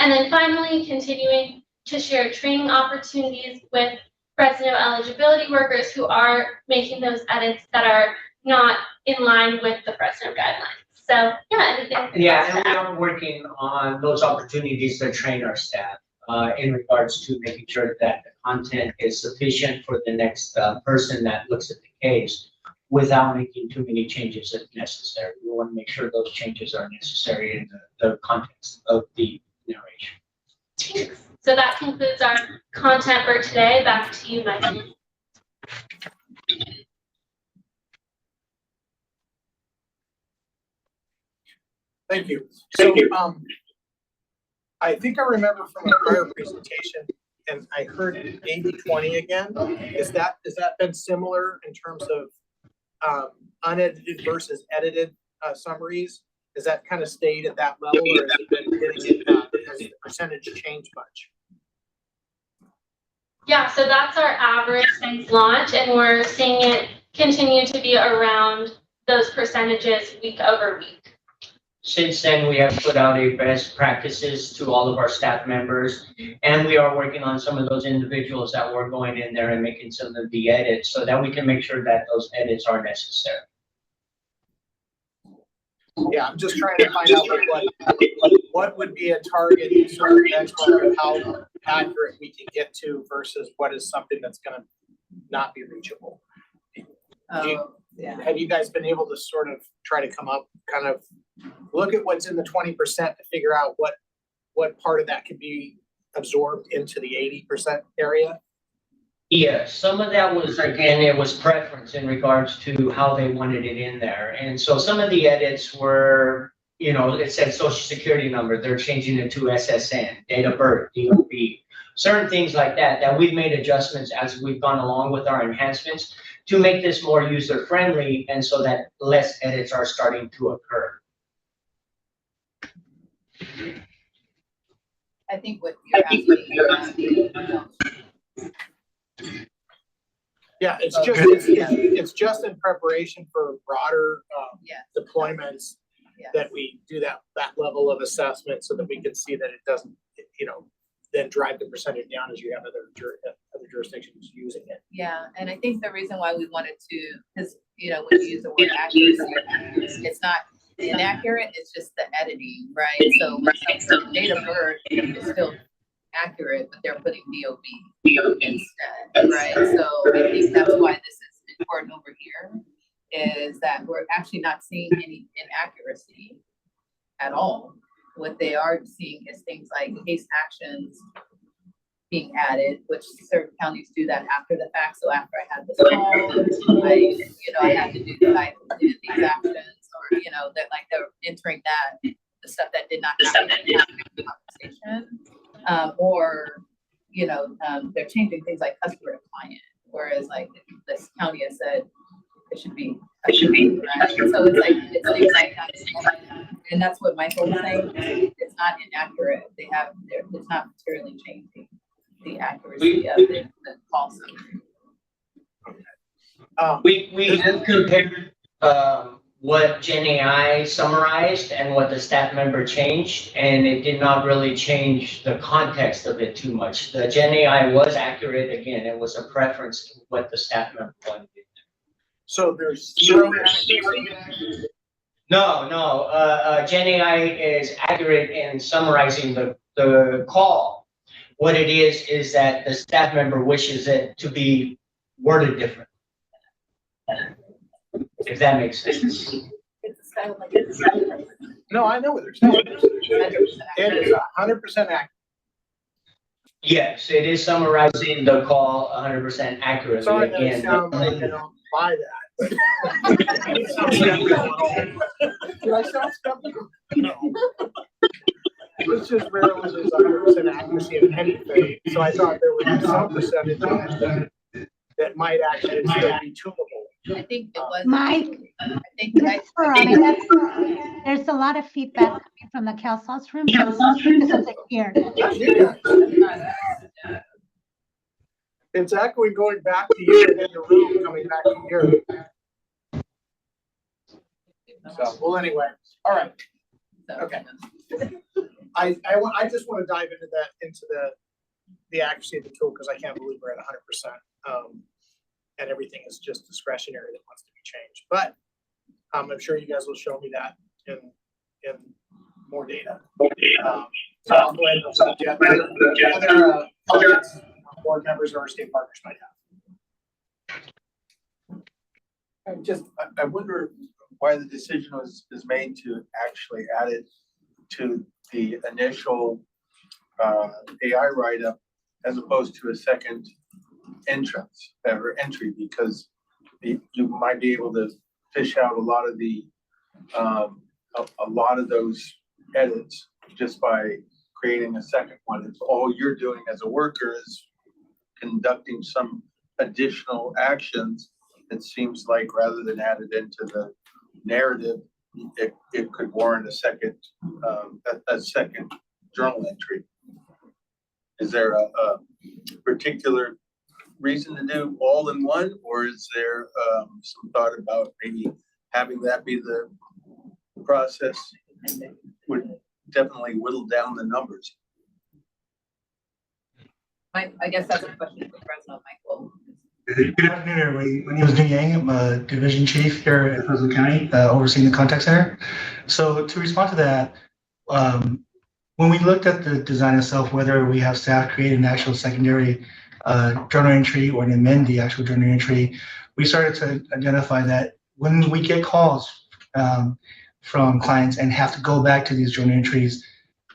And then finally, continuing to share training opportunities with Fresno eligibility workers who are making those edits that are not in line with the Fresno guidelines. So yeah, anything? Yeah, and we are working on those opportunities to train our staff in regards to making sure that the content is sufficient for the next person that looks at the case without making too many changes if necessary. We want to make sure those changes are necessary in the context of the narration. Thanks. So that concludes our content for today. Back to you, Michael. Thank you. So, I think I remember from a prior presentation, and I heard 80-20 again. Is that been similar in terms of unedited versus edited summaries? Has that kind of stayed at that level, or has it been getting has the percentage changed much? Yeah, so that's our average since launch, and we're seeing it continue to be around those percentages week over week. Since then, we have put out a best practices to all of our staff members, and we are working on some of those individuals that were going in there and making some of the edits so that we can make sure that those edits are necessary. Yeah, I'm just trying to find out what would be a target sort of benchmark of how accurate we can get to versus what is something that's going to not be reachable. Have you guys been able to sort of try to come up, kind of look at what's in the 20% to figure out what part of that could be absorbed into the 80% area? Yeah, some of that was, again, it was preference in regards to how they wanted it in there. And so some of the edits were, you know, it said social security number, they're changing it to SSN, date of birth, DOB, certain things like that, that we've made adjustments as we've gone along with our enhancements to make this more user friendly and so that less edits are starting to occur. I think what you're asking. Yeah, it's just in preparation for broader deployments that we do that level of assessment so that we can see that it doesn't, you know, then drive the percentage down as you have other jurisdictions using it. Yeah, and I think the reason why we wanted to, because you know, when you use the word accuracy, it's not inaccurate, it's just the editing, right? So date of birth is still accurate, but they're putting DOB instead, right? So I think that's why this is important over here, is that we're actually not seeing any inaccuracy at all. What they are seeing is things like case actions being added, which certain counties do that after the fact. So after I had this call, I had to do these actions, or that they're entering that the stuff that did not happen in the conversation, or they're changing things like customer to client, whereas like this county has said it should be right? So it's things like that, and that's what Michael was saying. It's not inaccurate. It's not materially changing the accuracy of the call summary. We have compared what Gen AI summarized and what the staff member changed, and it did not really change the context of it too much. The Gen AI was accurate. Again, it was a preference to what the staff member wanted. So there's zero inaccuracy? No, Gen AI is accurate in summarizing the call. What it is that the staff member wishes it to be worded different. If that makes sense. No, I know what they're saying. It is 100% accurate. Yes, it is summarizing the call 100% accurately. Sorry that it Again, sounds like I don't buy that. Do I sound skeptical? No. It's just rare when there's 100% accuracy in anything, so I thought there would be some percentage of it that might actually still be tunable. I think it was. Mike, I think Ms. I Veronica, there's a lot of feedback coming from the CalSouth room. Here. That's you guys. It's echoing going back to you and then the room coming back to you. So, well, anyway, all right. Okay. I just want to dive into the accuracy of the tool because I can't believe we're at 100%. And everything is just discretionary that wants to be changed. But I'm sure you guys will show me that in more data. So I'll go ahead and suggest other comments board members or our state partners might have. I wonder why the decision is made to actually add it to the initial AI write-up as opposed to a second entrance or entry, because you might be able to fish out a lot of the a lot of those edits just by creating a second one. If all you're doing as a worker is conducting some additional actions, it seems like rather than add it into the narrative, it could warrant a second journal entry. Is there a particular reason to do all in one, or is there some thought about maybe having that be the process? Would definitely whittle down the numbers. I guess that's a question for President Michael. Good afternoon, everybody. My name is Vin Yang. I'm a division chief here at Fresno County, overseeing the contact center. So to respond to that, when we looked at the design itself, whether we have staff create an actual secondary journal entry or amend the actual journal entry, we started to identify that when we get calls from clients and have to go back to these journal entries,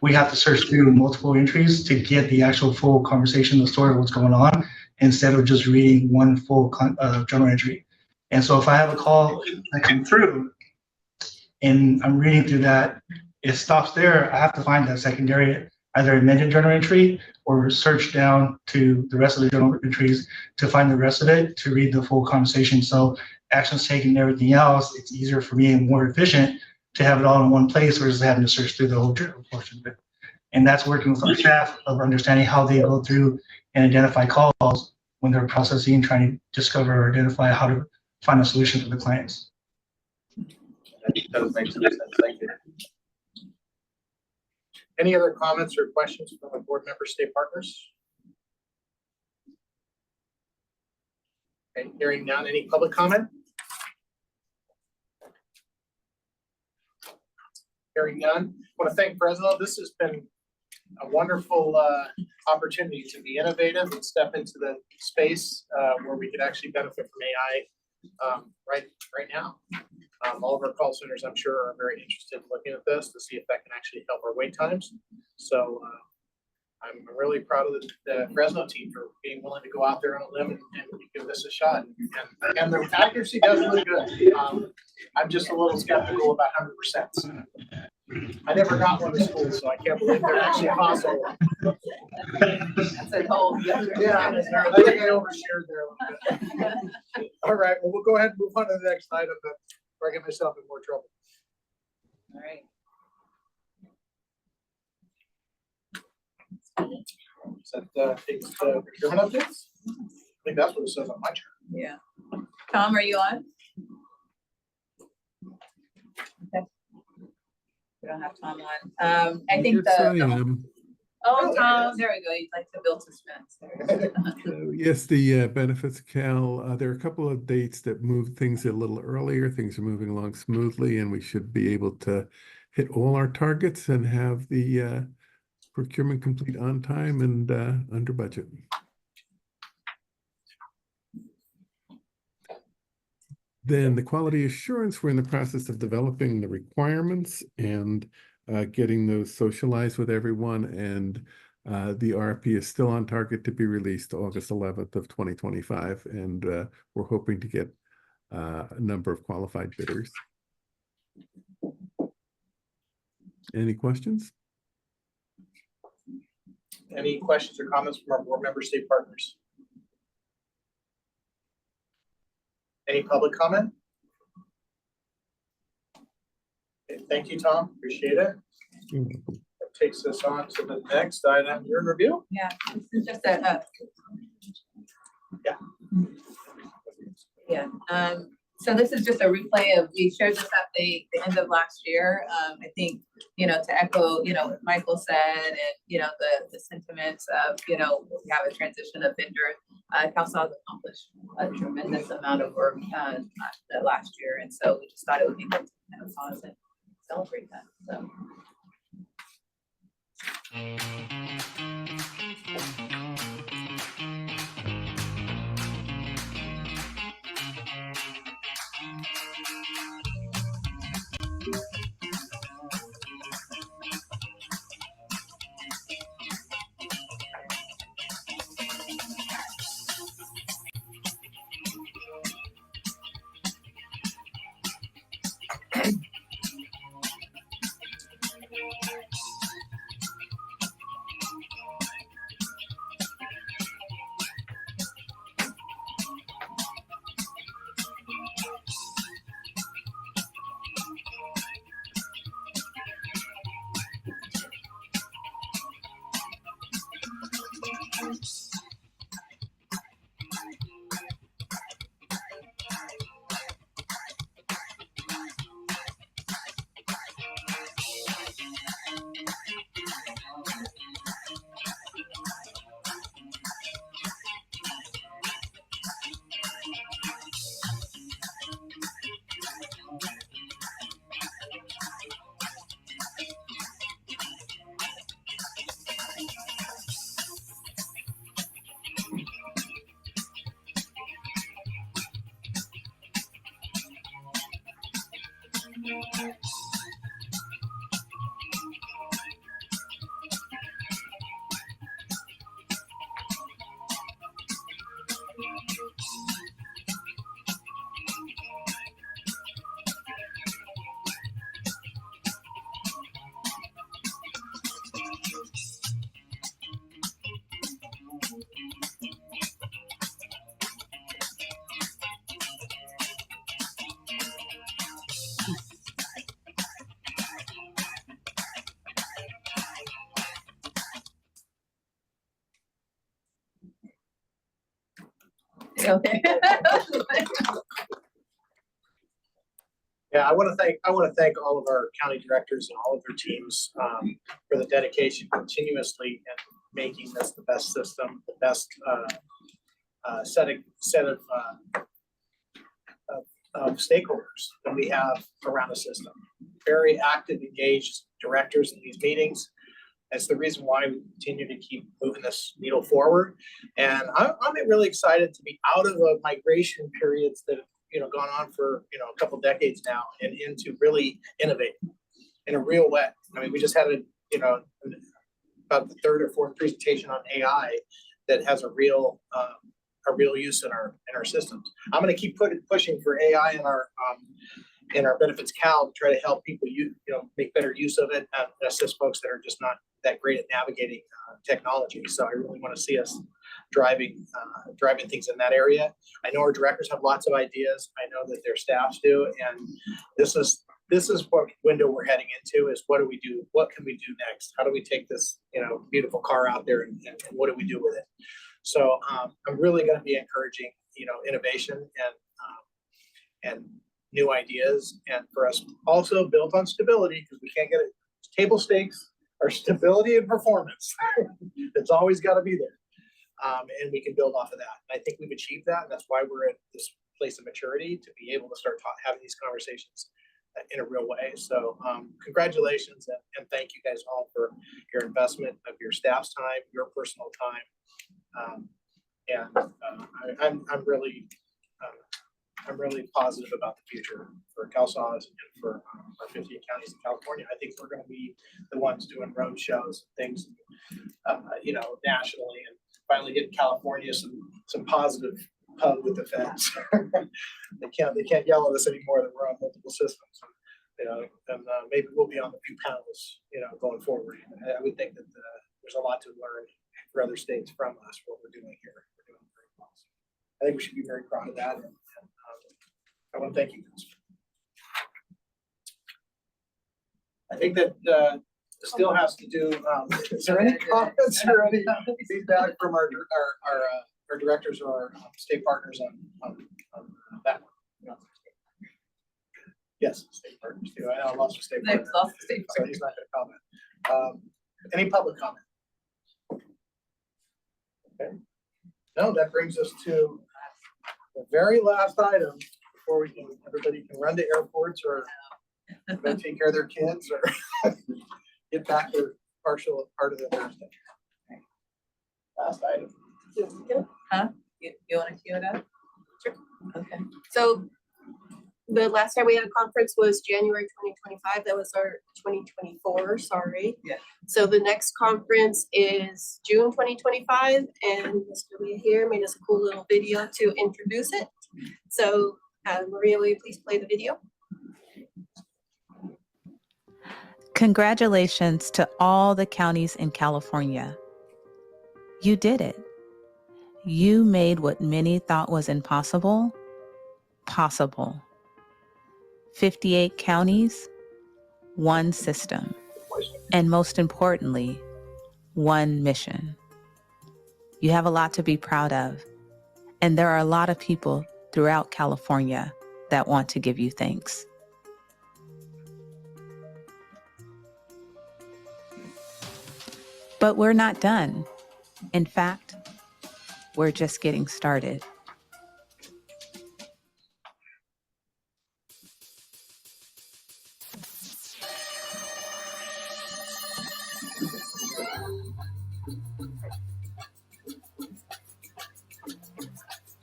we have to search through multiple entries to get the actual full conversation, the story of what's going on, instead of just reading one full journal entry. And so if I have a call that comes through and I'm reading through that, it stops there. I have to find that secondary, either amended journal entry or search down to the rest of the journal entries to find the rest of it to read the full conversation. So actions taken and everything else, it's easier for me and more efficient to have it all in one place versus having to search through the whole journal portion of it. And that's working with our staff of understanding how they go through and identify calls when they're processing, trying to discover or identify how to find a solution for the clients. That does make some sense. Thank you. Any other comments or questions from the board members, state partners? Okay, hearing none. Any public comment? Hearing none. I want to thank Fresno. This has been a wonderful opportunity to be innovative and step into the space where we could actually benefit from AI right now. All of our call centers, I'm sure, are very interested in looking at this to see if that can actually help our wait times. So I'm really proud of the Fresno team for being willing to go out there on a limb and give this a shot. And the accuracy does look good. I'm just a little skeptical about 100%. I never got one in school, so I can't believe they're actually possible. That's a whole. Yeah, I think I overshared there a little bit. All right, well, we'll go ahead and move on to the next item before I get myself in more trouble. All right. Is that takes procurement updates? I think that's what it says on my chart. Yeah. Tom, are you on? Okay. We don't have Tom on. I think Yes, I am. Oh, there we go. You'd like to build suspense. Yes, the benefits Cal, there are a couple of dates that move things a little earlier. Things are moving along smoothly, and we should be able to hit all our targets and have the procurement complete on time and under budget. Then the quality assurance, we're in the process of developing the requirements and getting those socialized with everyone. And the RFP is still on target to be released August 11th of 2025. And we're hoping to get a number of qualified bidders. Any questions? Any questions or comments from our board member state partners? Any public comment? Okay, thank you, Tom. Appreciate it. That takes us on to the next item. Your review? Yeah, this is just a. Yeah. So this is just a replay of, we shared this at the end of last year. I think, you know, to echo, you know, what Michael said, and, you know, the sentiments of, you know, we have a transition of vendor. CalSA's accomplished a tremendous amount of work last year. And so we just thought it would be good to kind of pause and celebrate that, so. Okay. Yeah, I want to thank all of our county directors and all of their teams for the dedication continuously and making this the best system, the best set of stakeholders that we have around the system. Very active, engaged directors in these meetings. That's the reason why we continue to keep moving this needle forward. And I'm really excited to be out of the migration periods that have, you know, gone on for, you know, a couple decades now, and into really innovating in a real way. I mean, we just had about the third or fourth presentation on AI that has a real use in our systems. I'm going to keep pushing for AI in our benefits Cal to try to help people make better use of it and assist folks that are just not that great at navigating technology. So I really want to see us driving things in that area. I know our directors have lots of ideas. I know that their staffs do, and this is what window we're heading into, is what do we do? What can we do next? How do we take this, you know, beautiful car out there and what do we do with it? So I'm really going to be encouraging, you know, innovation and new ideas, and for us also built on stability, because we can't get it. It's table stakes. our stability and performance. It's always got to be there. And we can build off of that. And I think we've achieved that. And that's why we're at this place of maturity to be able to start having these conversations in a real way. So congratulations and thank you guys all for your investment of your staff's time, your personal time. I'm really positive about the future for CalSAWS and for our 15 counties in California. I think we're going to be the ones doing road shows and things, nationally, and finally getting California some positive hug with the feds. They can't yell at us anymore that we're on multiple systems. And maybe we'll be on the few panels, going forward. I would think that there's a lot to learn for other states from us, what we're doing here. We're doing very well. So I think we should be very proud of that. And I want to thank you guys. I think that still has to do. Is there any comments or any feedback from our directors or our state partners on that one? Yes, state partners too. I know I lost a state partner, so he's not going to comment. Any public comment? Okay. No, that brings us to the very last item before everybody can run to airports or go take care of their kids or get back to partial part of the Thursday. Last item. Huh? You want to cue it up? Sure. Okay. So the last time we had a conference was January 2025. That was our 2024, sorry. Yeah. So the next conference is June 2025, and Mr. Lee here made us a cool little video to introduce it. So Maria, will you please play the video? Congratulations to all the counties in California. You did it. You made what many thought was impossible, possible. 58 counties, one system, and most importantly, one mission. You have a lot to be proud of, and there are a lot of people throughout California that want to give you thanks. But we're not done. In fact, we're just getting started.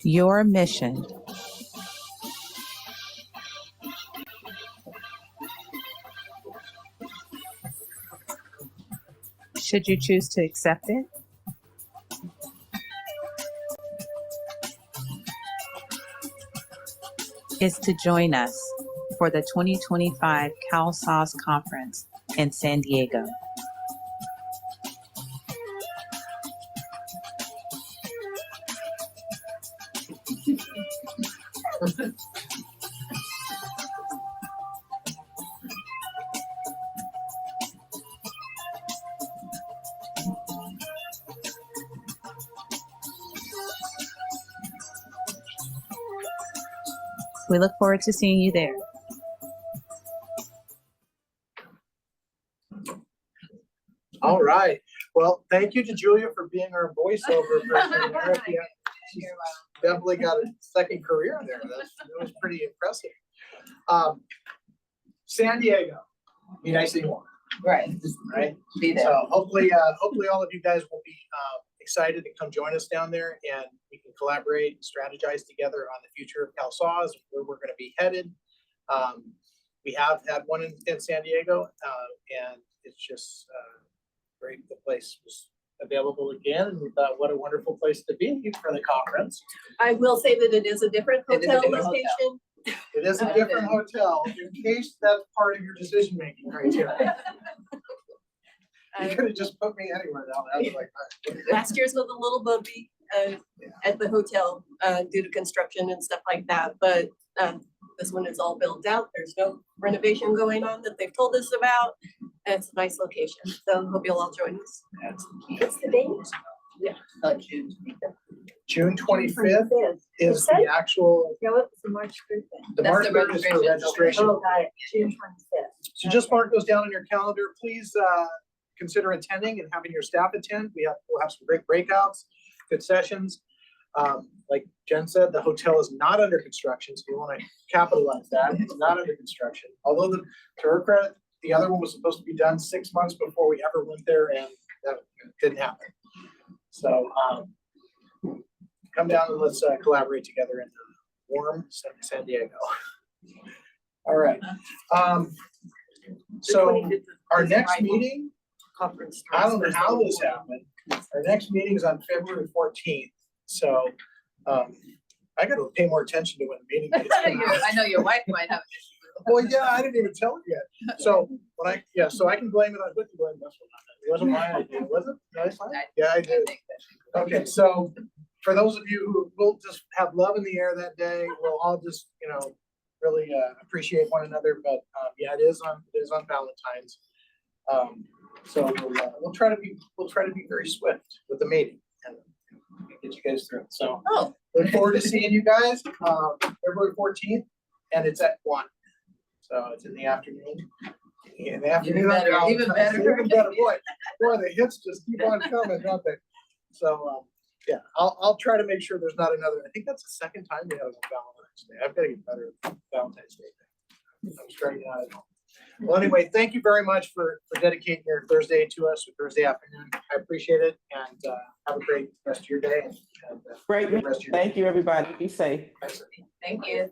Your mission. Should you choose to accept it, is to join us for the 2025 CalSAWS Conference in San Diego. We look forward to seeing you there. All right. Well, thank you to Julia for being our voiceover person. She's definitely got a second career there. That was pretty impressive. San Diego, be nice anymore. Right. Right. Be there. So hopefully all of you guys will be excited to come join us down there, and we can collaborate and strategize together on the future of CalSAWS, where we're going to be headed. We have had one in San Diego, and it's just great. The place was available again, and we thought, what a wonderful place to be for the conference. I will say that it is a different hotel location. It is a different hotel, in case that's part of your decision-making criteria. You could have just put me anywhere down there. I was like, all right. Last year's was a little bumpy at the hotel due to construction and stuff like that, but this one is all built out. There's no renovation going on that they've told us about. And it's a nice location, so hope you'll all join us. What's the date? Yeah, June 25th is the actual. No, it was the March 3rd. The March 3rd is for registration. Oh, got it. June 25th. So just mark those down on your calendar. Please consider attending and having your staff attend. We'll have some great breakouts, good sessions. Like Jen said, the hotel is not under construction, so we want to capitalize that. It's not under construction. Although to her credit, the other one was supposed to be done 6 months before we ever went there, and that didn't happen. So come down and let's collaborate together in warm San Diego. All right. So our next meeting, Conference. I don't know how this happened. Our next meeting is on February 14th. So I gotta pay more attention to when the meeting is. I know your wife might have an issue. Well, yeah, I didn't even tell her yet. So so I can blame it on, who can blame this one on it? It wasn't my idea, was it? Nice. Yeah, I did. Okay, so for those of you who will just have love in the air that day, we'll all just, really appreciate one another. But yeah, it is on Valentine's. So we'll try to be very swift with the meeting and get you guys through it. So look forward to seeing you guys February 14th, and it's at 1. So it's in the afternoon. In the afternoon. Even better. Even better. Boy, the hits just keep on coming, don't they? So yeah, I'll try to make sure there's not another. I think that's the second time we have a Valentine's Day. I've got to get better at Valentine's Day. I'm starting out at home. Well, anyway, thank you very much for dedicating your Thursday to us, or Thursday afternoon. I appreciate it, and have a great rest of your day. And, great. rest of your Thank you, everybody. Be safe. Thanks. Thank you.